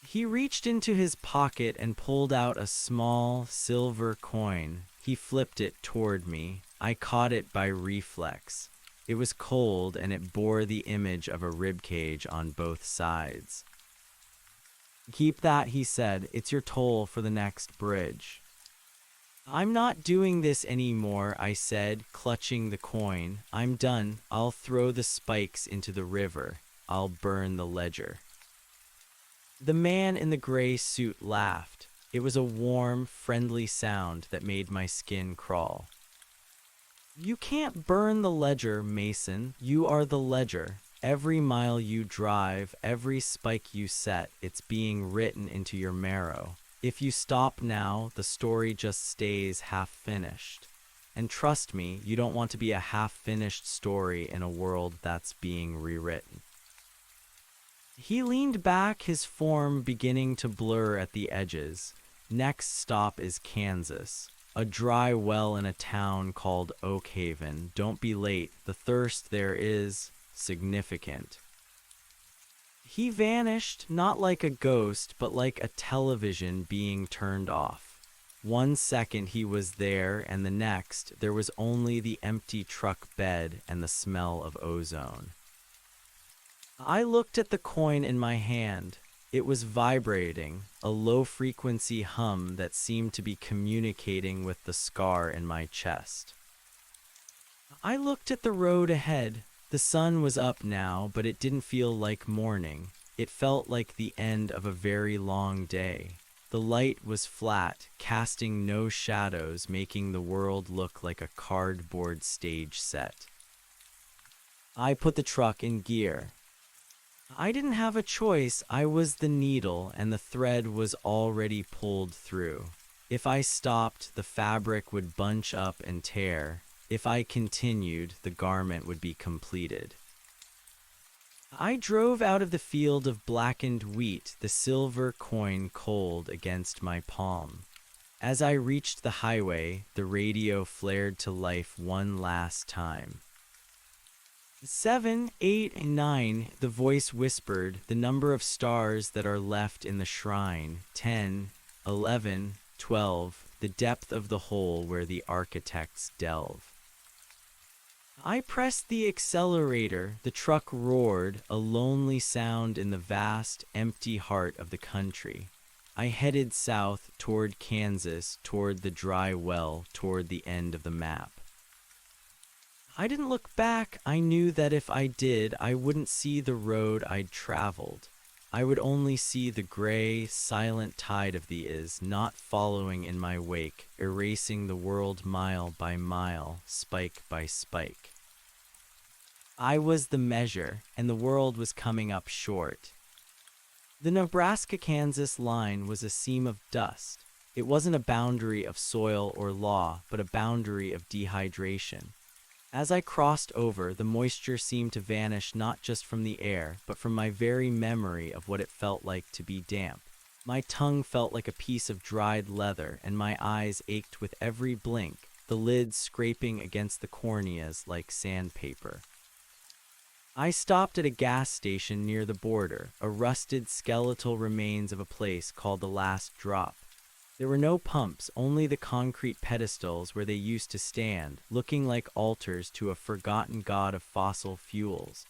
He reached into his pocket and pulled out a small silver coin. He flipped it toward me. I caught it by reflex. It was cold and it bore the image of a ribcage on both sides. "Keep that," he said. "It's your toll for the next bridge." "I'm not doing this anymore," I said, clutching the coin. "I'm done. I'll throw the spikes into the river. I'll burn the ledger." The man in the gray suit laughed. It was a warm, friendly sound that made my skin crawl. "You can't burn the ledger, Mason. You are the ledger. Every mile you drive, every spike you set, it's being written into your marrow. If you stop now, the story just stays half-finished. And trust me, you don't want to be a half-finished story in a world that's being rewritten." He leaned back, his form beginning to blur at the edges. "Next stop is Kansas. A dry well in a town called Oak Haven. Don't be late. The thirst there is significant." He vanished, not like a ghost, but like a television being turned off. 1 second he was there, and the next, there was only the empty truck bed and the smell of ozone. I looked at the coin in my hand. It was vibrating, a low-frequency hum that seemed to be communicating with the scar in my chest. I looked at the road ahead. The sun was up now, but it didn't feel like morning. It felt like the end of a very long day. The light was flat, casting no shadows, making the world look like a cardboard stage set. I put the truck in gear. I didn't have a choice. I was the needle, and the thread was already pulled through. If I stopped, the fabric would bunch up and tear. If I continued, the garment would be completed. I drove out of the field of blackened wheat, the silver coin cold against my palm. As I reached the highway, the radio flared to life one last time. 7, 8, and 9, the voice whispered, the number of stars that are left in the shrine. 10, 11, 12, the depth of the hole where the architects delve. I pressed the accelerator. The truck roared, a lonely sound in the vast, empty heart of the country. I headed south, toward Kansas, toward the dry well, toward the end of the map. I didn't look back. I knew that if I did, I wouldn't see the road I'd traveled. I would only see the gray, silent tide of the not following in my wake, erasing the world mile by mile, spike by spike. I was the measure, and the world was coming up short. The Nebraska-Kansas line was a seam of dust. It wasn't a boundary of soil or law, but a boundary of dehydration. As I crossed over, the moisture seemed to vanish not just from the air, but from my very memory of what it felt like to be damp. My tongue felt like a piece of dried leather, and my eyes ached with every blink, the lids scraping against the corneas like sandpaper. I stopped at a gas station near the border, a rusted skeletal remains of a place called the Last Drop. There were no pumps, only the concrete pedestals where they used to stand, looking like altars to a forgotten god of fossil fuels.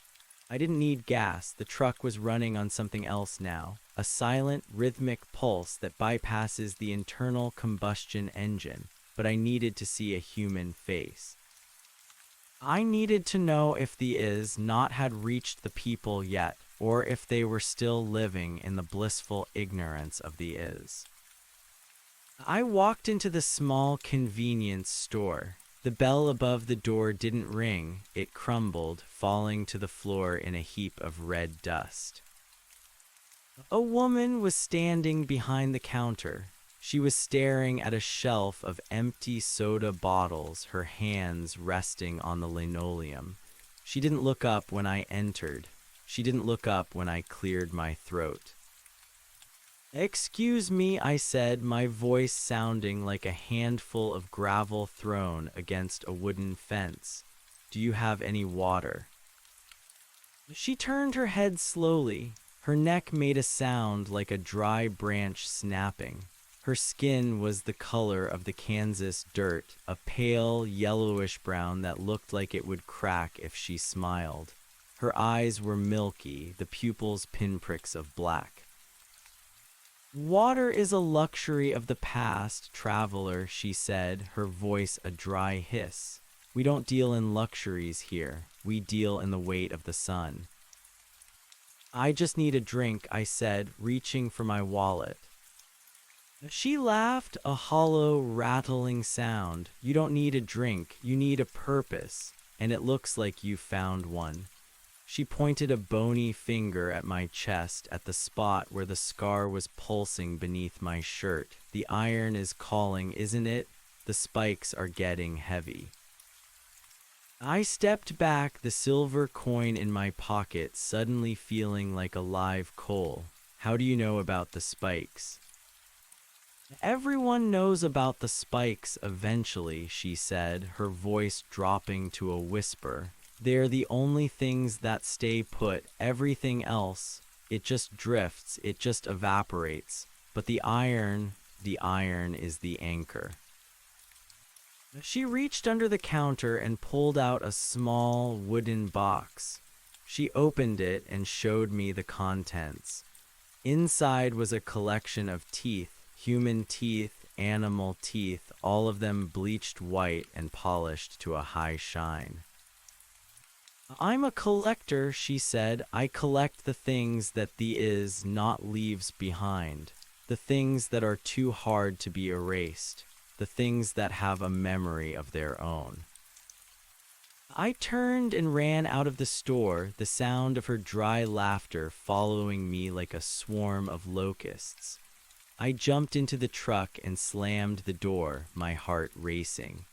I didn't need gas. The truck was running on something else now, a silent, rhythmic pulse that bypasses the internal combustion engine, but I needed to see a human face. I needed to know if the not had reached the people yet, or if they were still living in the blissful ignorance of the I walked into the small convenience store. The bell above the door didn't ring. It crumbled, falling to the floor in a heap of red dust. A woman was standing behind the counter. She was staring at a shelf of empty soda bottles, her hands resting on the linoleum. She didn't look up when I entered. She didn't look up when I cleared my throat. "Excuse me," I said, my voice sounding like a handful of gravel thrown against a wooden fence. "Do you have any water?" She turned her head slowly. Her neck made a sound like a dry branch snapping. Her skin was the color of the Kansas dirt, a pale, yellowish brown that looked like it would crack if she smiled. Her eyes were milky, the pupils pinpricks of black. "Water is a luxury of the past, traveler," she said, her voice a dry hiss. "We don't deal in luxuries here. We deal in the weight of the sun." "I just need a drink," I said, reaching for my wallet. She laughed, a hollow, rattling sound. "You don't need a drink, you need a purpose, and it looks like you found one." She pointed a bony finger at my chest, at the spot where the scar was pulsing beneath my shirt. "The iron is calling, isn't it? The spikes are getting heavy." I stepped back, the silver coin in my pocket suddenly feeling like a live coal. "How do you know about the spikes?" "Everyone knows about the spikes eventually," she said, her voice dropping to a whisper. "They're the only things that stay put. Everything else, it just drifts, it just evaporates. But the iron is the anchor." She reached under the counter and pulled out a small wooden box. She opened it and showed me the contents. Inside was a collection of teeth, human teeth, animal teeth, all of them bleached white and polished to a high shine. "I'm a collector," she said. "I collect the things that the is not leaves behind, the things that are too hard to be erased, the things that have a memory of their own." I turned and ran out of the store, the sound of her dry laughter following me like a swarm of locusts. I jumped into the truck and slammed the door, my heart racing.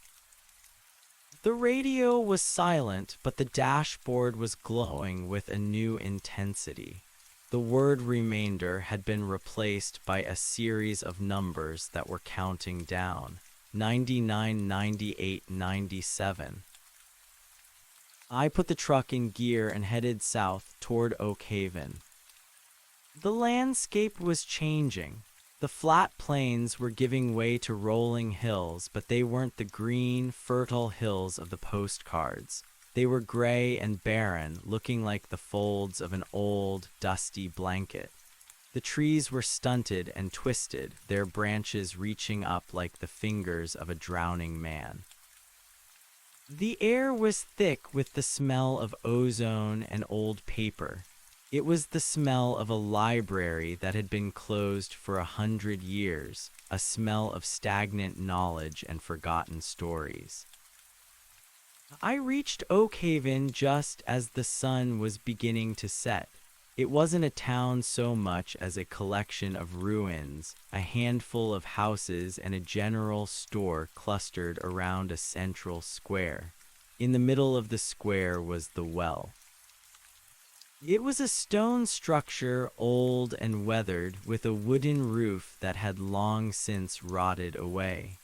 The radio was silent, but the dashboard was glowing with a new intensity. The word remainder had been replaced by a series of numbers that were counting down. 99, 98, 97. I put the truck in gear and headed south toward Oak Haven. The landscape was changing. The flat plains were giving way to rolling hills, but they weren't the green, fertile hills of the postcards. They were gray and barren, looking like the folds of an old, dusty blanket. The trees were stunted and twisted, their branches reaching up like the fingers of a drowning man. The air was thick with the smell of ozone and old paper. It was the smell of a library that had been closed for 100 years, a smell of stagnant knowledge and forgotten stories. I reached Oak Haven just as the sun was beginning to set. It wasn't a town so much as a collection of ruins, a handful of houses and a general store clustered around a central square. In the middle of the square was the well. It was a stone structure, old and weathered, with a wooden roof that had long since rotted away.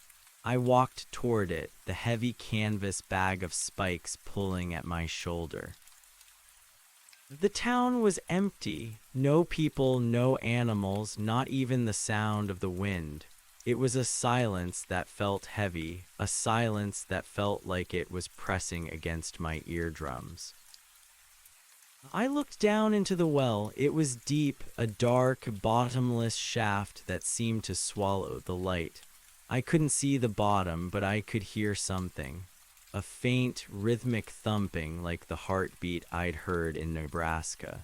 I walked toward it, the heavy canvas bag of spikes pulling at my shoulder. The town was empty. No people, no animals, not even the sound of the wind. It was a silence that felt heavy, a silence that felt like it was pressing against my eardrums. I looked down into the well. It was deep, a dark, bottomless shaft that seemed to swallow the light. I couldn't see the bottom, but I could hear something. A faint, rhythmic thumping like the heartbeat I'd heard in Nebraska.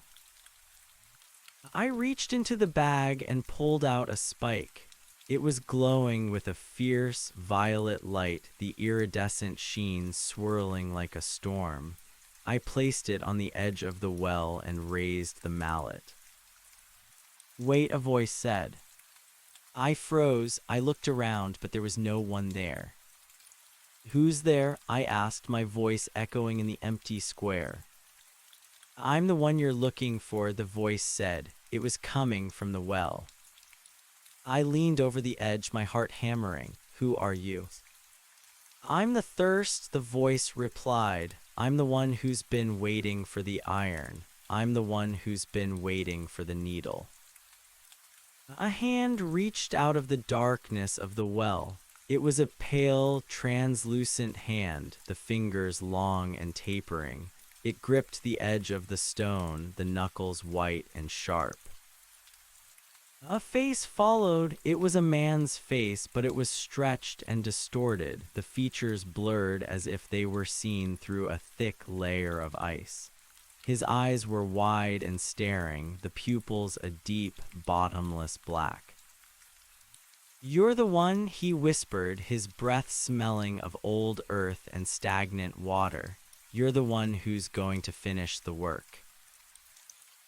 I reached into the bag and pulled out a spike. It was glowing with a fierce, violet light, the iridescent sheen swirling like a storm. I placed it on the edge of the well and raised the mallet. "Wait," a voice said. I froze. I looked around, but there was no one there. "Who's there?" I asked, my voice echoing in the empty square. "I'm the one you're looking for," the voice said. It was coming from the well. I leaned over the edge, my heart hammering. "Who are you?" "I'm the thirst," the voice replied. "I'm the one who's been waiting for the iron. I'm the one who's been waiting for the needle." A hand reached out of the darkness of the well. It was a pale, translucent hand, the fingers long and tapering. It gripped the edge of the stone, the knuckles white and sharp. A face followed. It was a man's face, but it was stretched and distorted, the features blurred as if they were seen through a thick layer of ice. His eyes were wide and staring, the pupils a deep, bottomless black. "You're the one," he whispered, his breath smelling of old earth and stagnant water. "You're the one who's going to finish the work."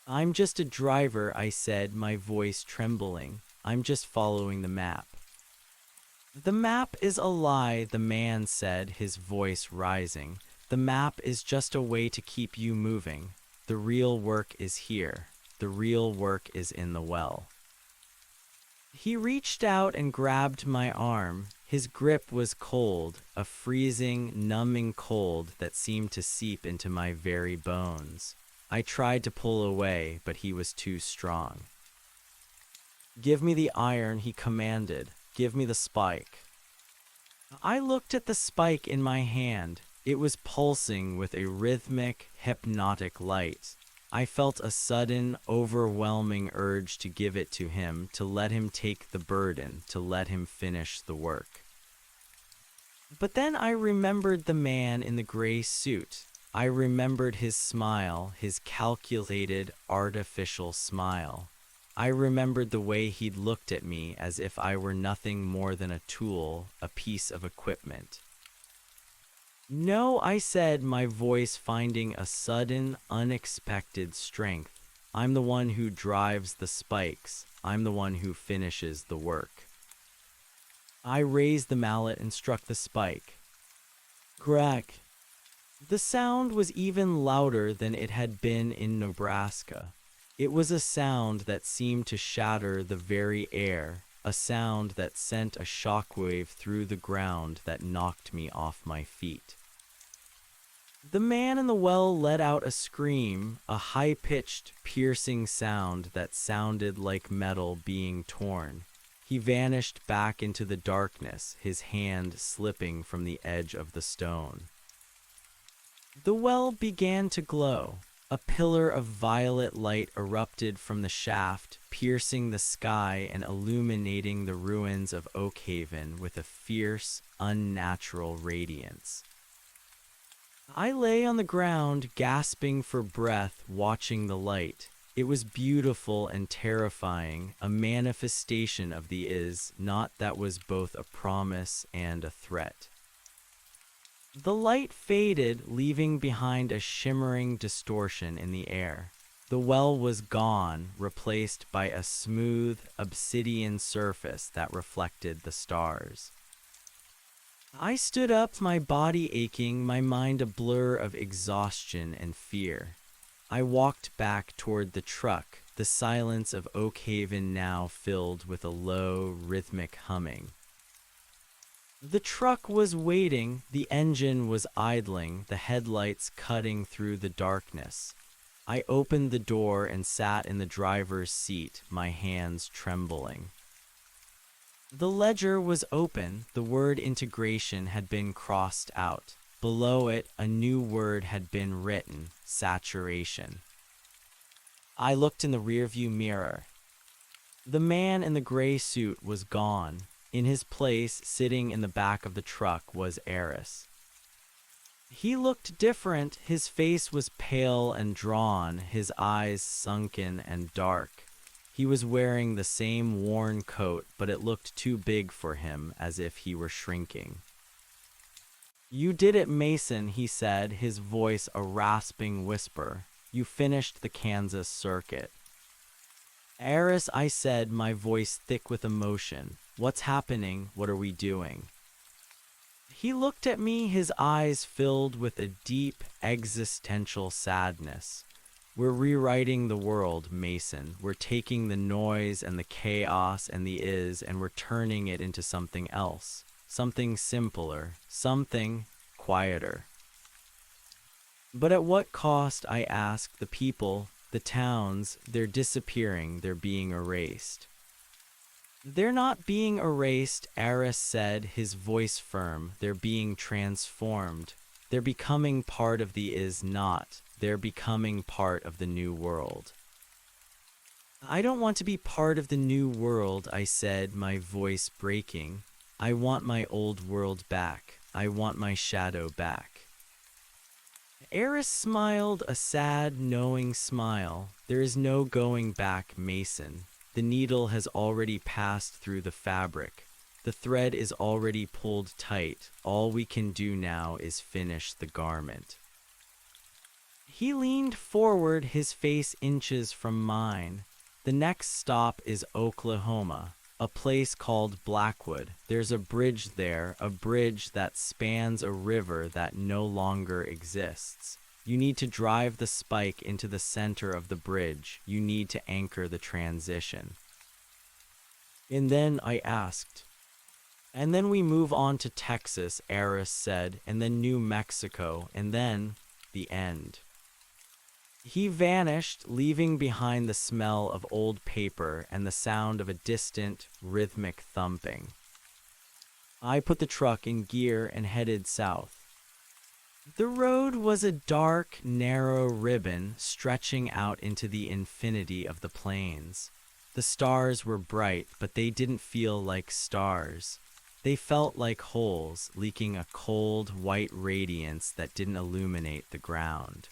"I'm just a driver," I said, my voice trembling. "I'm just following the map." "The map is a lie," the man said, his voice rising. "The map is just a way to keep you moving. The real work is here. The real work is in the well." He reached out and grabbed my arm. His grip was cold, a freezing, numbing cold that seemed to seep into my very bones. I tried to pull away, but he was too strong. "Give me the iron," he commanded. "Give me the spike." I looked at the spike in my hand. It was pulsing with a rhythmic, hypnotic light. I felt a sudden, overwhelming urge to give it to him, to let him take the burden, to let him finish the work. But then I remembered the man in the gray suit. I remembered his smile, his calculated, artificial smile. I remembered the way he'd looked at me as if I were nothing more than a tool, a piece of equipment. "No," I said, my voice finding a sudden, unexpected strength. "I'm the one who drives the spikes. I'm the one who finishes the work." I raised the mallet and struck the spike. Crack! The sound was even louder than it had been in Nebraska. It was a sound that seemed to shatter the very air, a sound that sent a shockwave through the ground that knocked me off my feet. The man in the well let out a scream, a high-pitched, piercing sound that sounded like metal being torn. He vanished back into the darkness, his hand slipping from the edge of the stone. The well began to glow. A pillar of violet light erupted from the shaft, piercing the sky and illuminating the ruins of Oakhaven with a fierce, unnatural radiance. I lay on the ground, gasping for breath, watching the light. It was beautiful and terrifying, a manifestation of the is-not that was both a promise and a threat. The light faded, leaving behind a shimmering distortion in the air. The well was gone, replaced by a smooth, obsidian surface that reflected the stars. I stood up, my body aching, my mind a blur of exhaustion and fear. I walked back toward the truck, the silence of Oakhaven now filled with a low, rhythmic humming. The truck was waiting, the engine was idling, the headlights cutting through the darkness. I opened the door and sat in the driver's seat, my hands trembling. The ledger was open, the word integration had been crossed out. Below it, a new word had been written, saturation. I looked in the rearview mirror. The man in the gray suit was gone. In his place, sitting in the back of the truck, was Eris. He looked different. His face was pale and drawn, his eyes sunken and dark. He was wearing the same worn coat, but it looked too big for him, as if he were shrinking. "You did it, Mason," he said, his voice a rasping whisper. "You finished the Kansas circuit." "Eris," I said, my voice thick with emotion. "What's happening? What are we doing?" He looked at me, his eyes filled with a deep, existential sadness. "We're rewriting the world, Mason. We're taking the noise and the chaos and the and we're turning it into something else. Something simpler. Something quieter." "But at what cost?" I asked. "The people, the towns, they're disappearing, they're being erased." They're not being erased, Eris said, his voice firm. They're being transformed. They're becoming part of the is not. They're becoming part of the new world. I don't want to be part of the new world, I said, my voice breaking. I want my old world back. I want my shadow back. Eris smiled a sad, knowing smile. There is no going back, Mason. The needle has already passed through the fabric. The thread is already pulled tight. All we can do now is finish the garment. He leaned forward, his face inches from mine. The next stop is Oklahoma, a place called Blackwood. There's a bridge there, a bridge that spans a river that no longer exists. You need to drive the spike into the center of the bridge. You need to anchor the transition. And then I asked. And then we move on to Texas, Eris said, and then New Mexico, and then the end. He vanished, leaving behind the smell of old paper and the sound of a distant, rhythmic thumping. I put the truck in gear and headed south. The road was a dark, narrow ribbon stretching out into the infinity of the plains. The stars were bright, but they didn't feel like stars. They felt like holes, leaking a cold, white radiance that didn't illuminate the ground.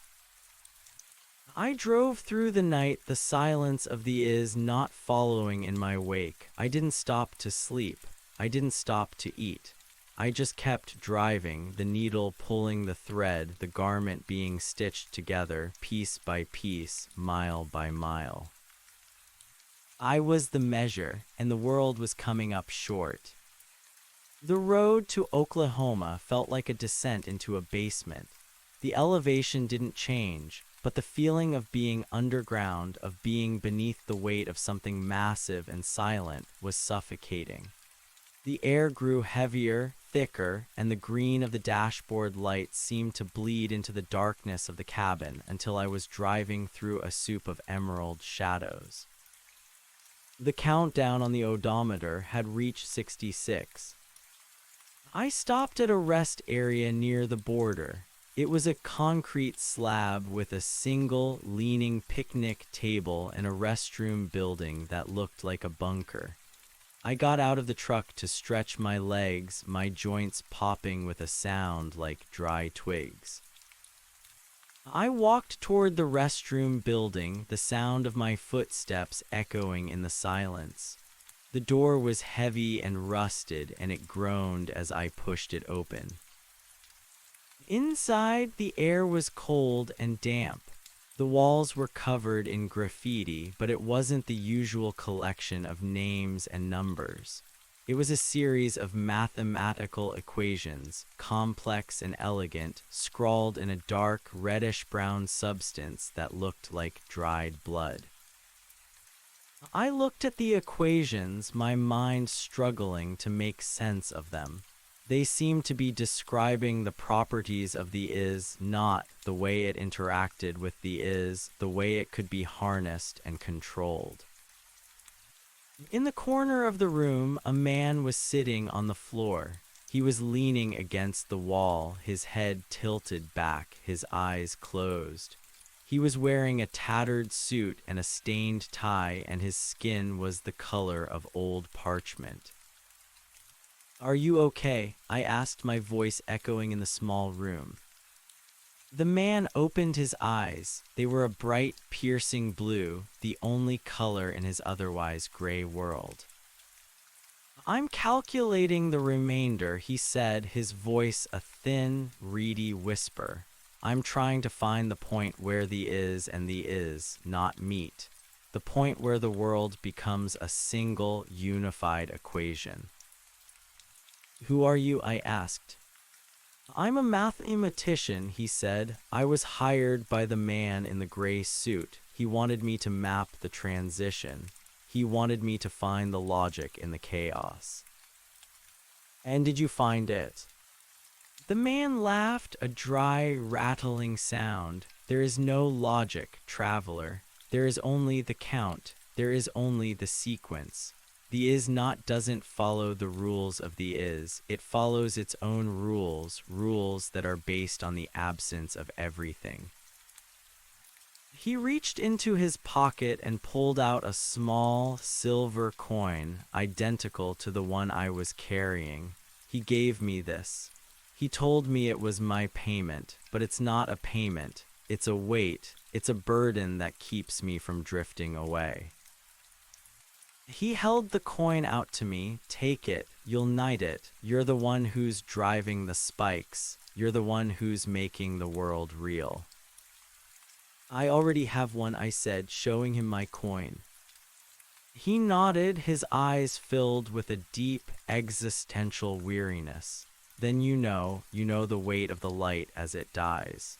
I drove through the night, the silence of the is not following in my wake. I didn't stop to sleep. I didn't stop to eat. I just kept driving, the needle pulling the thread, the garment being stitched together, piece by piece, mile by mile. I was the measure, and the world was coming up short. The road to Oklahoma felt like a descent into a basement. The elevation didn't change, but the feeling of being underground, of being beneath the weight of something massive and silent, was suffocating. The air grew heavier, thicker, and the green of the dashboard light seemed to bleed into the darkness of the cabin until I was driving through a soup of emerald shadows. The countdown on the odometer had reached 66. I stopped at a rest area near the border. It was a concrete slab with a single leaning picnic table and a restroom building that looked like a bunker. I got out of the truck to stretch my legs, my joints popping with a sound like dry twigs. I walked toward the restroom building, the sound of my footsteps echoing in the silence. The door was heavy and rusted, and it groaned as I pushed it open. Inside, the air was cold and damp. The walls were covered in graffiti, but it wasn't the usual collection of names and numbers. It was a series of mathematical equations, complex and elegant, scrawled in a dark, reddish-brown substance that looked like dried blood. I looked at the equations, my mind struggling to make sense of them. They seem to be describing the properties of the is, not the way it interacted with the is, the way it could be harnessed and controlled. In the corner of the room, a man was sitting on the floor. He was leaning against the wall, his head tilted back, his eyes closed. He was wearing a tattered suit and a stained tie, and his skin was the color of old parchment. "Are you okay?" I asked, my voice echoing in the small room. The man opened his eyes. They were a bright, piercing blue, the only color in his otherwise gray world. "I'm calculating the remainder," he said, his voice a thin, reedy whisper. "I'm trying to find the point where the is and the is not meet, the point where the world becomes a single, unified equation." "Who are you?" I asked. "I'm a mathematician," he said. "I was hired by the man in the gray suit. He wanted me to map the transition. He wanted me to find the logic in the chaos." "And did you find it?" The man laughed, a dry, rattling sound. "There is no logic, traveler. There is only the count. There is only the sequence. The is not doesn't follow the rules of the is. It follows its own rules, rules that are based on the absence of everything. He reached into his pocket and pulled out a small silver coin, identical to the one I was carrying. He gave me this. He told me it was my payment, but it's not a payment. It's a weight. It's a burden that keeps me from drifting away. He held the coin out to me. Take it. You'll knight it. You're the one who's driving the spikes. You're the one who's making the world real. I already have one, I said, showing him my coin. He nodded, his eyes filled with a deep existential weariness. Then you know the weight of the light as it dies.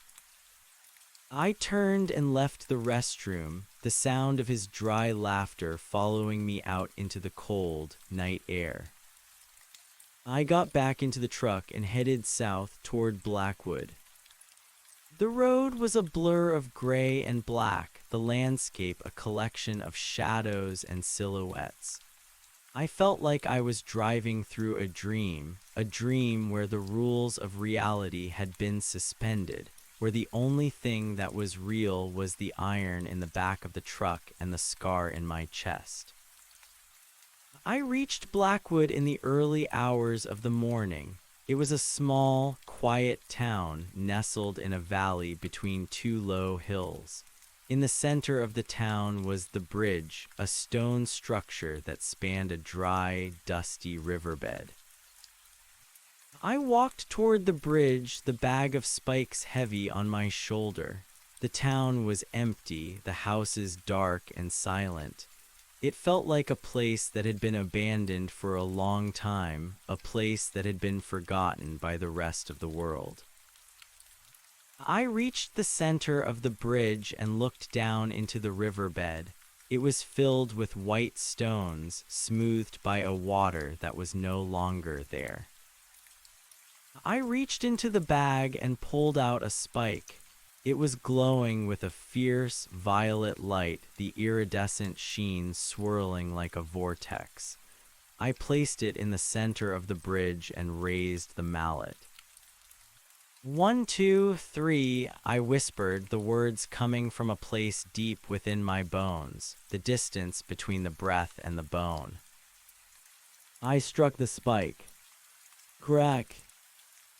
I turned and left the restroom, the sound of his dry laughter following me out into the cold night air. I got back into the truck and headed south toward Blackwood. The road was a blur of gray and black, the landscape a collection of shadows and silhouettes. I felt like I was driving through a dream where the rules of reality had been suspended, where the only thing that was real was the iron in the back of the truck and the scar in my chest. I reached Blackwood in the early hours of the morning. It was a small, quiet town nestled in a valley between two low hills. In the center of the town was the bridge, a stone structure that spanned a dry, dusty riverbed. I walked toward the bridge, the bag of spikes heavy on my shoulder. The town was empty, the houses dark and silent. It felt like a place that had been abandoned for a long time, a place that had been forgotten by the rest of the world. I reached the center of the bridge and looked down into the riverbed. It was filled with white stones, smoothed by a water that was no longer there. I reached into the bag and pulled out a spike. It was glowing with a fierce violet light, the iridescent sheen swirling like a vortex. I placed it in the center of the bridge and raised the mallet. 1, 2, 3, I whispered, the words coming from a place deep within my bones, the distance between the breath and the bone. I struck the spike. Crack.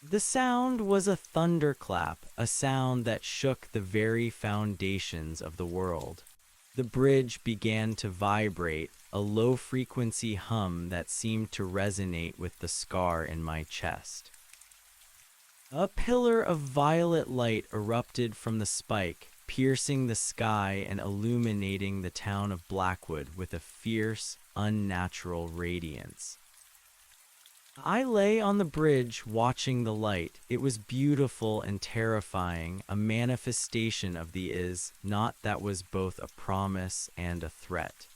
The sound was a thunderclap, a sound that shook the very foundations of the world. The bridge began to vibrate, a low-frequency hum that seemed to resonate with the scar in my chest. A pillar of violet light erupted from the spike, piercing the sky and illuminating the town of Blackwood with a fierce, unnatural radiance. I lay on the bridge watching the light. It was beautiful and terrifying, a manifestation of the is, not that was both a promise and a threat.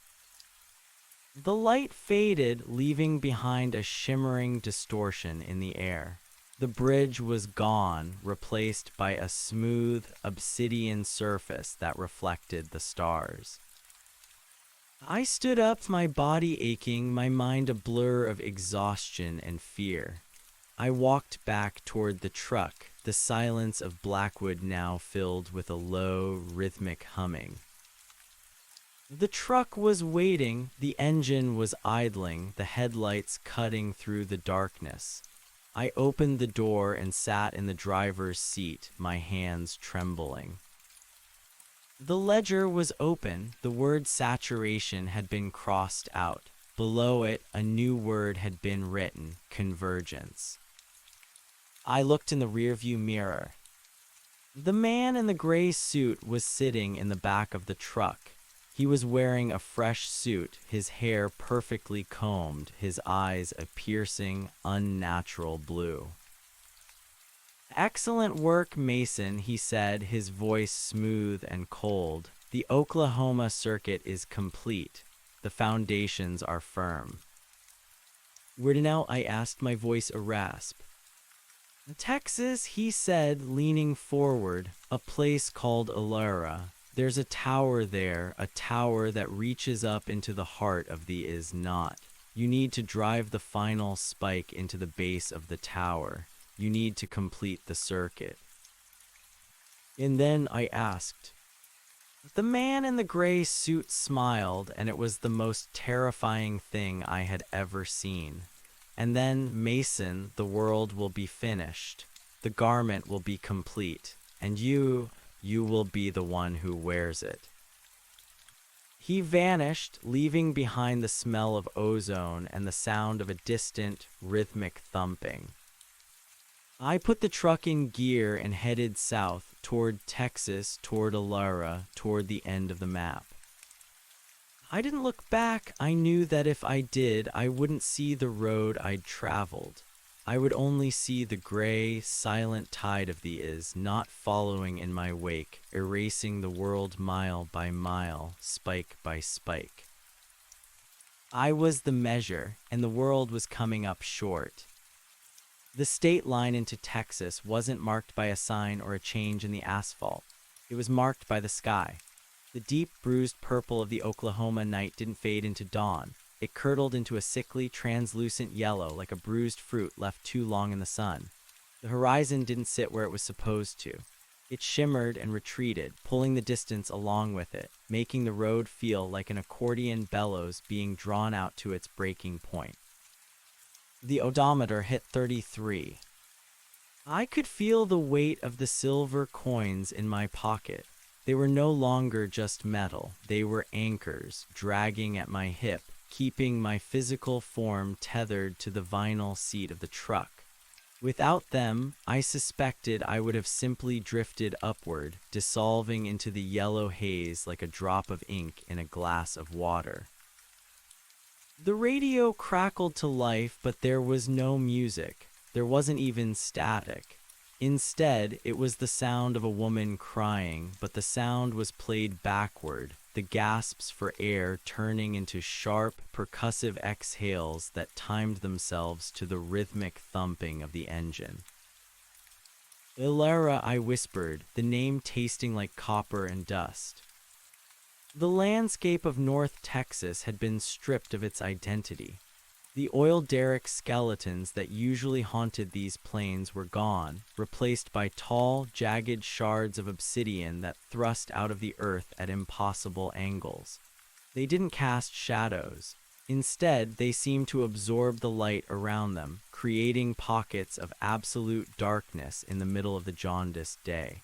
The light faded, leaving behind a shimmering distortion in the air. The bridge was gone, replaced by a smooth, obsidian surface that reflected the stars. I stood up, my body aching, my mind a blur of exhaustion and fear. I walked back toward the truck, the silence of Blackwood now filled with a low, rhythmic humming. The truck was waiting, the engine was idling, the headlights cutting through the darkness. I opened the door and sat in the driver's seat, my hands trembling. The ledger was open. The word saturation had been crossed out. Below it, a new word had been written, convergence. I looked in the rearview mirror. The man in the gray suit was sitting in the back of the truck. He was wearing a fresh suit, his hair perfectly combed, his eyes a piercing, unnatural blue. "Excellent work, Mason," he said, his voice smooth and cold. "The Oklahoma circuit is complete. The foundations are firm." "Where to now?" I asked, my voice a rasp. "Texas," he said, leaning forward, "a place called Alara. There's a tower there, a tower that reaches up into the heart of the is not. You need to drive the final spike into the base of the tower. You need to complete the circuit. And then I asked. The man in the gray suit smiled, and it was the most terrifying thing I had ever seen. And then, Mason, the world will be finished. The garment will be complete, and you will be the one who wears it. He vanished, leaving behind the smell of ozone and the sound of a distant, rhythmic thumping. I put the truck in gear and headed south, toward Texas, toward Alara, toward the end of the map. I didn't look back. I knew that if I did, I wouldn't see the road I'd traveled. I would only see the gray, silent tide of the not following in my wake, erasing the world mile by mile, spike by spike. I was the measure, and the world was coming up short. The state line into Texas wasn't marked by a sign or a change in the asphalt. It was marked by the sky. The deep, bruised purple of the Oklahoma night didn't fade into dawn. It curdled into a sickly, translucent yellow like a bruised fruit left too long in the sun. The horizon didn't sit where it was supposed to. It shimmered and retreated, pulling the distance along with it, making the road feel like an accordion bellows being drawn out to its breaking point. The odometer hit 33. I could feel the weight of the silver coins in my pocket. They were no longer just metal. They were anchors, dragging at my hip, keeping my physical form tethered to the vinyl seat of the truck. Without them, I suspected I would have simply drifted upward, dissolving into the yellow haze like a drop of ink in a glass of water. The radio crackled to life, but there was no music. There wasn't even static. Instead, it was the sound of a woman crying, but the sound was played backward, the gasps for air turning into sharp, percussive exhales that timed themselves to the rhythmic thumping of the engine. Ilera, I whispered, the name tasting like copper and dust. The landscape of North Texas had been stripped of its identity. The oil derrick skeletons that usually haunted these plains were gone, replaced by tall, jagged shards of obsidian that thrust out of the earth at impossible angles. They didn't cast shadows. Instead, they seemed to absorb the light around them, creating pockets of absolute darkness in the middle of the jaundiced day.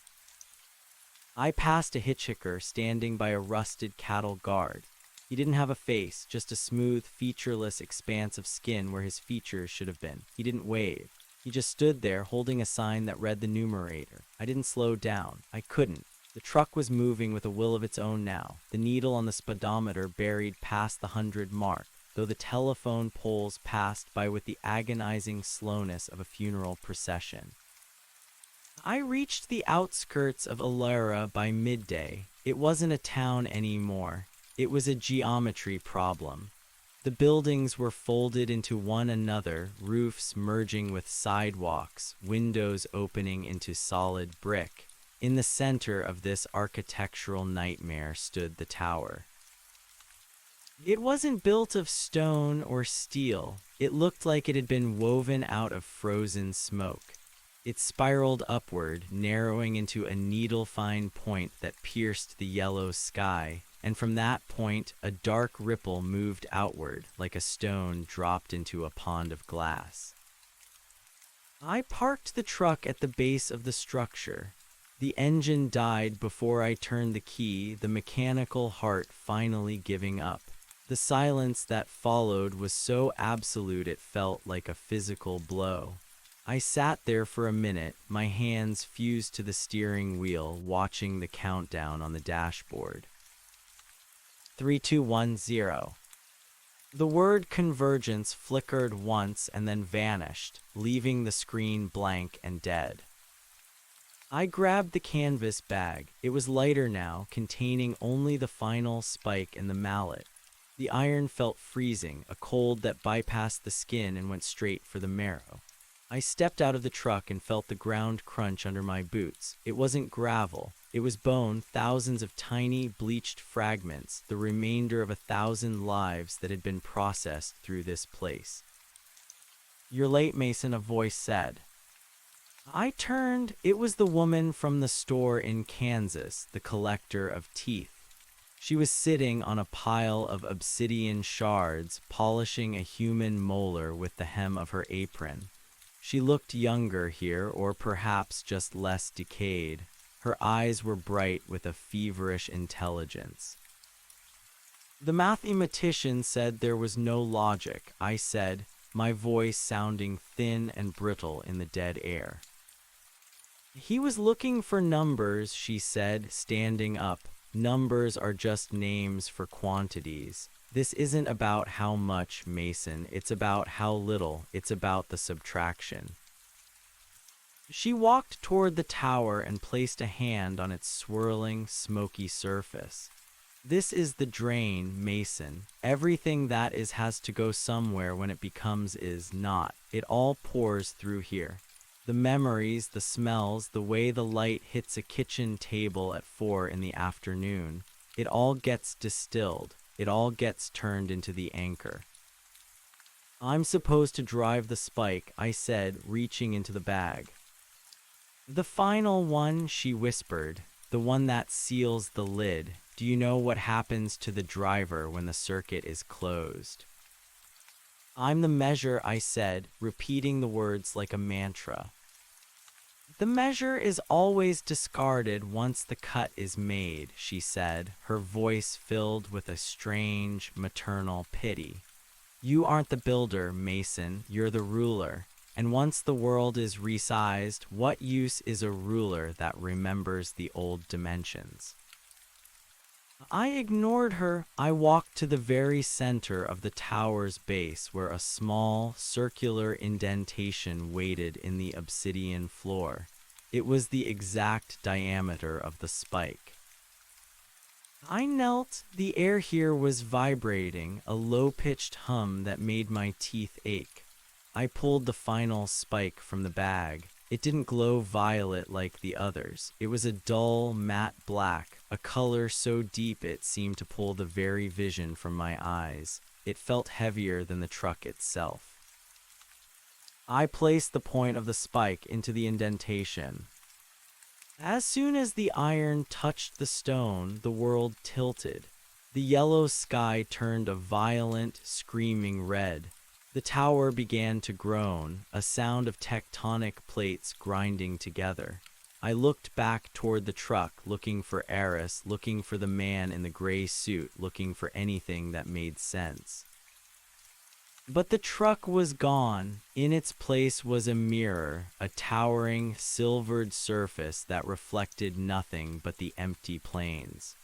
I passed a hitchhiker standing by a rusted cattle guard. He didn't have a face, just a smooth, featureless expanse of skin where his features should have been. He didn't wave. He just stood there holding a sign that read the numerator. I didn't slow down. I couldn't. The truck was moving with a will of its own now, the needle on the speedometer buried past the 100 mark, though the telephone poles passed by with the agonizing slowness of a funeral procession. I reached the outskirts of Ilera by midday. It wasn't a town anymore. It was a geometry problem. The buildings were folded into one another, roofs merging with sidewalks, windows opening into solid brick. In the center of this architectural nightmare stood the tower. It wasn't built of stone or steel. It looked like it had been woven out of frozen smoke. It spiraled upward, narrowing into a needle-fine point that pierced the yellow sky, and from that point, a dark ripple moved outward, like a stone dropped into a pond of glass. I parked the truck at the base of the structure. The engine died before I turned the key, the mechanical heart finally giving up. The silence that followed was so absolute it felt like a physical blow. I sat there for a minute, my hands fused to the steering wheel, watching the countdown on the dashboard. 3210. The word convergence flickered once and then vanished, leaving the screen blank and dead. I grabbed the canvas bag. It was lighter now, containing only the final spike and the mallet. The iron felt freezing, a cold that bypassed the skin and went straight for the marrow. I stepped out of the truck and felt the ground crunch under my boots. It wasn't gravel. It was bone, thousands of tiny, bleached fragments, the remainder of 1,000 lives that had been processed through this place. "You're late, Mason," a voice said. I turned. It was the woman from the store in Kansas, the collector of teeth. She was sitting on a pile of obsidian shards, polishing a human molar with the hem of her apron. She looked younger here, or perhaps just less decayed. Her eyes were bright with a feverish intelligence. "The mathematician said there was no logic," I said, my voice sounding thin and brittle in the dead air. "He was looking for numbers," she said, standing up. "Numbers are just names for quantities. This isn't about how much, Mason. It's about how little. It's about the subtraction." She walked toward the tower and placed a hand on its swirling, smoky surface. "This is the drain, Mason. Everything that is has to go somewhere when it becomes is not. It all pours through here. The memories, the smells, the way the light hits a kitchen table at 4 in the afternoon. It all gets distilled. It all gets turned into the anchor." "I'm supposed to drive the spike," I said, reaching into the bag. "The final one," she whispered. "The one that seals the lid. Do you know what happens to the driver when the circuit is closed?" "I'm the measure," I said, repeating the words like a mantra. "The measure is always discarded once the cut is made," she said, her voice filled with a strange, maternal pity. "You aren't the builder, Mason, you're the ruler. And once the world is resized, what use is a ruler that remembers the old dimensions?" I ignored her. I walked to the very center of the tower's base where a small, circular indentation waited in the obsidian floor. It was the exact diameter of the spike. I knelt. The air here was vibrating, a low-pitched hum that made my teeth ache. I pulled the final spike from the bag. It didn't glow violet like the others. It was a dull, matte black, a color so deep it seemed to pull the very vision from my eyes. It felt heavier than the truck itself. I placed the point of the spike into the indentation. As soon as the iron touched the stone, the world tilted. The yellow sky turned a violent, screaming red. The tower began to groan, a sound of tectonic plates grinding together. I looked back toward the truck, looking for Eris, looking for the man in the gray suit, looking for anything that made sense. But the truck was gone. In its place was a mirror, a towering, silvered surface that reflected nothing but the empty plains.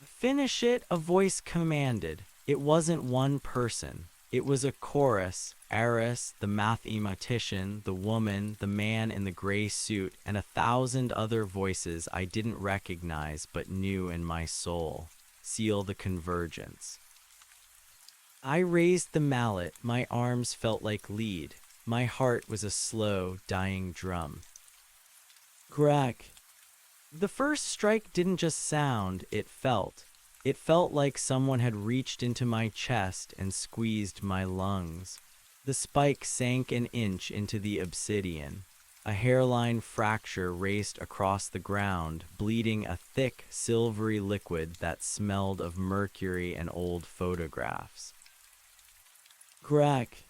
"Finish it," a voice commanded. It wasn't one person. It was a chorus: Eris, the mathematician, the woman, the man in the gray suit, and 1,000 other voices I didn't recognize but knew in my soul. Seal the convergence. I raised the mallet. My arms felt like lead. My heart was a slow, dying drum. Crack. The first strike didn't just sound, it felt. It felt like someone had reached into my chest and squeezed my lungs. The spike sank an inch into the obsidian. A hairline fracture raced across the ground, bleeding a thick, silvery liquid that smelled of mercury and old photographs. Crack.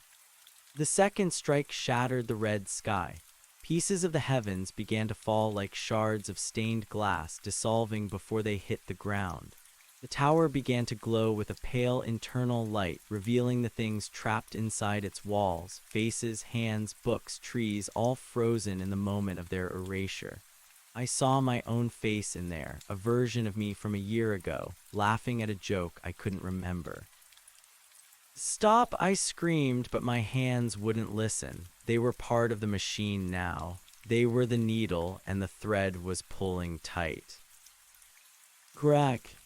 The second strike shattered the red sky. Pieces of the heavens began to fall like shards of stained glass, dissolving before they hit the ground. The tower began to glow with a pale internal light, revealing the things trapped inside its walls: faces, hands, books, trees, all frozen in the moment of their erasure. I saw my own face in there, a version of me from a year ago, laughing at a joke I couldn't remember. "Stop," I screamed, but my hands wouldn't listen. They were part of the machine now. They were the needle, and the thread was pulling tight. Crack.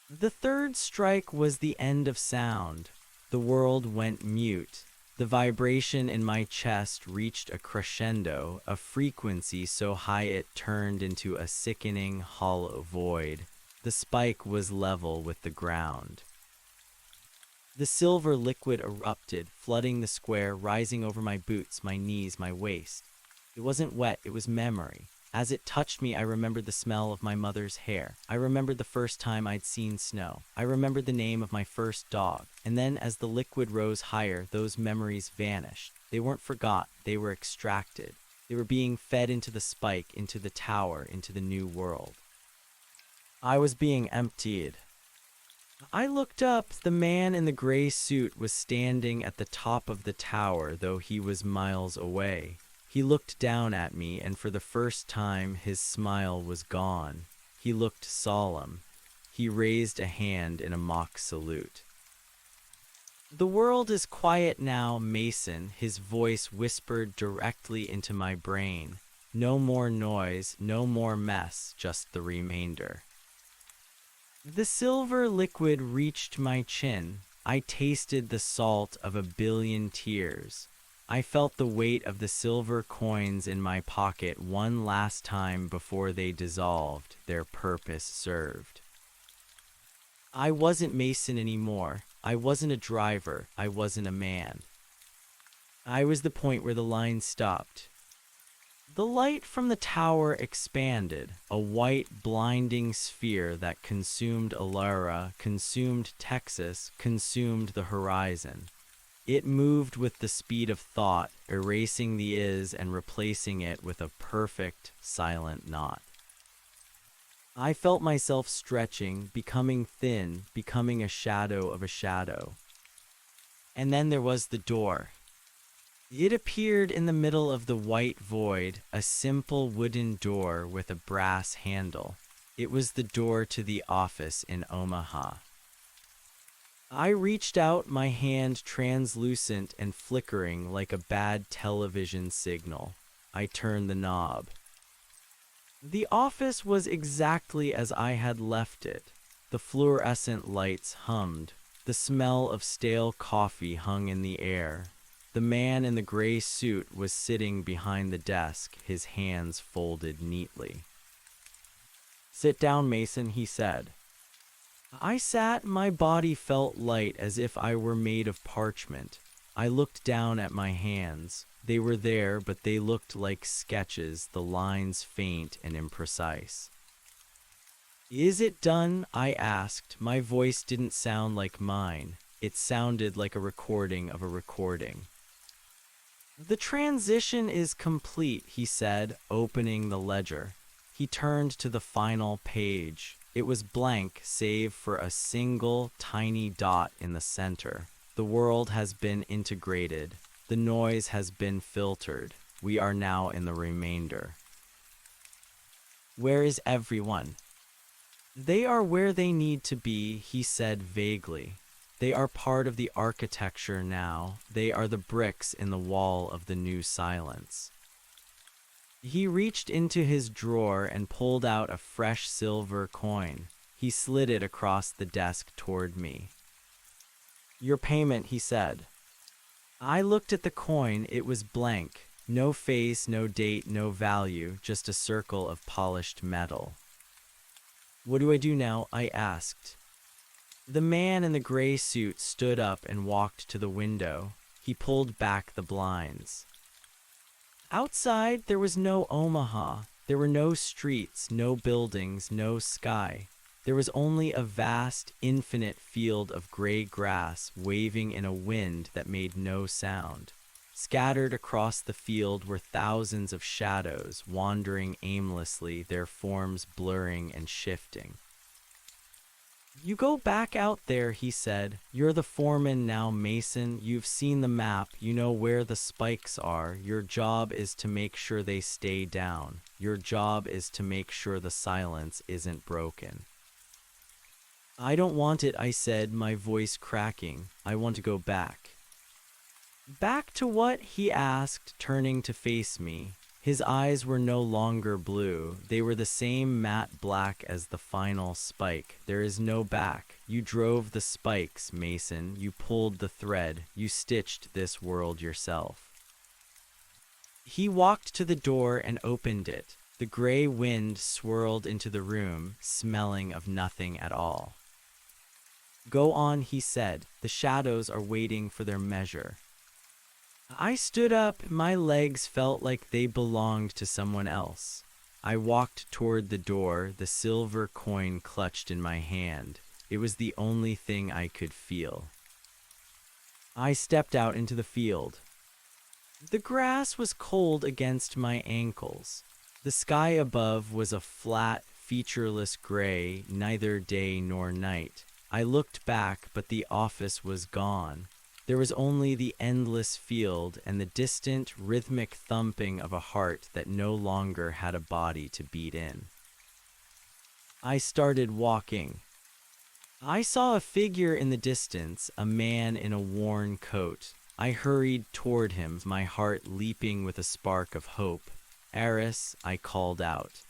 The third strike was the end of sound. The world went mute. The vibration in my chest reached a crescendo, a frequency so high it turned into a sickening, hollow void. The spike was level with the ground. The silver liquid erupted, flooding the square, rising over my boots, my knees, my waist. It wasn't wet, it was memory. As it touched me, I remembered the smell of my mother's hair. I remembered the first time I'd seen snow. I remembered the name of my first dog. And then, as the liquid rose higher, those memories vanished. They weren't forgot, they were extracted. They were being fed into the spike, into the tower, into the new world. I was being emptied. I looked up. The man in the gray suit was standing at the top of the tower, though he was miles away. He looked down at me, and for the first time his smile was gone. He looked solemn. He raised a hand in a mock salute. "The world is quiet now, Mason," his voice whispered directly into my brain. "No more noise, no more mess, just the remainder." The silver liquid reached my chin. I tasted the salt of a billion tears. I felt the weight of the silver coins in my pocket one last time before they dissolved, their purpose served. I wasn't Mason anymore. I wasn't a driver. I wasn't a man. I was the point where the line stopped. The light from the tower expanded, a white, blinding sphere that consumed Alara, consumed Texas, consumed the horizon. It moved with the speed of thought, erasing the is and replacing it with a perfect, silent not. I felt myself stretching, becoming thin, becoming a shadow of a shadow. And then there was the door. It appeared in the middle of the white void, a simple wooden door with a brass handle. It was the door to the office in Omaha. I reached out, my hand translucent and flickering like a bad television signal. I turned the knob. The office was exactly as I had left it. The fluorescent lights hummed. The smell of stale coffee hung in the air. The man in the gray suit was sitting behind the desk, his hands folded neatly. "Sit down, Mason," he said. I sat. My body felt light, as if I were made of parchment. I looked down at my hands. They were there, but they looked like sketches, the lines faint and imprecise. "Is it done?" I asked. My voice didn't sound like mine. It sounded like a recording of a recording. "The transition is complete," he said, opening the ledger. He turned to the final page. It was blank, save for a single, tiny dot in the center. "The world has been integrated. The noise has been filtered. We are now in the remainder." "Where is everyone?" "They are where they need to be," he said vaguely. "They are part of the architecture now. They are the bricks in the wall of the new silence." He reached into his drawer and pulled out a fresh silver coin. He slid it across the desk toward me. "Your payment," he said. I looked at the coin. It was blank. No face, no date, no value, just a circle of polished metal. "What do I do now?" I asked. The man in the gray suit stood up and walked to the window. He pulled back the blinds. Outside, there was no Omaha. There were no streets, no buildings, no sky. There was only a vast, infinite field of gray grass waving in a wind that made no sound. Scattered across the field were thousands of shadows, wandering aimlessly, their forms blurring and shifting. "You go back out there," he said. "You're the foreman now, Mason. You've seen the map. You know where the spikes are. Your job is to make sure they stay down. Your job is to make sure the silence isn't broken." "I don't want it," I said, my voice cracking. "I want to go back." "Back to what?" he asked, turning to face me. His eyes were no longer blue. They were the same matte black as the final spike. There is no back. You drove the spikes, Mason. You pulled the thread. You stitched this world yourself. He walked to the door and opened it. The gray wind swirled into the room, smelling of nothing at all. Go on, he said. The shadows are waiting for their measure. I stood up. My legs felt like they belonged to someone else. I walked toward the door, the silver coin clutched in my hand. It was the only thing I could feel. I stepped out into the field. The grass was cold against my ankles. The sky above was a flat, featureless gray, neither day nor night. I looked back, but the office was gone. There was only the endless field and the distant, rhythmic thumping of a heart that no longer had a body to beat in. I started walking. I saw a figure in the distance, a man in a worn coat. I hurried toward him, my heart leaping with a spark of hope. Eris, I called out.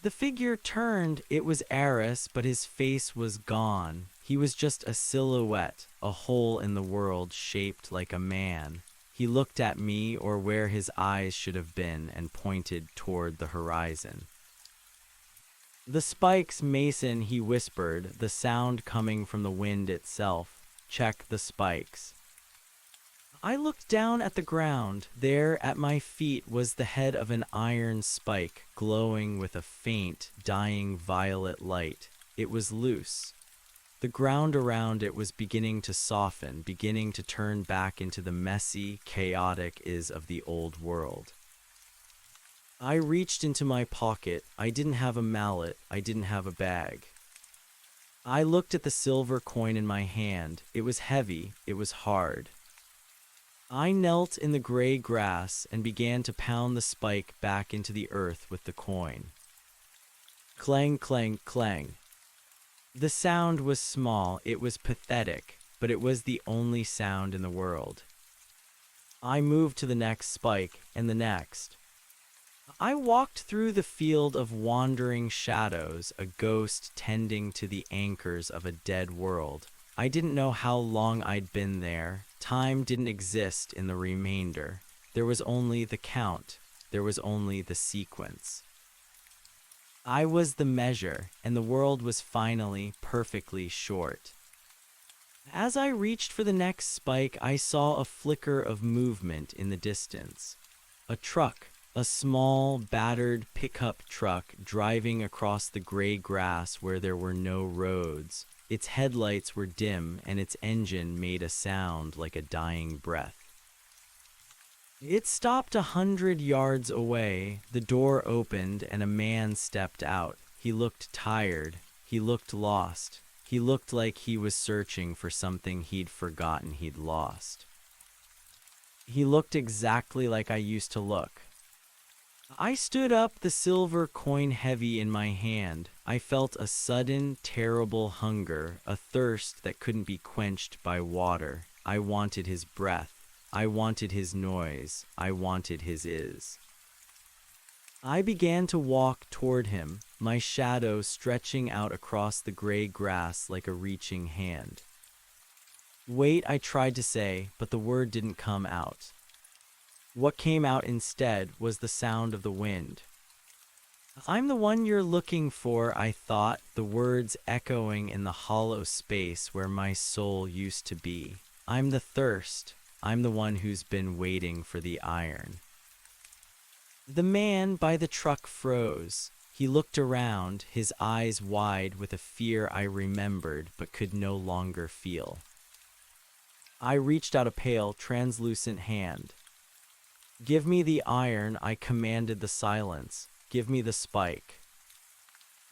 The figure turned. It was Eris, but his face was gone. He was just a silhouette, a hole in the world shaped like a man. He looked at me, or where his eyes should have been, and pointed toward the horizon. The spikes, Mason, he whispered, the sound coming from the wind itself. Check the spikes. I looked down at the ground. There at my feet was the head of an iron spike, glowing with a faint, dying violet light. It was loose. The ground around it was beginning to soften, beginning to turn back into the messy, chaotic is of the old world. I reached into my pocket. I didn't have a mallet. I didn't have a bag. I looked at the silver coin in my hand. It was heavy. It was hard. I knelt in the gray grass and began to pound the spike back into the earth with the coin. Clang, clang, clang. The sound was small, it was pathetic, but it was the only sound in the world. I moved to the next spike, and the next. I walked through the field of wandering shadows, a ghost tending to the anchors of a dead world. I didn't know how long I'd been there. Time didn't exist in the remainder. There was only the count. There was only the sequence. I was the measure, and the world was finally perfectly short. As I reached for the next spike, I saw a flicker of movement in the distance. A truck, a small, battered pickup truck driving across the gray grass where there were no roads. Its headlights were dim, and its engine made a sound like a dying breath. It stopped 100 yards away. The door opened, and a man stepped out. He looked tired. He looked lost. He looked like he was searching for something he'd forgotten he'd lost. He looked exactly like I used to look. I stood up, the silver coin heavy in my hand. I felt a sudden, terrible hunger, a thirst that couldn't be quenched by water. I wanted his breath. I wanted his noise. I wanted his is. I began to walk toward him, my shadow stretching out across the gray grass like a reaching hand. Wait, I tried to say, but the word didn't come out. What came out instead was the sound of the wind. I'm the one you're looking for, I thought, the words echoing in the hollow space where my soul used to be. I'm the thirst. I'm the one who's been waiting for the iron. The man by the truck froze. He looked around, his eyes wide with a fear I remembered but could no longer feel. I reached out a pale, translucent hand. Give me the iron, I commanded the silence. Give me the spike.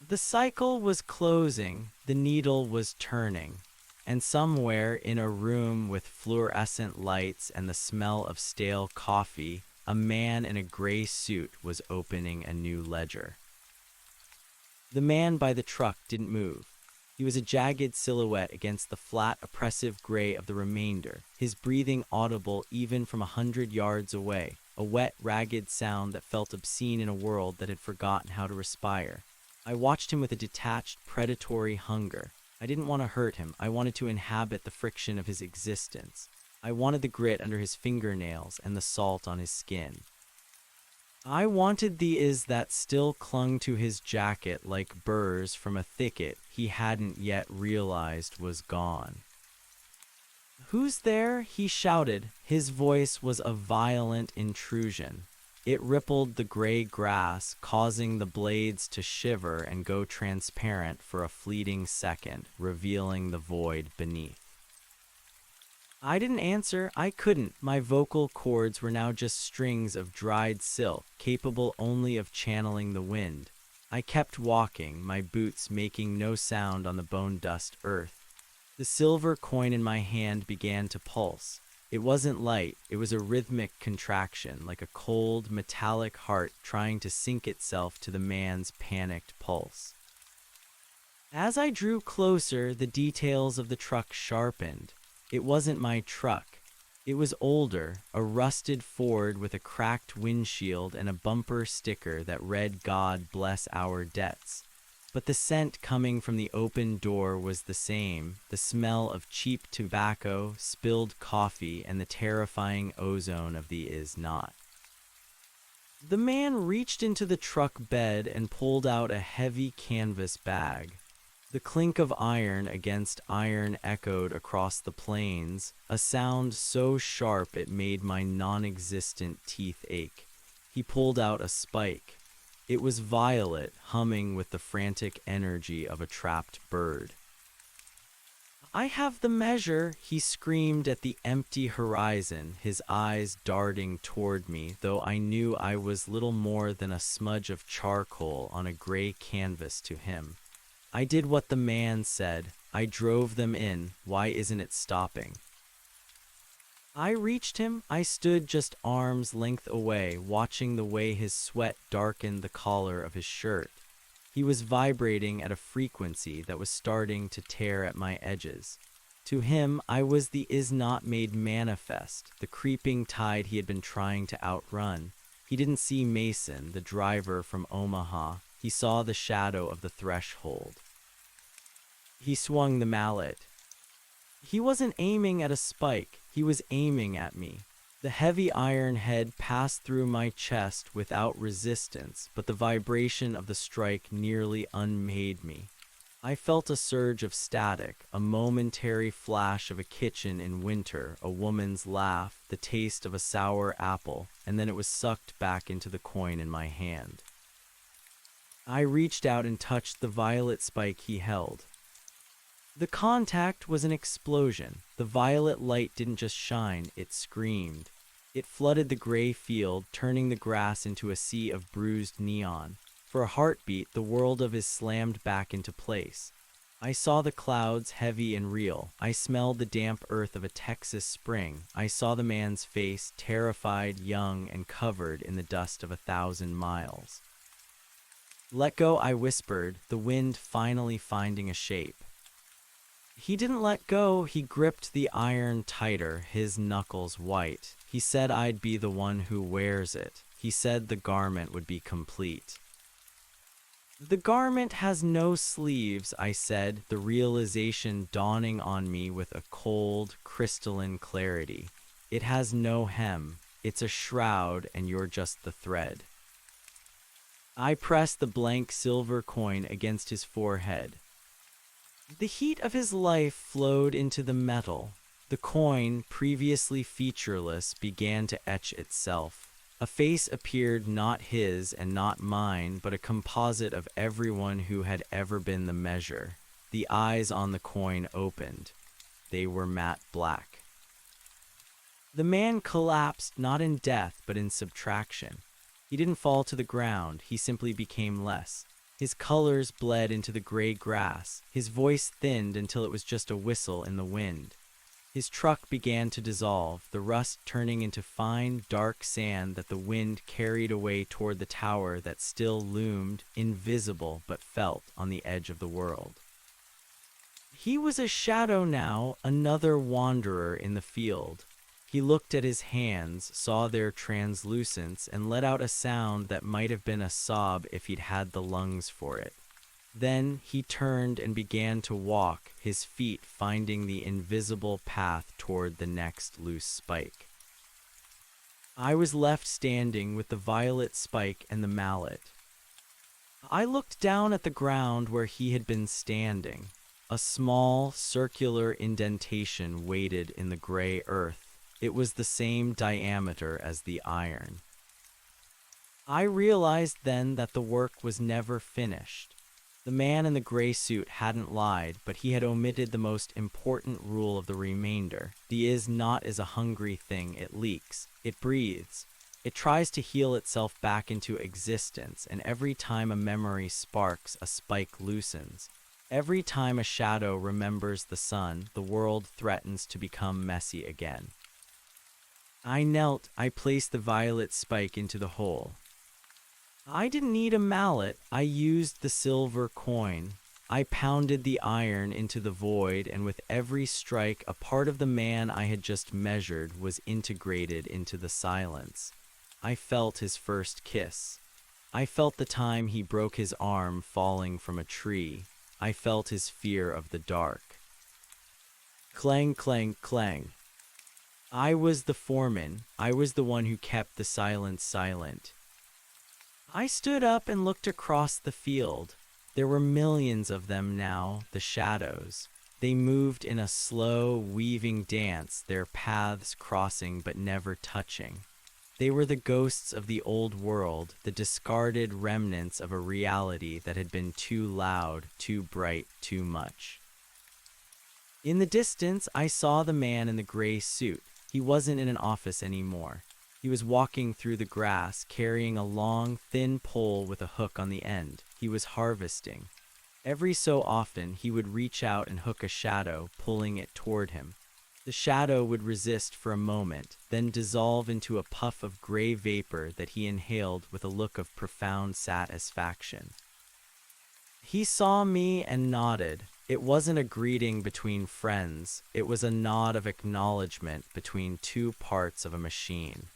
The cycle was closing, the needle was turning, and somewhere in a room with fluorescent lights and the smell of stale coffee, a man in a gray suit was opening a new ledger. The man by the truck didn't move. He was a jagged silhouette against the flat, oppressive gray of the remainder, his breathing audible even from 100 yards away. a wet, ragged sound that felt obscene in a world that had forgotten how to respire. I watched him with a detached, predatory hunger. I didn't want to hurt him. I wanted to inhabit the friction of his existence. I wanted the grit under his fingernails and the salt on his skin. I wanted the is that still clung to his jacket like burrs from a thicket he hadn't yet realized was gone. "Who's there?" he shouted. His voice was a violent intrusion. It rippled the gray grass, causing the blades to shiver and go transparent for a fleeting second, revealing the void beneath. I didn't answer. I couldn't. My vocal cords were now just strings of dried silk, capable only of channeling the wind. I kept walking, my boots making no sound on the bone-dust earth. The silver coin in my hand began to pulse. It wasn't light, it was a rhythmic contraction, like a cold, metallic heart trying to sink itself to the man's panicked pulse. As I drew closer, the details of the truck sharpened. It wasn't my truck. It was older, a rusted Ford with a cracked windshield and a bumper sticker that read "God bless our debts." But the scent coming from the open door was the same, the smell of cheap tobacco, spilled coffee, and the terrifying ozone of the is not. The man reached into the truck bed and pulled out a heavy canvas bag. The clink of iron against iron echoed across the plains, a sound so sharp it made my non-existent teeth ache. He pulled out a spike. It was violet, humming with the frantic energy of a trapped bird. "I have the measure," he screamed at the empty horizon, his eyes darting toward me, though I knew I was little more than a smudge of charcoal on a gray canvas to him. I did what the man said. I drove them in. Why isn't it stopping? I reached him. I stood just arm's length away, watching the way his sweat darkened the collar of his shirt. He was vibrating at a frequency that was starting to tear at my edges. To him, I was the is not made manifest, the creeping tide he had been trying to outrun. He didn't see Mason, the driver from Omaha. He saw the shadow of the threshold. He swung the mallet. He wasn't aiming at a spike. He was aiming at me. The heavy iron head passed through my chest without resistance, but the vibration of the strike nearly unmade me. I felt a surge of static, a momentary flash of a kitchen in winter, a woman's laugh, the taste of a sour apple, and then it was sucked back into the coin in my hand. I reached out and touched the violet spike he held. The contact was an explosion. The violet light didn't just shine, it screamed. It flooded the gray field, turning the grass into a sea of bruised neon. For a heartbeat, the world of his slammed back into place. I saw the clouds heavy and real. I smelled the damp earth of a Texas spring. I saw the man's face, terrified, young, and covered in the dust of 1,000 miles. "Let go," I whispered, the wind finally finding a shape. He didn't let go. He gripped the iron tighter, his knuckles white. He said I'd be the one who wears it. He said the garment would be complete. "The garment has no sleeves," I said, the realization dawning on me with a cold, crystalline clarity. "It has no hem. It's a shroud, and you're just the thread." I pressed the blank silver coin against his forehead. The heat of his life flowed into the metal. The coin, previously featureless, began to etch itself. A face appeared, not his and not mine, but a composite of everyone who had ever been the measure. The eyes on the coin opened. They were matte black. The man collapsed, not in death, but in subtraction. He didn't fall to the ground, he simply became less. His colors bled into the gray grass. His voice thinned until it was just a whistle in the wind. His truck began to dissolve, the rust turning into fine, dark sand that the wind carried away toward the tower that still loomed, invisible but felt, on the edge of the world. He was a shadow now, another wanderer in the field. He looked at his hands, saw their translucence, and let out a sound that might have been a sob if he'd had the lungs for it. Then he turned and began to walk, his feet finding the invisible path toward the next loose spike. I was left standing with the violet spike and the mallet. I looked down at the ground where he had been standing. A small, circular indentation waited in the gray earth. It was the same diameter as the iron. I realized then that the work was never finished. The man in the gray suit hadn't lied, but he had omitted the most important rule of the remainder. The is not is a hungry thing. It leaks. It breathes. It tries to heal itself back into existence, and every time a memory sparks, a spike loosens. Every time a shadow remembers the sun, the world threatens to become messy again. I knelt. I placed the violet spike into the hole. I didn't need a mallet. I used the silver coin. I pounded the iron into the void, and with every strike, a part of the man I had just measured was integrated into the silence. I felt his first kiss. I felt the time he broke his arm falling from a tree. I felt his fear of the dark. Clang, clang, clang. I was the foreman. I was the one who kept the silence silent. I stood up and looked across the field. There were millions of them now, the shadows. They moved in a slow, weaving dance, their paths crossing but never touching. They were the ghosts of the old world, the discarded remnants of a reality that had been too loud, too bright, too much. In the distance, I saw the man in the gray suit. He wasn't in an office anymore. He was walking through the grass, carrying a long, thin pole with a hook on the end. He was harvesting. Every so often, he would reach out and hook a shadow, pulling it toward him. The shadow would resist for a moment, then dissolve into a puff of gray vapor that he inhaled with a look of profound satisfaction. He saw me and nodded. It wasn't a greeting between friends. It was a nod of acknowledgement between two parts of a machine.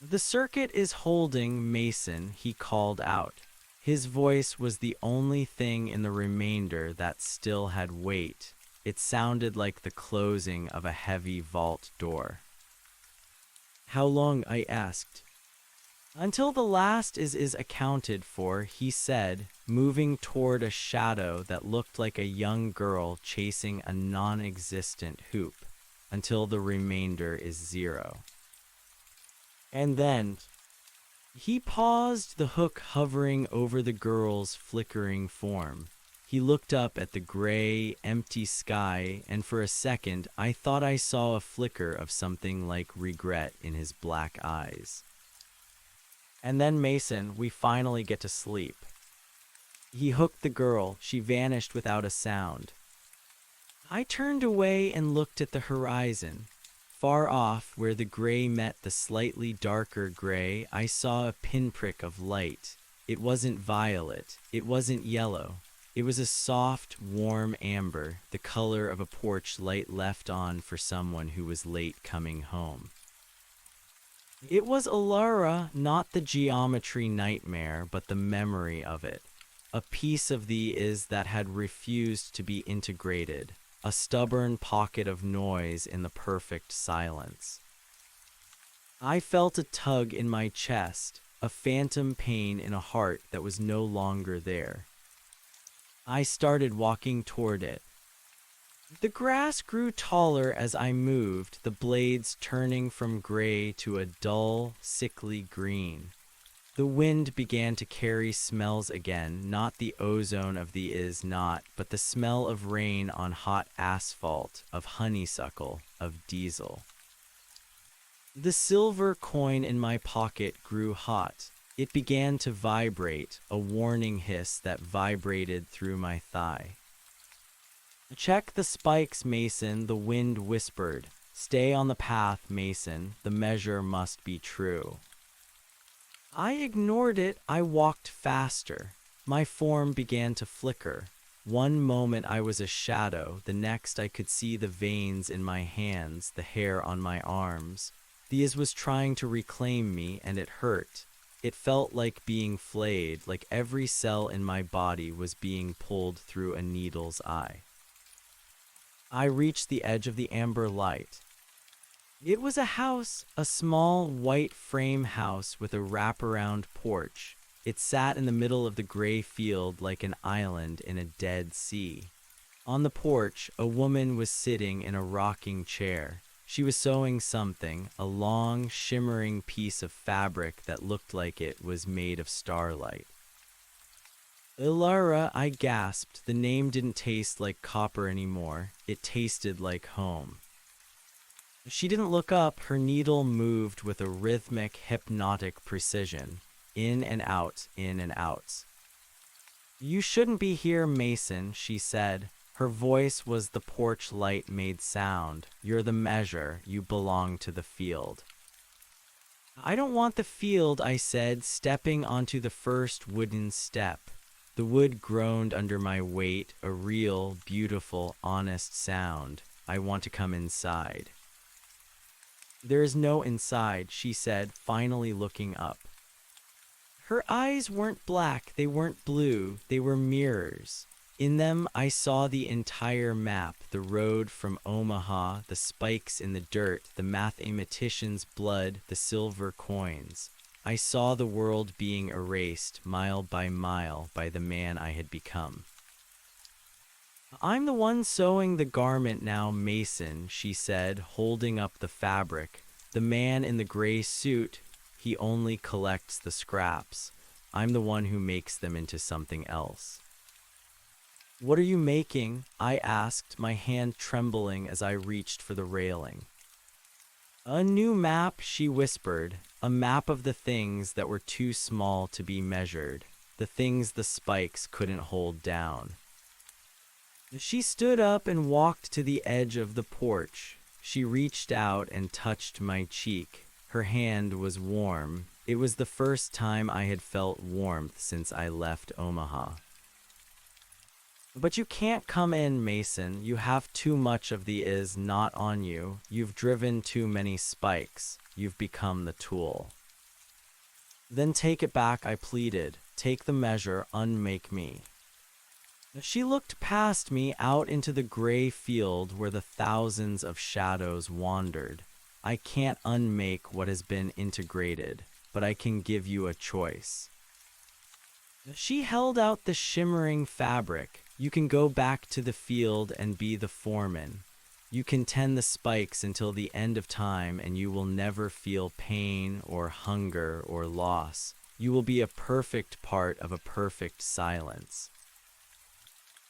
"The circuit is holding, Mason," he called out. His voice was the only thing in the remainder that still had weight. It sounded like the closing of a heavy vault door. "How long?" I asked. "Until the last is accounted for," he said, moving toward a shadow that looked like a young girl chasing a non-existent hoop. "Until the remainder is 0. And then..." He paused, the hook hovering over the girl's flickering form. He looked up at the gray, empty sky, and for a second I thought I saw a flicker of something like regret in his black eyes. "And then, Mason, we finally get to sleep." He hooked the girl. She vanished without a sound. I turned away and looked at the horizon. Far off, where the gray met the slightly darker gray, I saw a pinprick of light. It wasn't violet. It wasn't yellow. It was a soft, warm amber, the color of a porch light left on for someone who was late coming home. It was Alara, not the geometry nightmare, but the memory of it. A piece of the is that had refused to be integrated. A stubborn pocket of noise in the perfect silence. I felt a tug in my chest, a phantom pain in a heart that was no longer there. I started walking toward it. The grass grew taller as I moved, the blades turning from gray to a dull, sickly green. The wind began to carry smells again, not the ozone of the is not, but the smell of rain on hot asphalt, of honeysuckle, of diesel. The silver coin in my pocket grew hot. It began to vibrate, a warning hiss that vibrated through my thigh. "Check the spikes, Mason," the wind whispered. "Stay on the path, Mason. The measure must be true." I ignored it. I walked faster. My form began to flicker. One moment I was a shadow, the next I could see the veins in my hands, the hair on my arms. The is was trying to reclaim me, and it hurt. It felt like being flayed, like every cell in my body was being pulled through a needle's eye. I reached the edge of the amber light. It was a house, a small white frame house with a wraparound porch. It sat in the middle of the gray field like an island in a dead sea. On the porch, a woman was sitting in a rocking chair. She was sewing something, a long, shimmering piece of fabric that looked like it was made of starlight. Ilara, I gasped. The name didn't taste like copper anymore. It tasted like home. She didn't look up. Her needle moved with a rhythmic, hypnotic precision. In and out, in and out. You shouldn't be here, Mason, she said. Her voice was the porch light made sound. You're the measure. You belong to the field. I don't want the field, I said, stepping onto the first wooden step. The wood groaned under my weight, a real, beautiful, honest sound. I want to come inside. There is no inside, she said, finally looking up. Her eyes weren't black, they weren't blue, they were mirrors. In them, I saw the entire map, the road from Omaha, the spikes in the dirt, the mathematician's blood, the silver coins. I saw the world being erased, mile by mile, by the man I had become. I'm the one sewing the garment now, Mason, she said, holding up the fabric. The man in the gray suit, he only collects the scraps. I'm the one who makes them into something else. What are you making? I asked, my hand trembling as I reached for the railing. A new map, she whispered, a map of the things that were too small to be measured, the things the spikes couldn't hold down. She stood up and walked to the edge of the porch. She reached out and touched my cheek. Her hand was warm. It was the first time I had felt warmth since I left Omaha. But you can't come in, Mason. You have too much of the is not on you. You've driven too many spikes. You've become the tool. Then take it back, I pleaded. Take the measure, unmake me. She looked past me out into the gray field where the thousands of shadows wandered. I can't unmake what has been integrated, but I can give you a choice. She held out the shimmering fabric. You can go back to the field and be the foreman. You can tend the spikes until the end of time, and you will never feel pain or hunger or loss. You will be a perfect part of a perfect silence.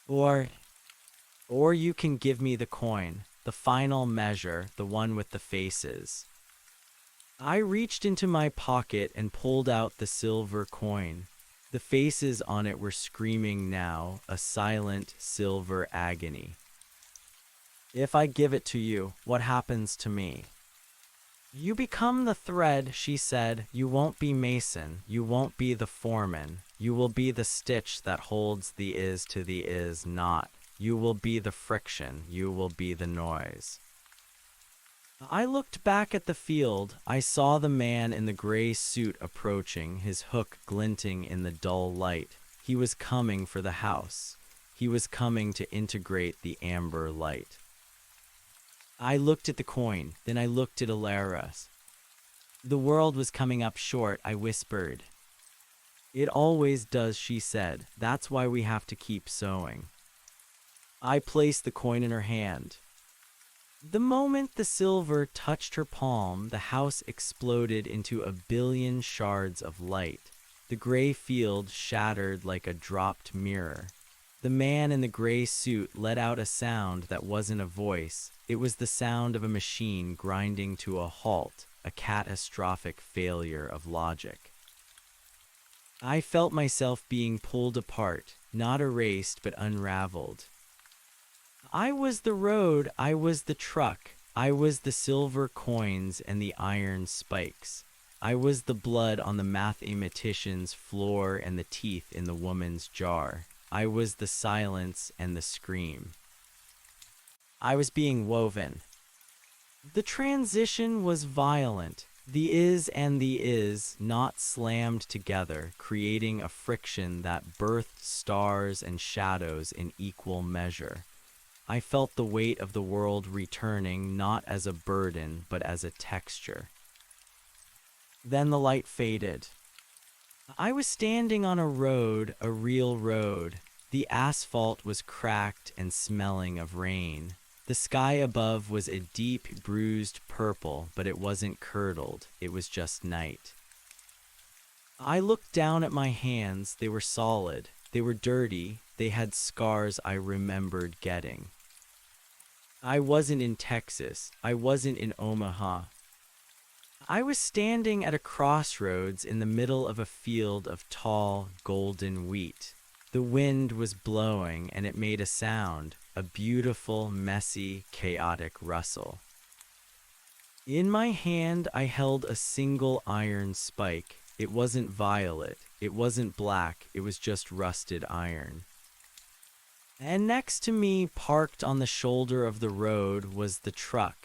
Or you can give me the coin, the final measure, the one with the faces. I reached into my pocket and pulled out the silver coin. The faces on it were screaming now, a silent silver agony. If I give it to you, what happens to me? You become the thread, she said. You won't be Mason. You won't be the foreman. You will be the stitch that holds the is to the is not. You will be the friction. You will be the noise. I looked back at the field. I saw the man in the gray suit approaching, his hook glinting in the dull light. He was coming for the house. He was coming to integrate the amber light. I looked at the coin, then I looked at Alara's. The world was coming up short, I whispered. It always does, she said. That's why we have to keep sewing. I placed the coin in her hand. The moment the silver touched her palm, the house exploded into a billion shards of light. The gray field shattered like a dropped mirror. The man in the gray suit let out a sound that wasn't a voice. It was the sound of a machine grinding to a halt, a catastrophic failure of logic. I felt myself being pulled apart, not erased but unraveled. I was the road, I was the truck, I was the silver coins and the iron spikes. I was the blood on the mathematician's floor and the teeth in the woman's jar. I was the silence and the scream. I was being woven. The transition was violent. The is and the is not slammed together, creating a friction that birthed stars and shadows in equal measure. I felt the weight of the world returning not as a burden, but as a texture. Then the light faded. I was standing on a road, a real road. The asphalt was cracked and smelling of rain. The sky above was a deep, bruised purple, but it wasn't curdled. It was just night. I looked down at my hands. They were solid. They were dirty. They had scars I remembered getting. I wasn't in Texas. I wasn't in Omaha. I was standing at a crossroads in the middle of a field of tall, golden wheat. The wind was blowing, and it made a sound, a beautiful, messy, chaotic rustle. In my hand, I held a single iron spike. It wasn't violet. It wasn't black. It was just rusted iron. And next to me, parked on the shoulder of the road, was the truck.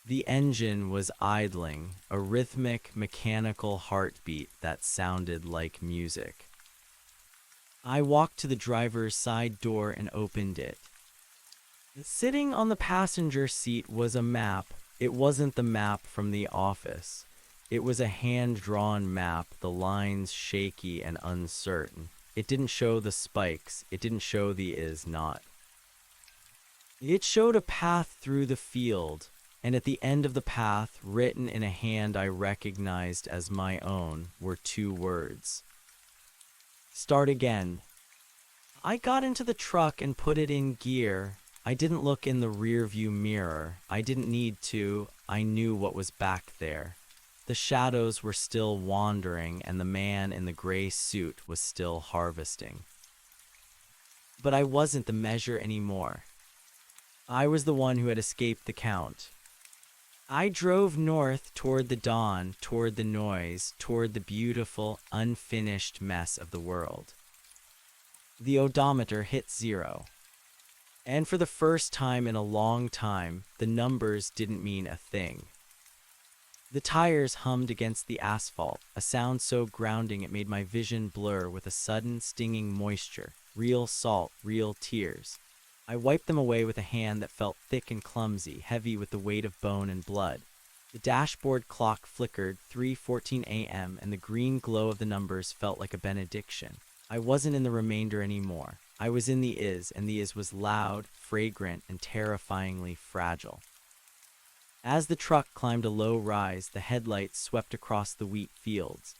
The engine was idling, a rhythmic, mechanical heartbeat that sounded like music. I walked to the driver's side door and opened it. Sitting on the passenger seat was a map. It wasn't the map from the office. It was a hand-drawn map, the lines shaky and uncertain. It didn't show the spikes. It didn't show the is not. It showed a path through the field, and at the end of the path, written in a hand I recognized as my own, were 2 words. Start again. I got into the truck and put it in gear. I didn't look in the rearview mirror. I didn't need to. I knew what was back there. The shadows were still wandering, and the man in the gray suit was still harvesting. But I wasn't the measure anymore. I was the one who had escaped the count. I drove north toward the dawn, toward the noise, toward the beautiful, unfinished mess of the world. The odometer hit 0. And for the first time in a long time, the numbers didn't mean a thing. The tires hummed against the asphalt, a sound so grounding it made my vision blur with a sudden stinging moisture, real salt, real tears. I wiped them away with a hand that felt thick and clumsy, heavy with the weight of bone and blood. The dashboard clock flickered, 3:14 a.m., and the green glow of the numbers felt like a benediction. I wasn't in the remainder anymore. I was in the is, and the is was loud, fragrant, and terrifyingly fragile. As the truck climbed a low rise, the headlights swept across the wheat fields.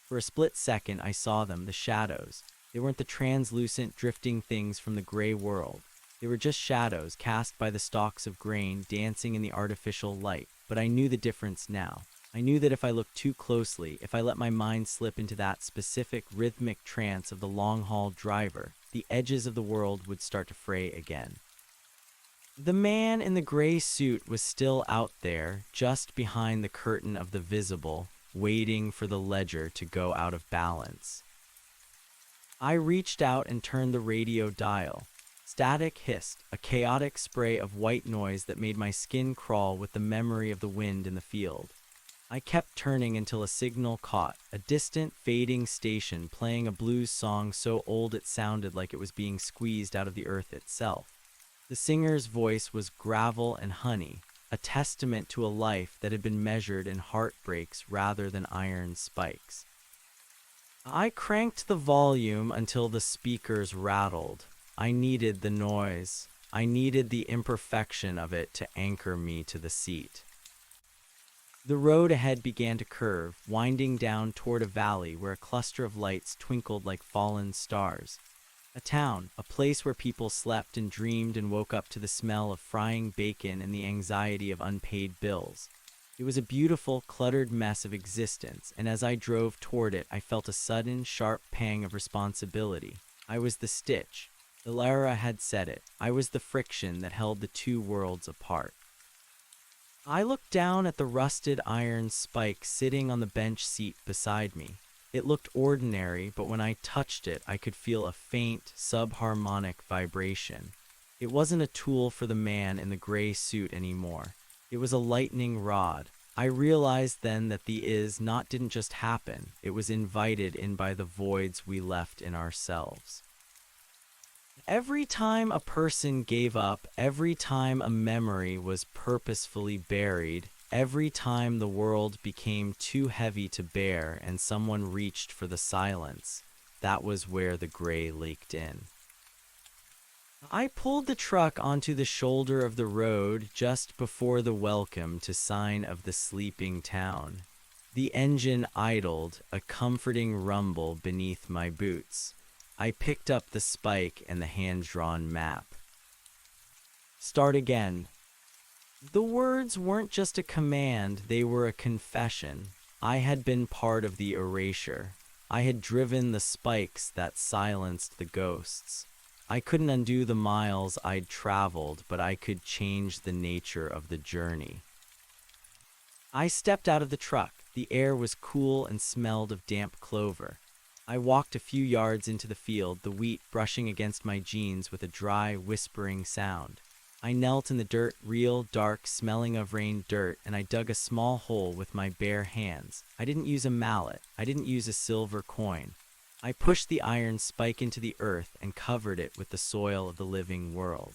For a split second, I saw them, the shadows. They weren't the translucent, drifting things from the gray world. They were just shadows cast by the stalks of grain dancing in the artificial light. But I knew the difference now. I knew that if I looked too closely, if I let my mind slip into that specific rhythmic trance of the long-haul driver, the edges of the world would start to fray again. The man in the gray suit was still out there, just behind the curtain of the visible, waiting for the ledger to go out of balance. I reached out and turned the radio dial. Static hissed, a chaotic spray of white noise that made my skin crawl with the memory of the wind in the field. I kept turning until a signal caught, a distant, fading station playing a blues song so old it sounded like it was being squeezed out of the earth itself. The singer's voice was gravel and honey, a testament to a life that had been measured in heartbreaks rather than iron spikes. I cranked the volume until the speakers rattled. I needed the noise. I needed the imperfection of it to anchor me to the seat. The road ahead began to curve, winding down toward a valley where a cluster of lights twinkled like fallen stars. A town, a place where people slept and dreamed and woke up to the smell of frying bacon and the anxiety of unpaid bills. It was a beautiful, cluttered mess of existence, and as I drove toward it, I felt a sudden, sharp pang of responsibility. I was the stitch. Ilara had said it. I was the friction that held the 2 worlds apart. I looked down at the rusted iron spike sitting on the bench seat beside me. It looked ordinary, but when I touched it, I could feel a faint, subharmonic vibration. It wasn't a tool for the man in the gray suit anymore. It was a lightning rod. I realized then that the is not didn't just happen. It was invited in by the voids we left in ourselves. Every time a person gave up, every time a memory was purposefully buried, every time the world became too heavy to bear and someone reached for the silence, that was where the gray leaked in. I pulled the truck onto the shoulder of the road just before the welcome to sign of the sleeping town. The engine idled, a comforting rumble beneath my boots. I picked up the spike and the hand-drawn map. Start again. The words weren't just a command, they were a confession. I had been part of the erasure. I had driven the spikes that silenced the ghosts. I couldn't undo the miles I'd traveled, but I could change the nature of the journey. I stepped out of the truck. The air was cool and smelled of damp clover. I walked a few yards into the field, the wheat brushing against my jeans with a dry, whispering sound. I knelt in the dirt, real, dark, smelling of rain dirt, and I dug a small hole with my bare hands. I didn't use a mallet. I didn't use a silver coin. I pushed the iron spike into the earth and covered it with the soil of the living world.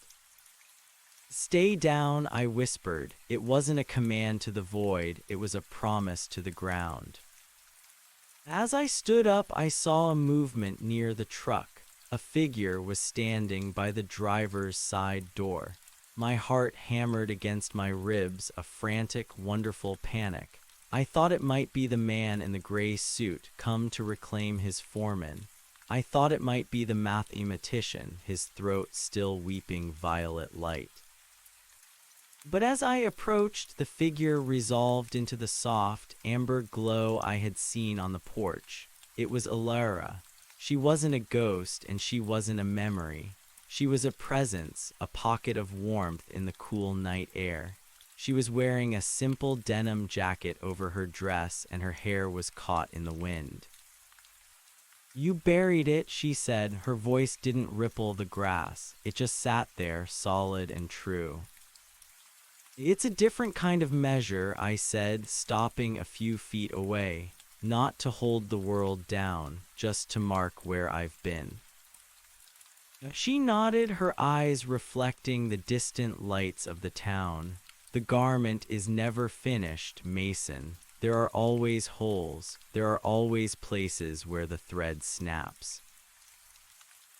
Stay down, I whispered. It wasn't a command to the void, it was a promise to the ground. As I stood up, I saw a movement near the truck. A figure was standing by the driver's side door. My heart hammered against my ribs, a frantic, wonderful panic. I thought it might be the man in the gray suit, come to reclaim his foreman. I thought it might be the mathematician, his throat still weeping violet light. But as I approached, the figure resolved into the soft, amber glow I had seen on the porch. It was Alara. She wasn't a ghost, and she wasn't a memory. She was a presence, a pocket of warmth in the cool night air. She was wearing a simple denim jacket over her dress, and her hair was caught in the wind. "You buried it," she said. Her voice didn't ripple the grass. It just sat there, solid and true. "It's a different kind of measure," I said, stopping a few feet away. "Not to hold the world down, just to mark where I've been." She nodded, her eyes reflecting the distant lights of the town. "The garment is never finished, Mason. There are always holes. There are always places where the thread snaps."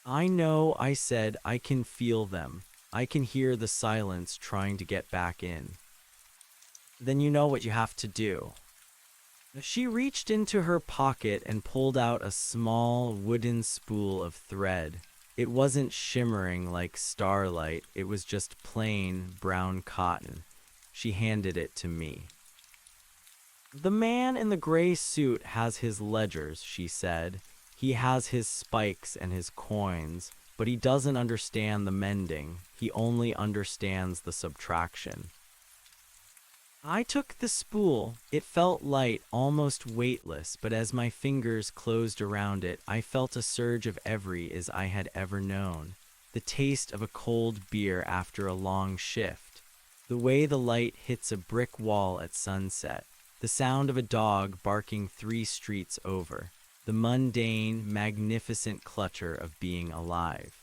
"I know," I said. "I can feel them. I can hear the silence trying to get back in." "Then you know what you have to do." She reached into her pocket and pulled out a small wooden spool of thread. It wasn't shimmering like starlight. It was just plain brown cotton. She handed it to me. "The man in the gray suit has his ledgers," she said. "He has his spikes and his coins, but he doesn't understand the mending. He only understands the subtraction." I took the spool. It felt light, almost weightless, but as my fingers closed around it, I felt a surge of every as I had ever known. The taste of a cold beer after a long shift. The way the light hits a brick wall at sunset. The sound of a dog barking 3 streets over. The mundane, magnificent clutter of being alive.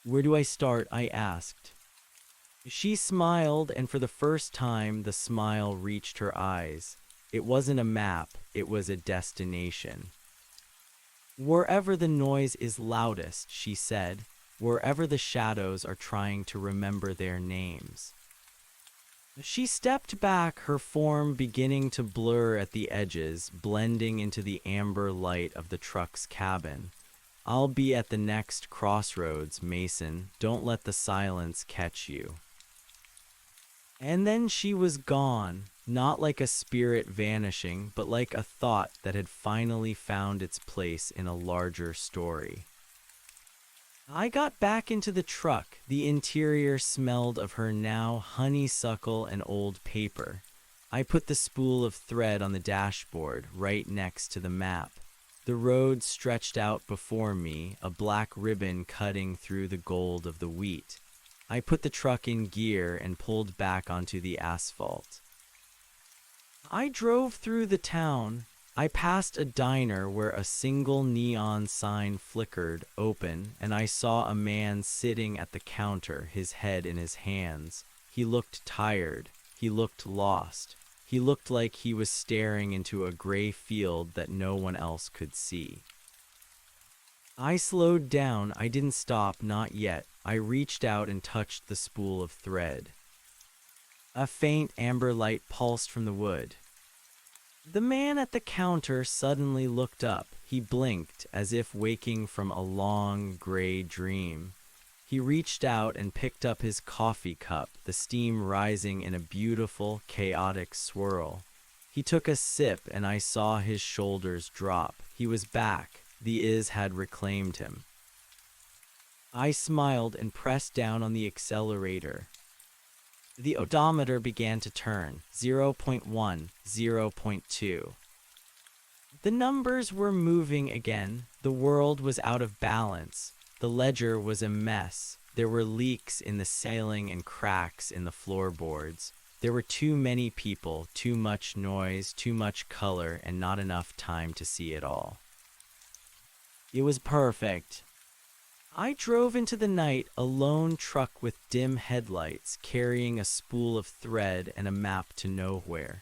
"Where do I start?" I asked. She smiled, and for the first time the smile reached her eyes. It wasn't a map, it was a destination. "Wherever the noise is loudest," she said, "wherever the shadows are trying to remember their names." She stepped back, her form beginning to blur at the edges, blending into the amber light of the truck's cabin. "I'll be at the next crossroads, Mason. Don't let the silence catch you." And then she was gone, not like a spirit vanishing, but like a thought that had finally found its place in a larger story. I got back into the truck. The interior smelled of her now, honeysuckle and old paper. I put the spool of thread on the dashboard, right next to the map. The road stretched out before me, a black ribbon cutting through the gold of the wheat. I put the truck in gear and pulled back onto the asphalt. I drove through the town. I passed a diner where a single neon sign flickered open, and I saw a man sitting at the counter, his head in his hands. He looked tired. He looked lost. He looked like he was staring into a gray field that no one else could see. I slowed down. I didn't stop, not yet. I reached out and touched the spool of thread. A faint amber light pulsed from the wood. The man at the counter suddenly looked up. He blinked, as if waking from a long, gray dream. He reached out and picked up his coffee cup, the steam rising in a beautiful, chaotic swirl. He took a sip, and I saw his shoulders drop. He was back. The Is had reclaimed him. I smiled and pressed down on the accelerator. The odometer began to turn, 0.1, 0.2. The numbers were moving again. The world was out of balance. The ledger was a mess. There were leaks in the ceiling and cracks in the floorboards. There were too many people, too much noise, too much color, and not enough time to see it all. It was perfect. I drove into the night, a lone truck with dim headlights, carrying a spool of thread and a map to nowhere.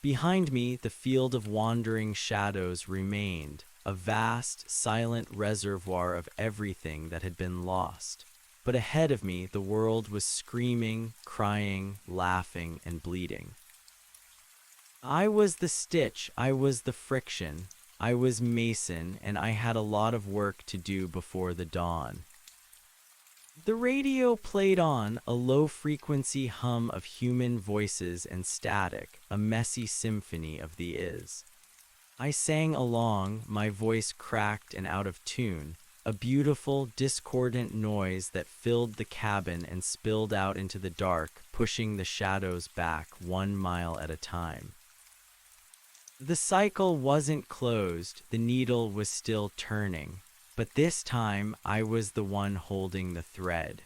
Behind me, the field of wandering shadows remained, a vast, silent reservoir of everything that had been lost. But ahead of me, the world was screaming, crying, laughing, and bleeding. I was the stitch, I was the friction. I was Mason, and I had a lot of work to do before the dawn. The radio played on, a low-frequency hum of human voices and static, a messy symphony of the Is. I sang along, my voice cracked and out of tune, a beautiful, discordant noise that filled the cabin and spilled out into the dark, pushing the shadows back 1 mile at a time. The cycle wasn't closed, the needle was still turning, but this time I was the one holding the thread.